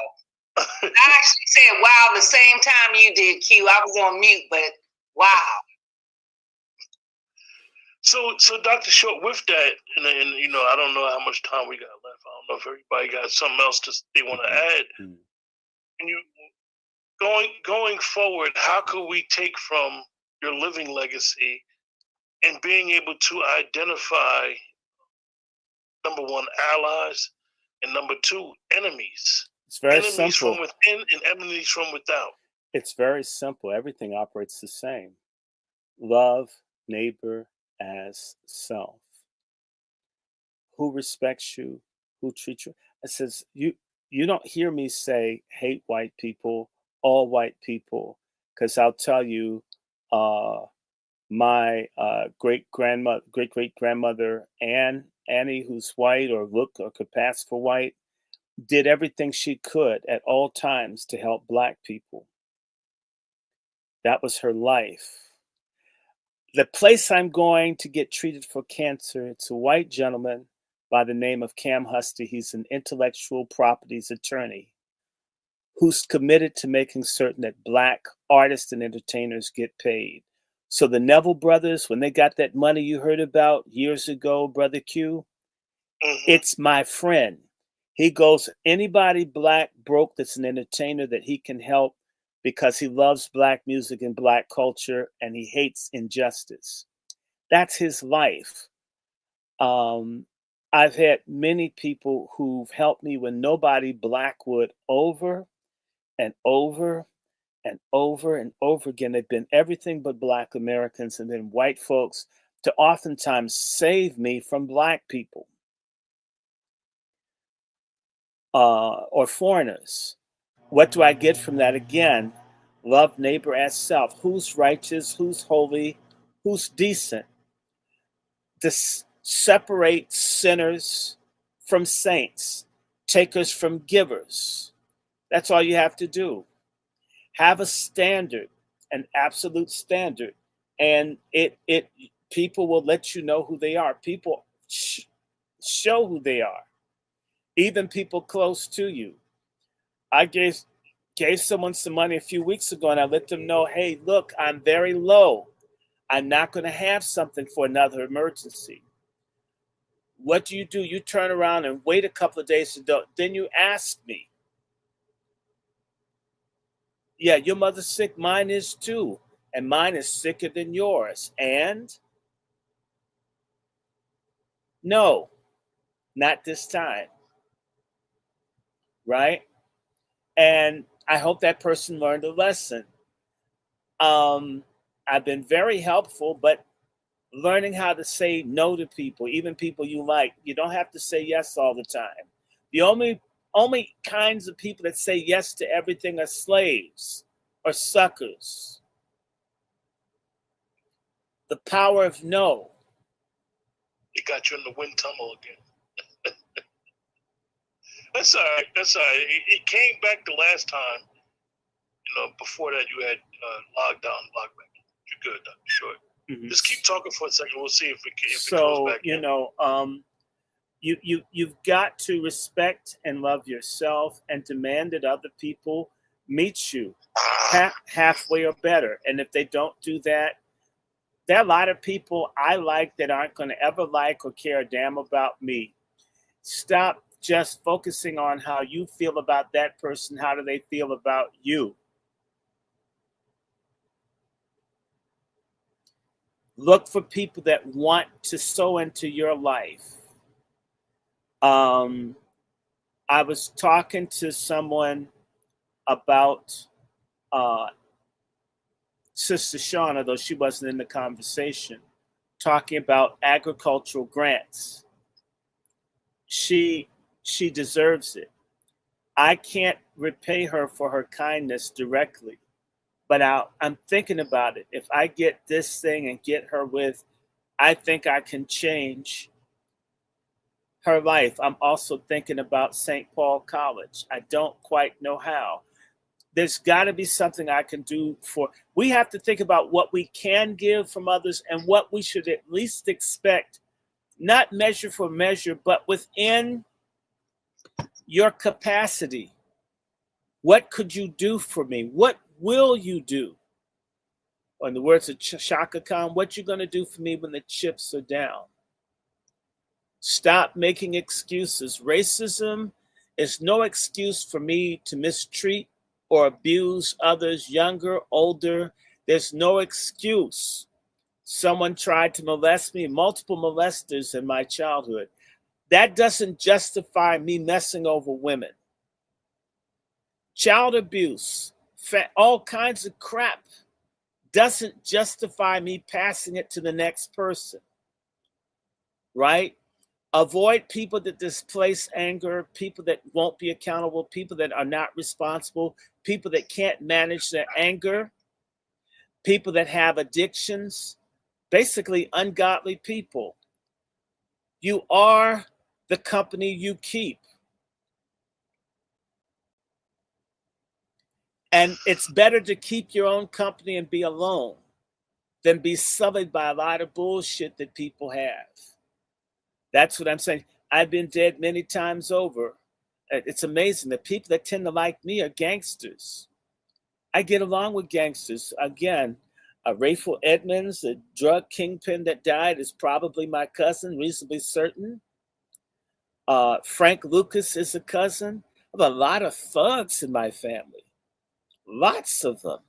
I actually said wow the same time you did, Q. I was on mute, but wow. So Dr. Short, with that, and I don't know how much time we got left. I don't know if everybody got something else they want to add. Mm-hmm. And you going forward, how could we take from your living legacy and being able to identify number one, allies, and number two, enemies. It's very enemies simple. from within and enemies from without. It's very simple. Everything operates the same. Love neighbor as self. Who respects you? Who treats you? It says you don't hear me say hate white people, all white people, because I'll tell you, my great grandmother Annie, who's white or could pass for white, did everything she could at all times to help Black people. That was her life. The place I'm going to get treated for cancer, it's a white gentleman by the name of Cam Husty. He's an intellectual properties attorney who's committed to making certain that Black artists and entertainers get paid. So the Neville brothers, when they got that money you heard about years ago, Brother Q, it's my friend. He goes, anybody Black broke that's an entertainer that he can help because he loves Black music and Black culture and he hates injustice. That's his life. I've had many people who've helped me when nobody Black would, over and over and over and over again. They've been everything but Black Americans and then white folks to oftentimes save me from Black people or foreigners. What do I get from that? Again, love neighbor as self. Who's righteous? Who's holy? Who's decent? Separate sinners from saints, takers from givers. That's all you have to do. Have a standard, an absolute standard, and it people will let you know who they are. People show who they are, even people close to you. I gave someone some money a few weeks ago, and I let them know, hey, look, I'm very low. I'm not going to have something for another emergency. What do? You turn around and wait a couple of days to do. Then you ask me, yeah, your mother's sick, mine is too. And mine is sicker than yours. And no, not this time. Right? And I hope that person learned a lesson. I've been very helpful, but learning how to say no to people, even people you like. You don't have to say yes all the time. The only kinds of people that say yes to everything are slaves or suckers. The power of no. It got you in the wind tunnel again. That's all right. That's all right. It came back the last time. Before that you had logged down, logged back. You're good, Dr. Short. Mm-hmm. Just keep talking for a second. We'll see if it goes back in. You've got to respect and love yourself and demand that other people meet you halfway or better. And if they don't do that, there are a lot of people I like that aren't going to ever like or care a damn about me. Stop just focusing on how you feel about that person. How do they feel about you? Look for people that want to sow into your life. I was talking to someone about Sister Shauna, though she wasn't in the conversation, talking about agricultural grants. She deserves it. I can't repay her for her kindness directly, but I'm thinking about it. If I get this thing and get her with, I think I can change her life. I'm also thinking about St. Paul College. I don't quite know how. There's got to be something I can do we have to think about what we can give from others and what we should at least expect, not measure for measure, but within your capacity. What could you do for me? What will you do? Or in the words of Shaka Khan, what you going to do for me when the chips are down? Stop making excuses. Racism is no excuse for me to mistreat or abuse others, younger, older. There's no excuse. Someone tried to molest me, multiple molesters in my childhood. That doesn't justify me messing over women. Child abuse, all kinds of crap doesn't justify me passing it to the next person, right? Avoid people that displace anger, people that won't be accountable, people that are not responsible, people that can't manage their anger, people that have addictions, basically ungodly people. You are the company you keep. And it's better to keep your own company and be alone than be sullied by a lot of bullshit that people have. That's what I'm saying. I've been dead many times over. It's amazing. The people that tend to like me are gangsters. I get along with gangsters. Again, Rayful Edmonds, the drug kingpin that died, is probably my cousin, reasonably certain. Frank Lucas is a cousin. I have a lot of thugs in my family. Lots of them.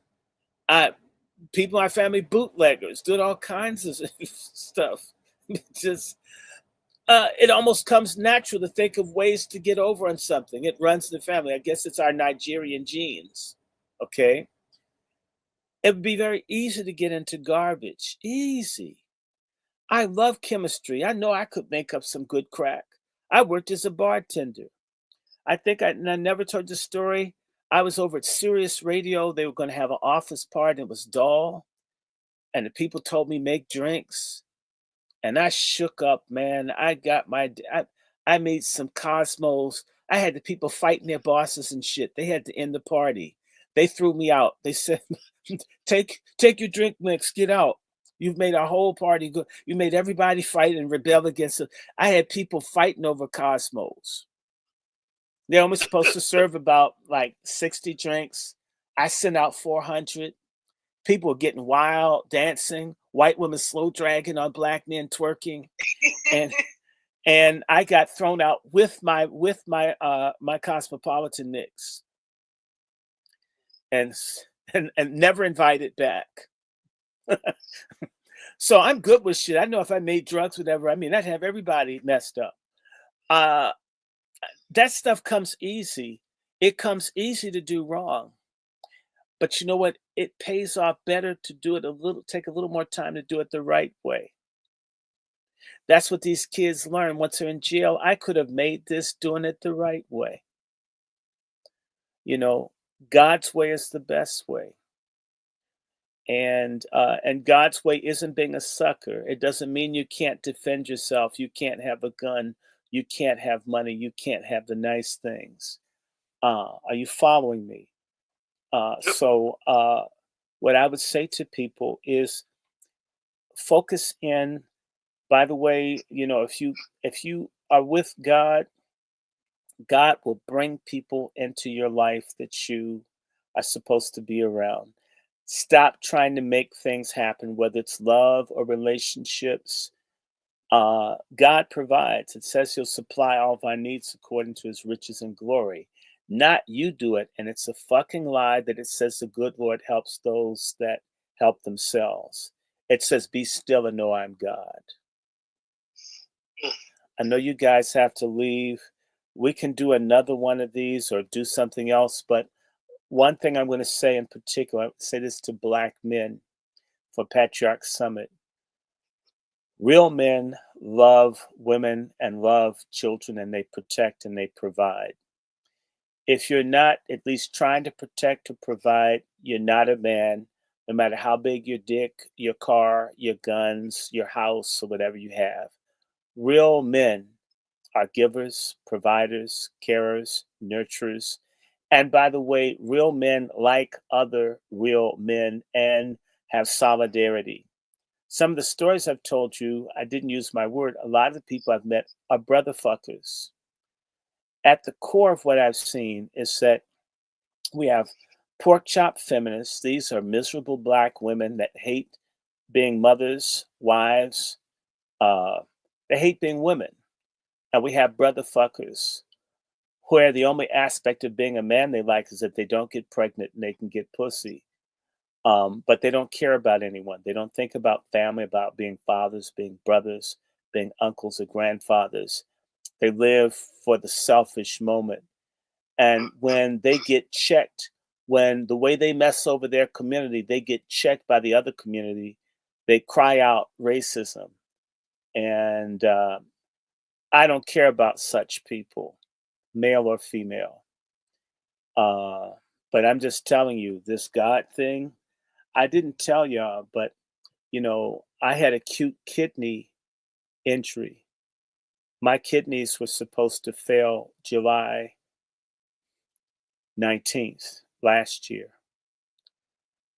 People in my family, bootleggers, doing all kinds of stuff. Just it almost comes natural to think of ways to get over on something. It runs in the family. I guess it's our Nigerian genes. Okay. It would be very easy to get into garbage. Easy. I love chemistry. I know I could make up some good crack. I worked as a bartender. I think I never told the story. I was over at Sirius Radio. They were going to have an office party. It was dull. And the people told me make drinks. And I shook up, man. I made some Cosmos. I had the people fighting their bosses and shit. They had to end the party. They threw me out. They said, take your drink mix, get out. You've made our whole party good. You made everybody fight and rebel against it. I had people fighting over Cosmos. They're only supposed to serve about like 60 drinks. I sent out 400. People were getting wild, dancing, white women slow dragging on black men twerking. And I got thrown out with my Cosmopolitan mix. And never invited back. So I'm good with shit. I know if I made drugs, whatever, I'd have everybody messed up. That stuff comes easy. It comes easy to do wrong. But you know what? It pays off better to do it take a little more time to do it the right way. That's what these kids learn once they're in jail. I could have made this doing it the right way. You know, God's way is the best way. And God's way isn't being a sucker. It doesn't mean you can't defend yourself. You can't have a gun. You can't have money. You can't have the nice things. Are you following me? So what I would say to people is focus in. By the way, you know, if you are with God, God will bring people into your life that you are supposed to be around. Stop trying to make things happen, whether it's love or relationships. God provides. It says he'll supply all of our needs according to his riches and glory. Not you do it. And it's a fucking lie that it says the good Lord helps those that help themselves. It says, be still and know I'm God. I know you guys have to leave. We can do another one of these or do something else. But one thing I'm going to say in particular, I say this to Black men for Patriarch Summit. Real men love women and love children, and they protect and they provide. If you're not at least trying to protect or provide, you're not a man, no matter how big your dick, your car, your guns, your house, or whatever you have. Real men are givers, providers, carers, nurturers. And by the way, real men like other real men and have solidarity. Some of the stories I've told you, I didn't use my word. A lot of the people I've met are brother fuckers. At the core of what I've seen is that we have pork chop feminists. These are miserable Black women that hate being mothers, wives. They hate being women. And we have brother fuckers, where the only aspect of being a man they like is that they don't get pregnant and they can get pussy. But they don't care about anyone. They don't think about family, about being fathers, being brothers, being uncles or grandfathers. They live for the selfish moment. And when they get checked, when the way they mess over their community, they get checked by the other community, they cry out racism. And I don't care about such people, male or female. But I'm just telling you, this God thing, I didn't tell y'all, but, I had acute kidney injury. My kidneys were supposed to fail July 19th last year.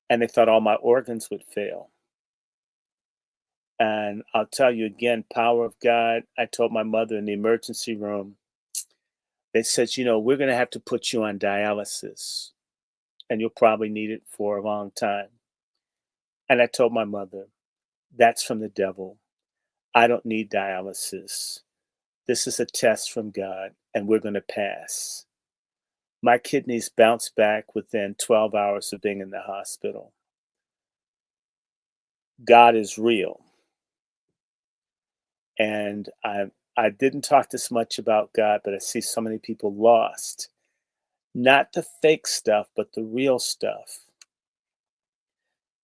And they thought all my organs would fail. And I'll tell you again, power of God. I told my mother in the emergency room, they said, we're going to have to put you on dialysis and you'll probably need it for a long time. And I told my mother, that's from the devil. I don't need dialysis. This is a test from God and we're going to pass. My kidneys bounced back within 12 hours of being in the hospital. God is real. And I didn't talk this much about God, but I see so many people lost. Not the fake stuff, but the real stuff.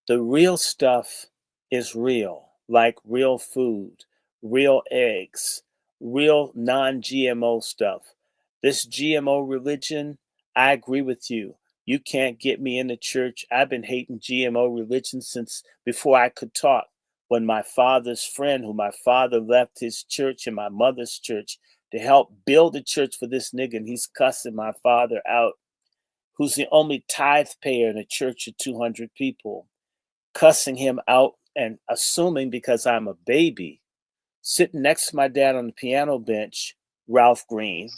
The real stuff is real, like real food, real eggs, real non-GMO stuff. This GMO religion, I agree with you. You can't get me in the church. I've been hating GMO religion since before I could talk. When my father's friend, who my father left his church and my mother's church to help build a church for this nigga, and he's cussing my father out, who's the only tithe payer in a church of 200 people, cussing him out and assuming because I'm a baby, sitting next to my dad on the piano bench, Ralph Green,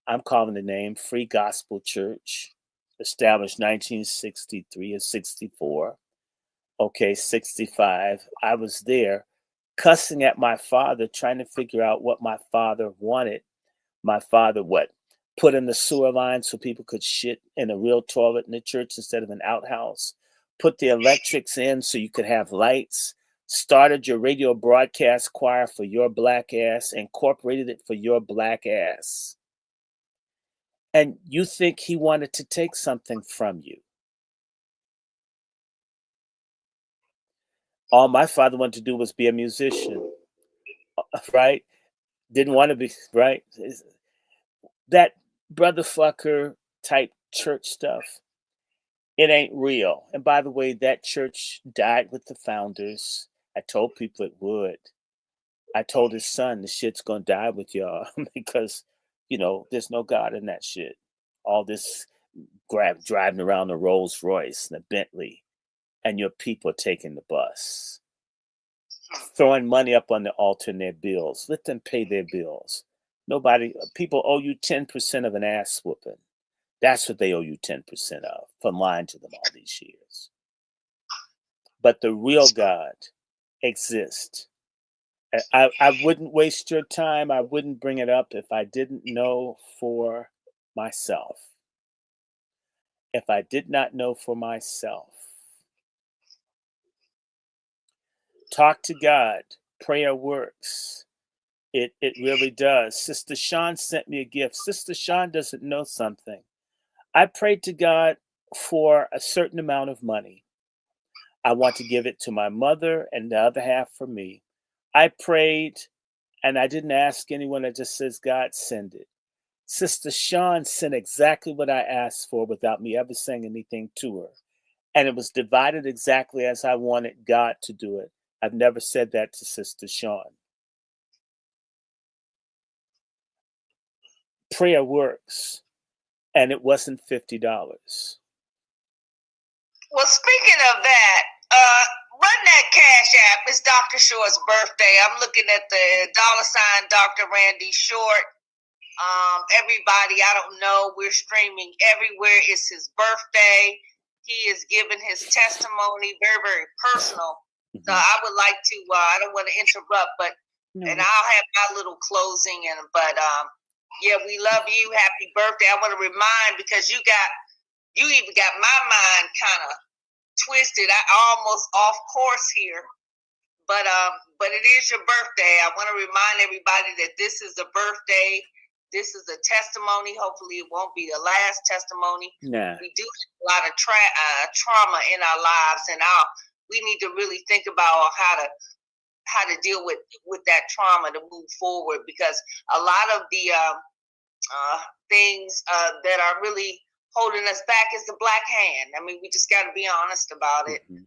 I'm calling the name, Free Gospel Church, established 1963 or 64. Okay, 65. I was there cussing at my father, trying to figure out what my father wanted. My father, put in the sewer line so people could shit in a real toilet in the church instead of an outhouse. Put the electrics in so you could have lights. Started your radio broadcast choir for your black ass. Incorporated it for your black ass. And you think he wanted to take something from you. All my father wanted to do was be a musician, right? Didn't want to be, right? That brother fucker type church stuff, it ain't real. And by the way, that church died with the founders. I told people it would. I told his son, the shit's gonna die with y'all because, there's no God in that shit. All this driving around the Rolls Royce and the Bentley, and your people taking the bus, throwing money up on the altar in their bills. Let them pay their bills. People owe you 10% of an ass whooping. That's what they owe you 10% of for lying to them all these years. But the real God exists. I wouldn't waste your time. I wouldn't bring it up if I didn't know for myself. If I did not know for myself. Talk to God. Prayer works. It really does. Sister Sean sent me a gift. Sister Sean doesn't know something. I prayed to God for a certain amount of money. I want to give it to my mother and the other half for me. I prayed and I didn't ask anyone. I just says, God, send it. Sister Sean sent exactly what I asked for without me ever saying anything to her. And it was divided exactly as I wanted God to do it. I've never said that to Sister Sean. Prayer works. And it wasn't $50. Well, speaking of that, run that Cash App. It's Dr. Short's birthday. I'm looking at the $ Dr. Randy Short. Everybody, I don't know, we're streaming everywhere. It's his birthday. He is giving his testimony, very, very personal. Mm-hmm. So I would like to, I don't want to interrupt, but, and I'll have my little closing, yeah, we love you. Happy birthday. I want to remind, because you even got my mind kind of twisted. I almost off course here. but it is your birthday. I want to remind everybody that this is a birthday. This is a testimony. Hopefully, it won't be the last testimony. Yeah. We do have a lot of trauma in our lives, and we need to really think about how to deal with that trauma to move forward, because a lot of the things that are really holding us back is the black hand. I mean, we just got to be honest about it. Mm-hmm.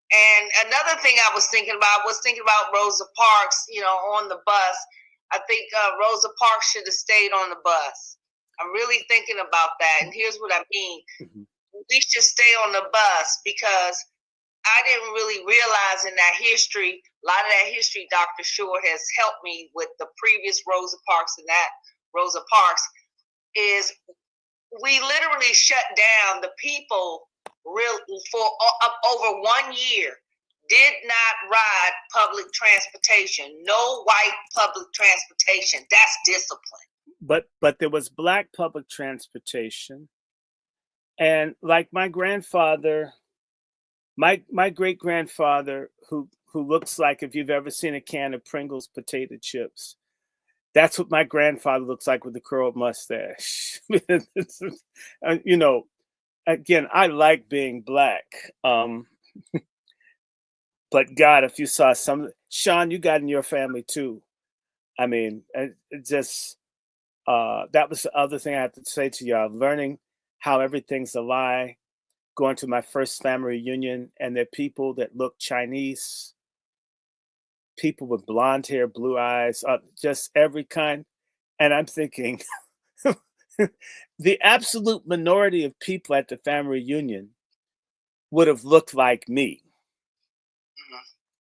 And another thing I was thinking about Rosa Parks, on the bus. I think Rosa Parks should have stayed on the bus. I'm really thinking about that. And here's what I mean. Mm-hmm. We should stay on the bus, because I didn't really realize in that history, a lot of that history Dr. Short has helped me with, the previous Rosa Parks and that Rosa Parks, is we literally shut down the people for over 1 year. Did not ride public transportation. No white public transportation. That's discipline. But there was black public transportation. And like my grandfather, my great grandfather, who looks like, if you've ever seen a can of Pringles potato chips, that's what my grandfather looks like, with the curled mustache. Again, I like being black. But God, if you saw Sean, you got in your family too. I mean, that was the other thing I have to say to y'all, learning how everything's a lie, going to my first family reunion, and there are people that look Chinese, people with blonde hair, blue eyes, just every kind. And I'm thinking, the absolute minority of people at the family reunion would have looked like me.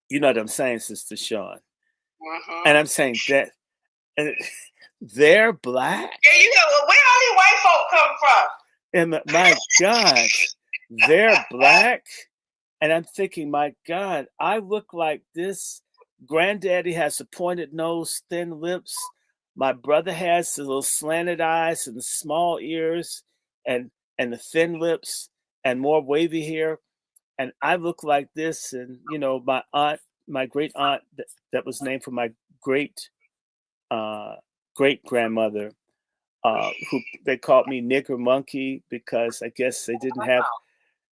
You know what I'm saying, Sister Sean? Mm-hmm. And I'm saying that they're black. Yeah, where all these white folk come from? And my God, they're black. And I'm thinking, my God, I look like this. Granddaddy has a pointed nose, thin lips. My brother has the little slanted eyes and the small ears and the thin lips and more wavy hair. And I look like this. And, my great aunt that was named for my great grandmother, who they called me Nigger Monkey, because I guess they didn't have,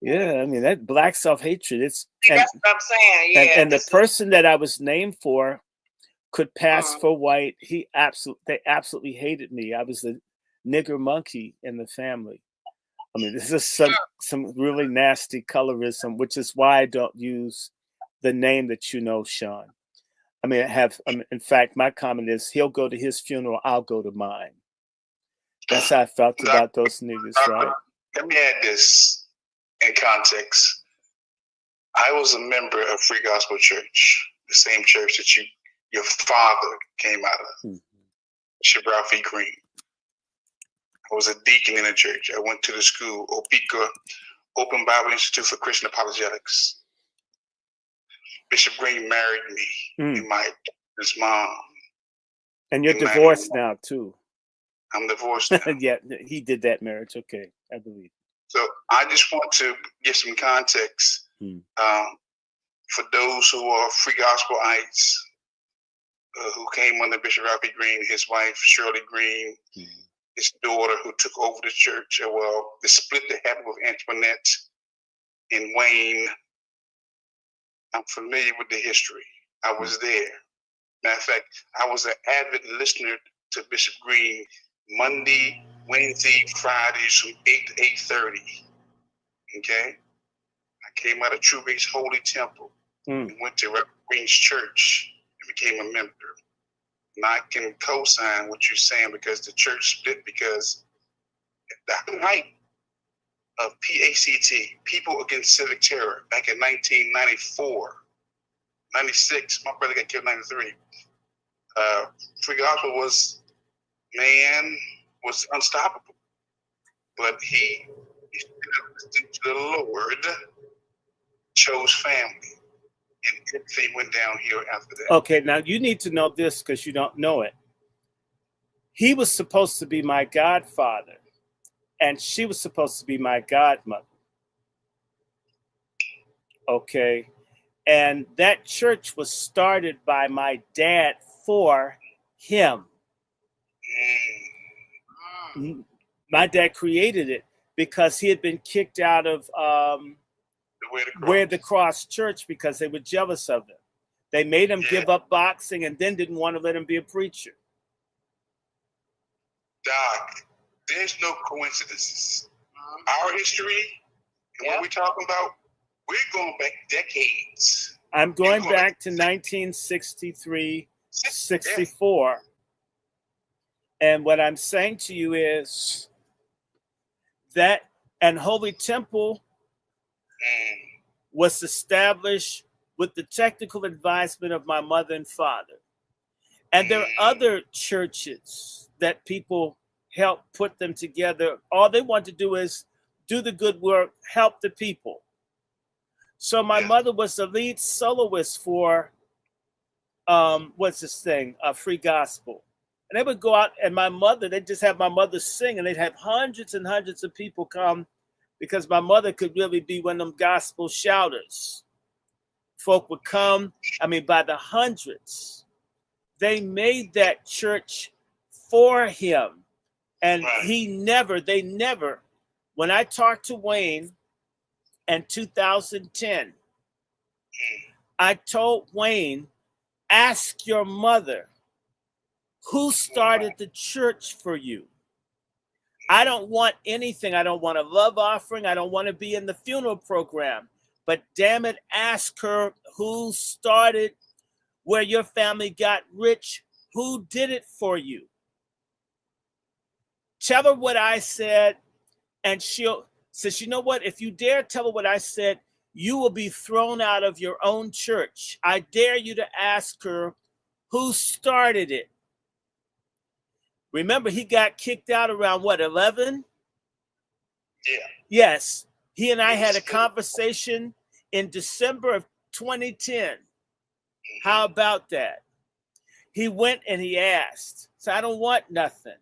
that black self-hatred. That's what I'm saying. Yeah. And the person that I was named for could pass for white. They absolutely hated me. I was the Nigger Monkey in the family. I mean, this is some really nasty colorism, which is why I don't use the name that Sean. I mean, in fact, my comment is, he'll go to his funeral, I'll go to mine. That's how I felt about those niggas, right? Let me add this in context. I was a member of Free Gospel Church, the same church that your father came out of, Bishop Ralph E. Green. I was a deacon in the church. I went to the school, Opeka, Open Bible Institute for Christian Apologetics. Bishop Green married me and his mom. And you're divorced now, too. I'm divorced now. Yeah, he did that marriage. Okay, I believe. So I just want to give some context for those who are Free Gospelites, who came under Bishop Ralph E. Green, his wife, Shirley Green, his daughter, who took over the church. Well, the split that happened with Antoinette and Wayne. I'm familiar with the history. I was there. Matter of fact, I was an avid listener to Bishop Green Monday, Wednesday, Fridays from 8 to 8:30. Okay? I came out of True Grace Holy Temple and went to Reverend Green's church and became a member. And I can co-sign what you're saying, because the church split because at the height of PACT, People Against Civic Terror, back in 1994, 96, my brother got killed in 93. Free Gospel was unstoppable. But he listened to the Lord, chose family, and everything went downhill after that. Okay, now you need to know this, because you don't know it. He was supposed to be my godfather, and she was supposed to be my godmother. Okay. And that church was started by my dad for him. My dad created it because he had been kicked out of Where the Cross Church because they were jealous of him. They made him give up boxing and then didn't want to let him be a preacher. Doc, there's no coincidences. Our history and what we're talking about, we're going back decades. I'm going back to 1963, 64. And what I'm saying to you is that, and Holy Temple was established with the technical advisement of my mother and father. And there are other churches that people help put them together. All they want to do is do the good work, help the people. So my mother was the lead soloist for, Free Gospel. And they would go out, and my mother, they'd just have my mother sing, and they'd have hundreds and hundreds of people come because my mother could really be one of them gospel shouters. Folk would come, by the hundreds. They made that church for him. And they never, when I talked to Wayne in 2010, I told Wayne, ask your mother, who started the church for you? I don't want anything. I don't want a love offering. I don't want to be in the funeral program. But damn it, ask her who started where your family got rich. Who did it for you? Tell her what I said, and she'll says, you know what? If you dare tell her what I said, you will be thrown out of your own church. I dare you to ask her who started it. Remember, he got kicked out around 11? Yeah. Yes. He and I had a conversation in December of 2010. How about that? He went and he asked. So I don't want nothing.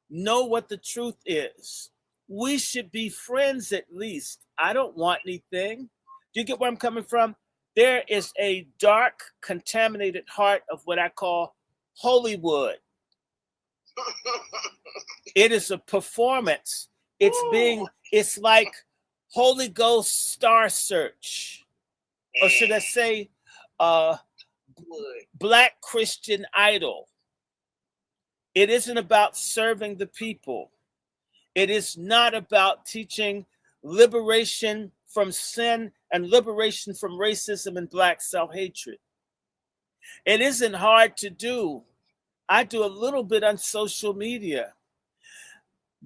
Know what the truth is. We should be friends at least. I don't want anything. Do you get where I'm coming from? There is a dark, contaminated heart of what I call Hollywood. It is a performance. It's like Holy Ghost Star Search. Or should I say Black Christian Idol. It isn't about serving the people. It is not about teaching liberation from sin and liberation from racism and Black self-hatred. It isn't hard to do. I do a little bit on social media.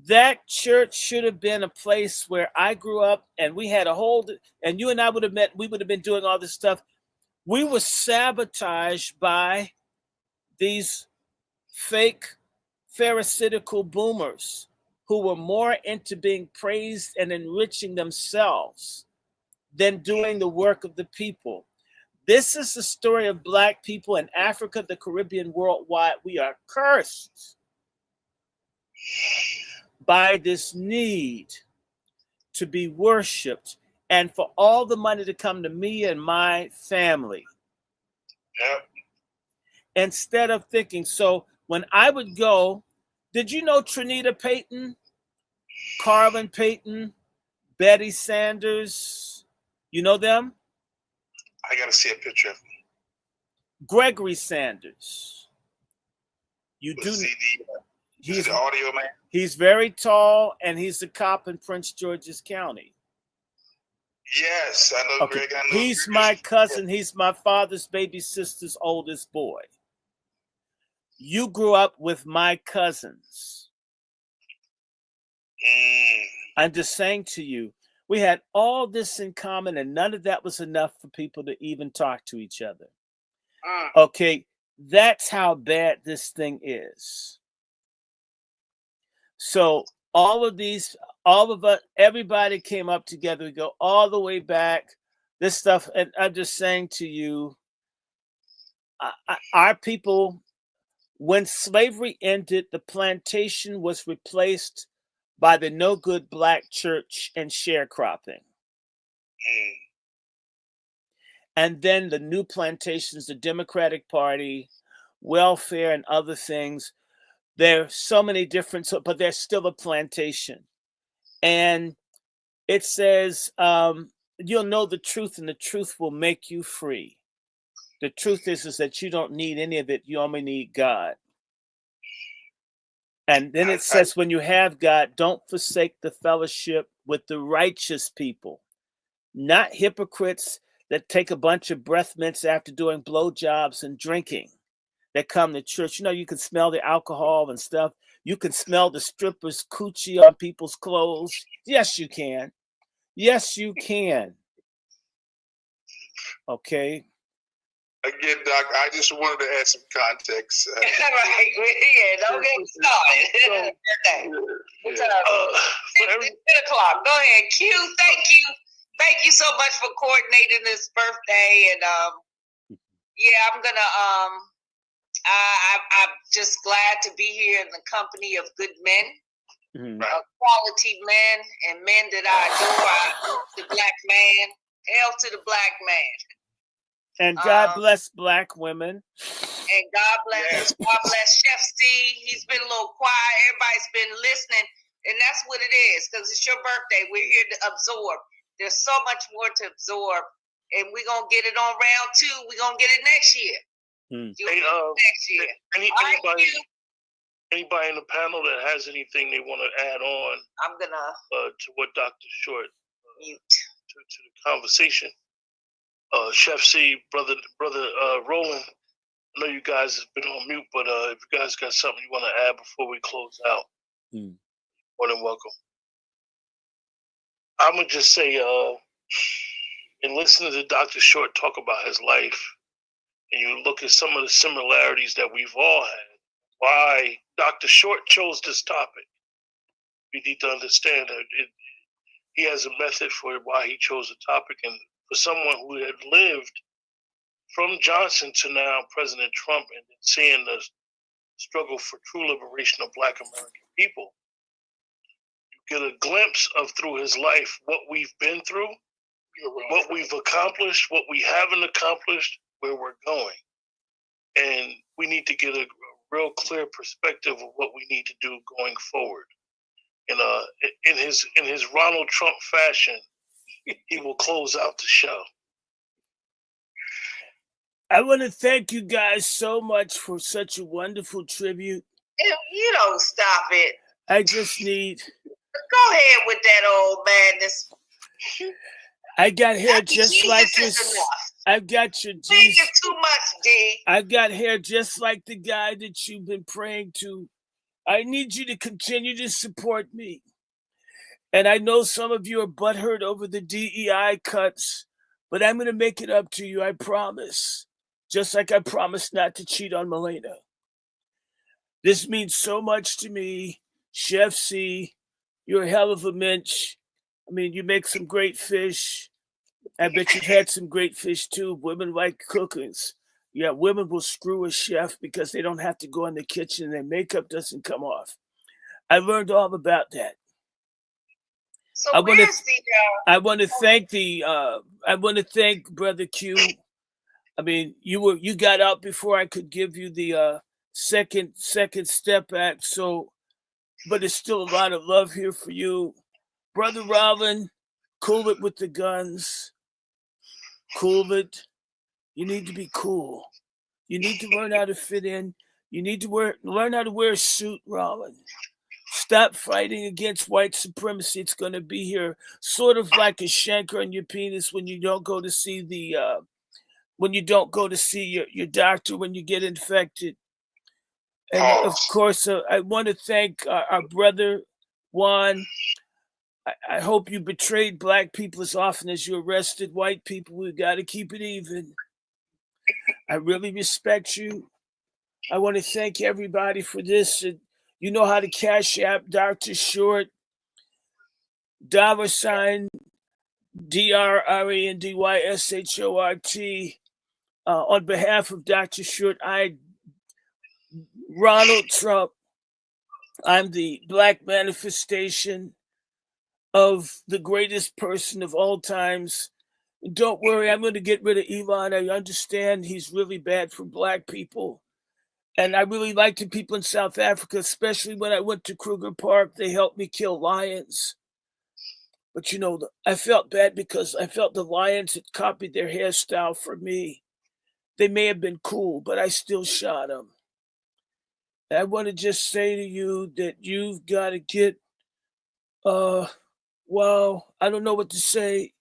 That church should have been a place where I grew up, and we had and you and I would have met, we would have been doing all this stuff. We were sabotaged by these fake pharisaical boomers who were more into being praised and enriching themselves than doing the work of the people. This is the story of Black people in Africa, the Caribbean, worldwide. We are cursed by this need to be worshiped and for all the money to come to me and my family. Yep. Instead of thinking, so when I would go, did you know Trinita Payton, Carlin Payton, Betty Sanders? You know them? I got to see a picture of him. Gregory Sanders. You do. He's the audio man. He's very tall, and he's a cop in Prince George's County. Yes, I know Greg. I know he's my cousin. He's my father's baby sister's oldest boy. You grew up with my cousins. I'm just saying to you, we had all this in common, and none of that was enough for people to even talk to each other. Okay, that's how bad this thing is. So all of us, everybody came up together. We go all the way back. This stuff, and I'm just saying to you, our people, when slavery ended, the plantation was replaced by the no good Black church and sharecropping. And then the new plantations, the Democratic Party, welfare and other things. There's so many different, but there's still a plantation. And it says, you'll know the truth and the truth will make you free. The truth is that you don't need any of it. You only need God. And then it says, when you have God, don't forsake the fellowship with the righteous people, not hypocrites that take a bunch of breath mints after doing blowjobs and drinking, that come to church. You know, you can smell the alcohol and stuff. You can smell the strippers' coochie on people's clothes. Yes, you can. Yes, you can. Okay. Again, Doc, I just wanted to add some context. Right, yeah, don't get started. It's 10 o'clock. Go ahead, Q. Thank you so much for coordinating this birthday. And yeah, I'm gonna I'm just glad to be here in the company of good men, quality men, and men that I adore. The black man, hail to the black man. And God bless black women. And God bless Chef C. He's been a little quiet. Everybody's been listening. And that's what it is, because it's your birthday. We're here to absorb. There's so much more to absorb. And we're going to get it on round 2. We're going to get it next year. Next year. Anybody in the panel that has anything they want to add on I'm going to what Dr. Short mute to the conversation? Chef C, brother Roland, I know you guys have been on mute, but if you guys got something you want to add before we close out, more than welcome. I'm going to just say, in listening to Dr. Short talk about his life, and you look at some of the similarities that we've all had, why Dr. Short chose this topic, we need to understand that he has a method for why he chose the topic. And for someone who had lived from Johnson to now President Trump and seeing the struggle for true liberation of Black American people, you get a glimpse of through his life what we've been through, what we've accomplished, what we haven't accomplished, where we're going. And we need to get a real clear perspective of what we need to do going forward. And in his Ronald Trump fashion, he will close out the show. I want to thank you guys so much for such a wonderful tribute. You don't stop it. I just need... Go ahead with that old madness. I got hair just like this. I've got your Jesus. Too much, D. I've got hair just like the guy that you've been praying to. I need you to continue to support me. And I know some of you are butthurt over the DEI cuts, but I'm going to make it up to you, I promise. Just like I promised not to cheat on Milena. This means so much to me. Chef C, you're a hell of a mensch. I mean, you make some great fish. I bet you've had some great fish too. Women like cookings. Yeah, women will screw a chef because they don't have to go in the kitchen and their makeup doesn't come off. I learned all about that. So I want to thank Brother Q. I mean, you got out before I could give you the second step back. So, but there's still a lot of love here for you, Brother Robin. Cool it with the guns. Cool it. You need to be cool. You need to learn how to fit in. You need to learn how to wear a suit, Robin. Stop fighting against white supremacy. It's going to be here, sort of like a shanker on your penis when you don't go to see your doctor when you get infected. And of course, I want to thank our brother Juan. I hope you betrayed Black people as often as you arrested white people. We've got to keep it even. I really respect you. I want to thank everybody for this. You know how to Cash App Dr. Short, $, DRRANDYSHORT. On behalf of Dr. Short, Ronald Trump, I'm the Black manifestation of the greatest person of all times, Don't worry, I'm going to get rid of Elon. I understand he's really bad for black people. And I really like the people in South Africa, especially when I went to Kruger Park. They helped me kill lions. But you know, I felt bad because I felt the lions had copied their hairstyle for me. They may have been cool, but I still shot them. And I want to just say to you that you've got to get, well, I don't know what to say,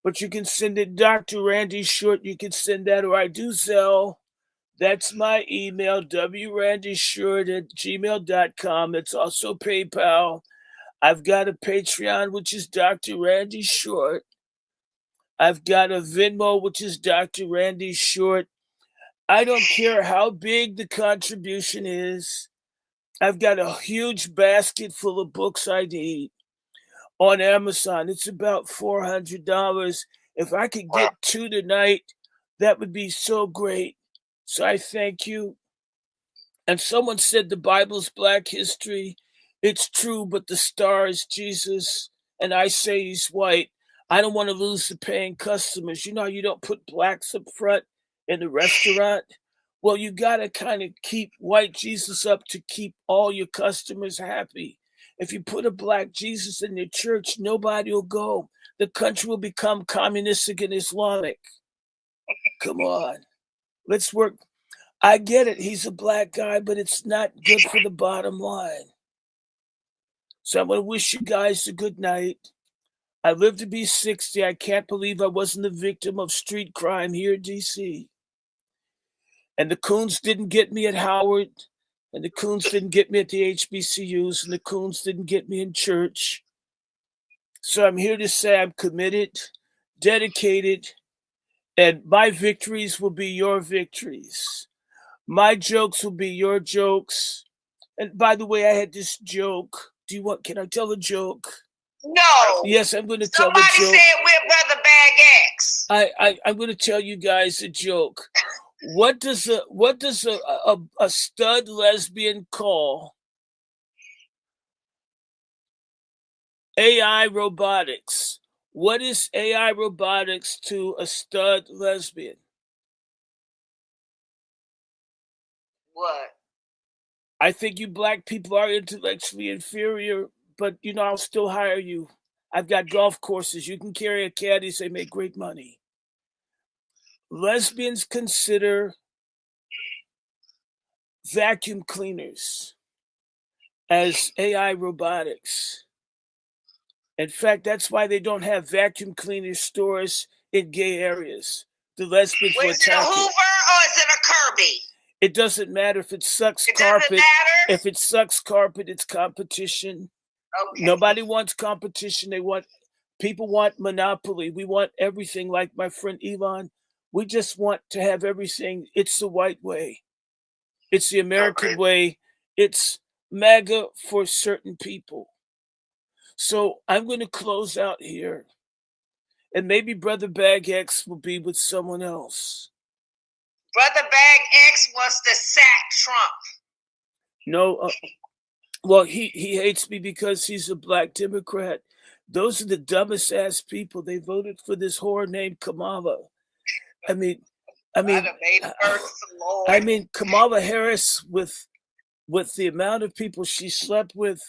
but you can send it Dr. Randy Short. You can send that, or I do Zelle. That's my email, wrandyshort@gmail.com. It's also PayPal. I've got a Patreon, which is Dr. Randy Short. I've got a Venmo, which is Dr. Randy Short. I don't care how big the contribution is. I've got a huge basket full of books I need on Amazon. It's about $400. If I could get 2 tonight, that would be so great. So I thank you. And someone said the Bible's black history. It's true, but the star is Jesus, and I say he's white. I don't want to lose the paying customers. You know, you don't put blacks up front in the restaurant. Well, you got to kind of keep white Jesus up to keep all your customers happy. If you put a black Jesus in your church, nobody will go. The country will become communistic and Islamic. Come on. Let's work. I get it. He's a black guy, but it's not good for the bottom line. So I'm going to wish you guys a good night. I live to be 60. I can't believe I wasn't a victim of street crime here in D.C. And the coons didn't get me at Howard, and the coons didn't get me at the HBCUs, and the coons didn't get me in church. So I'm here to say I'm committed, dedicated, and my victories will be your victories. My jokes will be your jokes. And by the way, I had this joke. Can I tell a joke? No. Yes, I'm going to tell a Somebody joke. said we're Brother Bag X. I'm going to tell you guys a joke. What does a stud lesbian call AI robotics? What is AI robotics to a stud lesbian? What? I think you black people are intellectually inferior, but you know, I'll still hire you. I've got golf courses. You can carry a caddy, they make great money. Lesbians consider vacuum cleaners as AI robotics. In fact, that's why they don't have vacuum cleaner stores in gay areas. The lesbians will Is it a attack Hoover you. or is it a Kirby? It doesn't matter if it sucks It carpet. doesn't matter? If it sucks carpet, it's competition. Okay. Nobody wants competition. People want monopoly. We want everything, like my friend Elon. We just want to have everything. It's the white way. It's the American way. It's MAGA for certain people. So I'm going to close out here. And maybe Brother Bag X will be with someone else. Brother Bag X wants to sack Trump. No, well, he hates me because he's a black Democrat. Those are the dumbest ass people. They voted for this whore named Kamala. I mean, Kamala Harris, with the amount of people she slept with,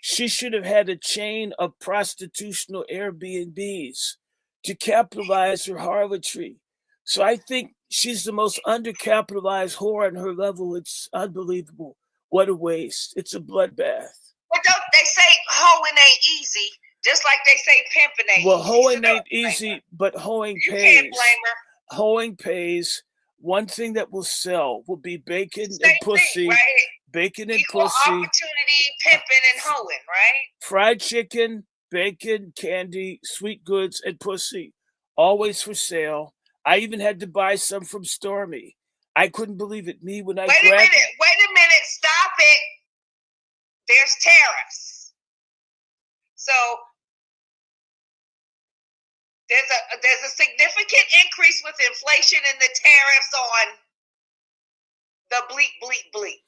she should have had a chain of prostitutional Airbnbs to capitalize her harlotry. So I think she's the most undercapitalized whore on her level. It's unbelievable. What a waste. It's a bloodbath. Well, don't they say hoeing ain't easy, just like they say pimping ain't easy. Well, hoeing ain't easy, but hoeing pays. You can't blame her. Hoeing pays. One thing that will sell will be bacon Same and pussy. thing, right? Bacon and Equal pussy. Opportunity, pimping and hoeing, right? Fried chicken, bacon, candy, sweet goods, and pussy. Always for sale. I even had to buy some from Stormy. I couldn't believe it. Wait a minute, stop it. There's tariffs. So there's a significant increase with inflation and the tariffs on the bleep, bleep, bleep.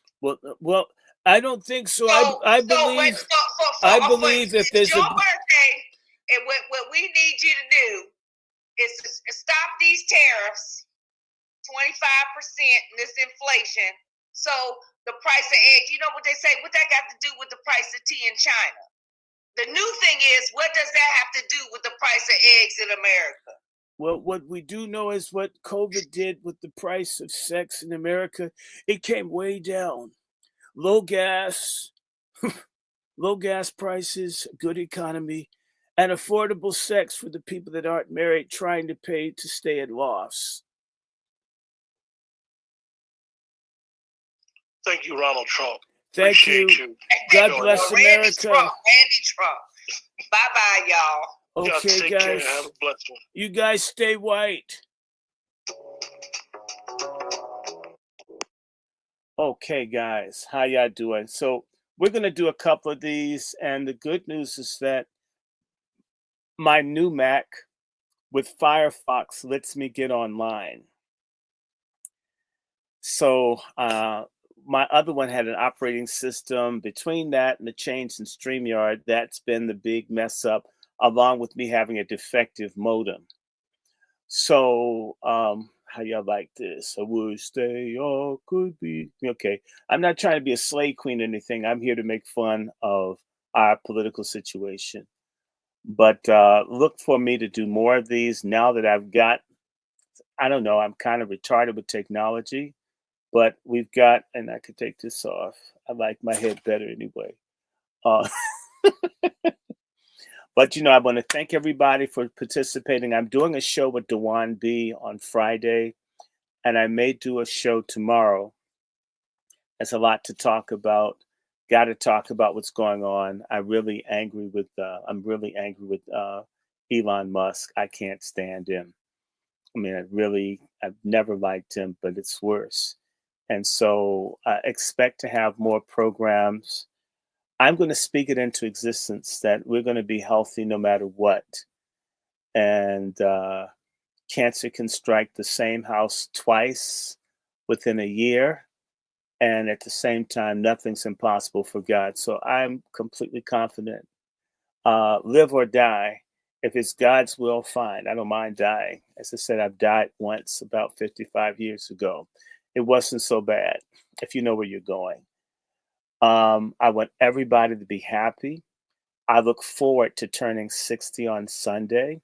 Well, I don't think so. I believe if there's your birthday, and what we need you to do is to stop these tariffs, 25% this inflation. So the price of eggs, you know what they say, what that got to do with the price of tea in China? The new thing is, what does that have to do with the price of eggs in America? Well, what we do know is what COVID did with the price of sex in America. It came way down. Low gas, low gas prices, good economy, and affordable sex for the people that aren't married trying to pay to stay at lofts. Thank you, Ronald Trump. Thank Appreciate you. you. God Yo, bless Randy America. Randy Trump. Bye-bye, y'all. Y'all Okay, take care. guys. Have a blessed one. You guys stay white. Okay, guys. How y'all doing? So we're going to do a couple of these. And the good news is that my new Mac with Firefox lets me get online. So my other one had an operating system. Between that and the change in StreamYard, that's been the big mess up, along with me having a defective modem. So how y'all like this? I would stay or could be. Okay. I'm not trying to be a slave queen or anything. I'm here to make fun of our political situation. But look for me to do more of these now that I've got, I don't know, I'm kind of retarded with technology. But we've got, and I could take this off. I like my head better anyway. But, I want to thank everybody for participating. I'm doing a show with Dewan B on Friday, and I may do a show tomorrow. There's a lot to talk about. Got to talk about what's going on. I'm really angry with Elon Musk. I can't stand him. I mean, I've never liked him, but it's worse. And so I expect to have more programs. I'm going to speak it into existence that we're going to be healthy no matter what. And cancer can strike the same house twice within a year. And at the same time, nothing's impossible for God. So I'm completely confident. Live or die. If it's God's will, fine. I don't mind dying. As I said, I've died once about 55 years ago. It wasn't so bad, if you know where you're going. I want everybody to be happy. I look forward to turning 60 on Sunday.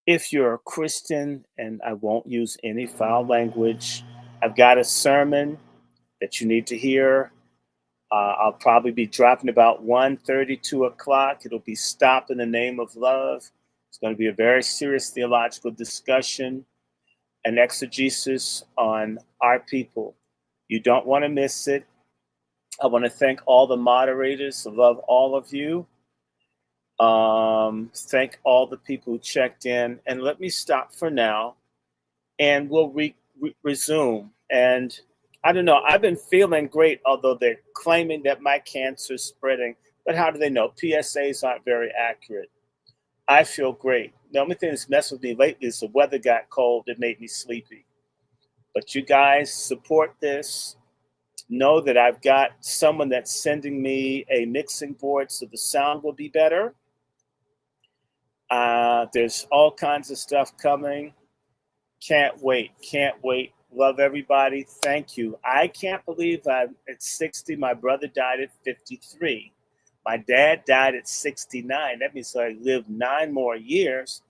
If you're a Christian, and I won't use any foul language, I've got a sermon that you need to hear. I'll probably be dropping about 1:30, 2 o'clock. It'll be Stop in the Name of Love. It's going to be a very serious theological discussion and exegesis on our people. You don't want to miss it. I want to thank all the moderators. I love all of you. Thank all the people who checked in. And let me stop for now, and we'll resume. And I don't know, I've been feeling great, although they're claiming that my cancer is spreading. But how do they know? PSAs aren't very accurate. I feel great. The only thing that's messed with me lately is the weather got cold. It made me sleepy. But you guys support this. Know that I've got someone that's sending me a mixing board so the sound will be better. There's all kinds of stuff coming. Can't wait. Love everybody. Thank you. I can't believe I'm at 60. My brother died at 53. My dad died at 69. That means I lived 9 more years.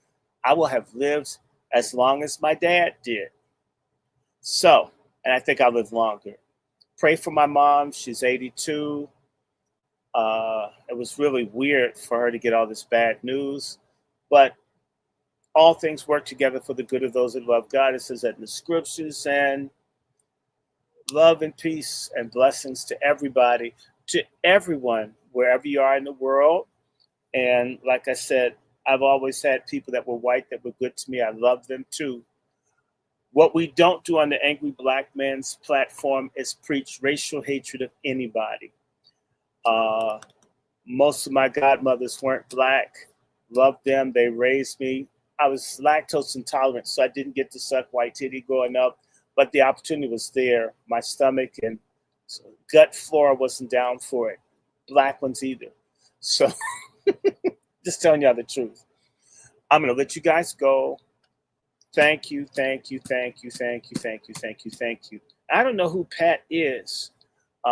I will have lived as long as my dad did. So, and I think I'll live longer. Pray for my mom. She's 82. It was really weird for her to get all this bad news. But all things work together for the good of those that love God. It says that in the scriptures. And love and peace and blessings to everybody, to everyone, wherever you are in the world. And like I said, I've always had people that were white that were good to me. I love them too. What we don't do on the Angry Black Man's platform is preach racial hatred of anybody. Most of my godmothers weren't black. Loved them. They raised me. I was lactose intolerant, so I didn't get to suck white titty growing up, but the opportunity was there. My stomach and gut flora wasn't down for it. Black ones either. So just telling y'all the truth. I'm going to let you guys go. Thank you, thank you, thank you, thank you, thank you, thank you, thank you. I don't know who Pat is.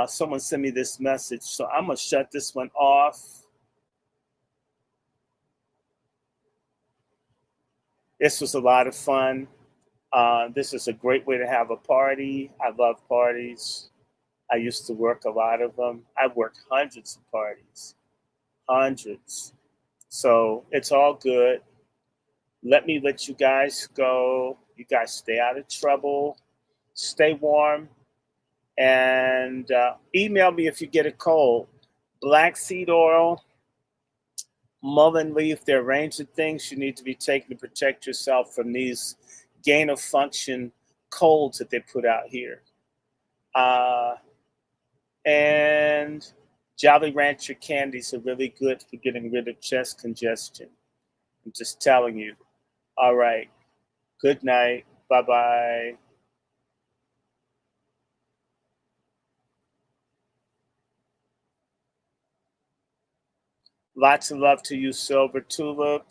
Someone sent me this message, so I'm gonna shut this one off. This was a lot of fun. This is a great way to have a party. I love parties. I used to work a lot of them. I've worked hundreds of parties, hundreds. So it's all good. Let me let you guys go. You guys stay out of trouble, stay warm, and email me if you get a cold. Black seed oil, mullein leaf, they're a range of things you need to be taking to protect yourself from these gain of function colds that they put out here. And Jolly Rancher candies are really good for getting rid of chest congestion. I'm just telling you. All right. Good night. Bye-bye. Lots of love to you, Silver Tulip.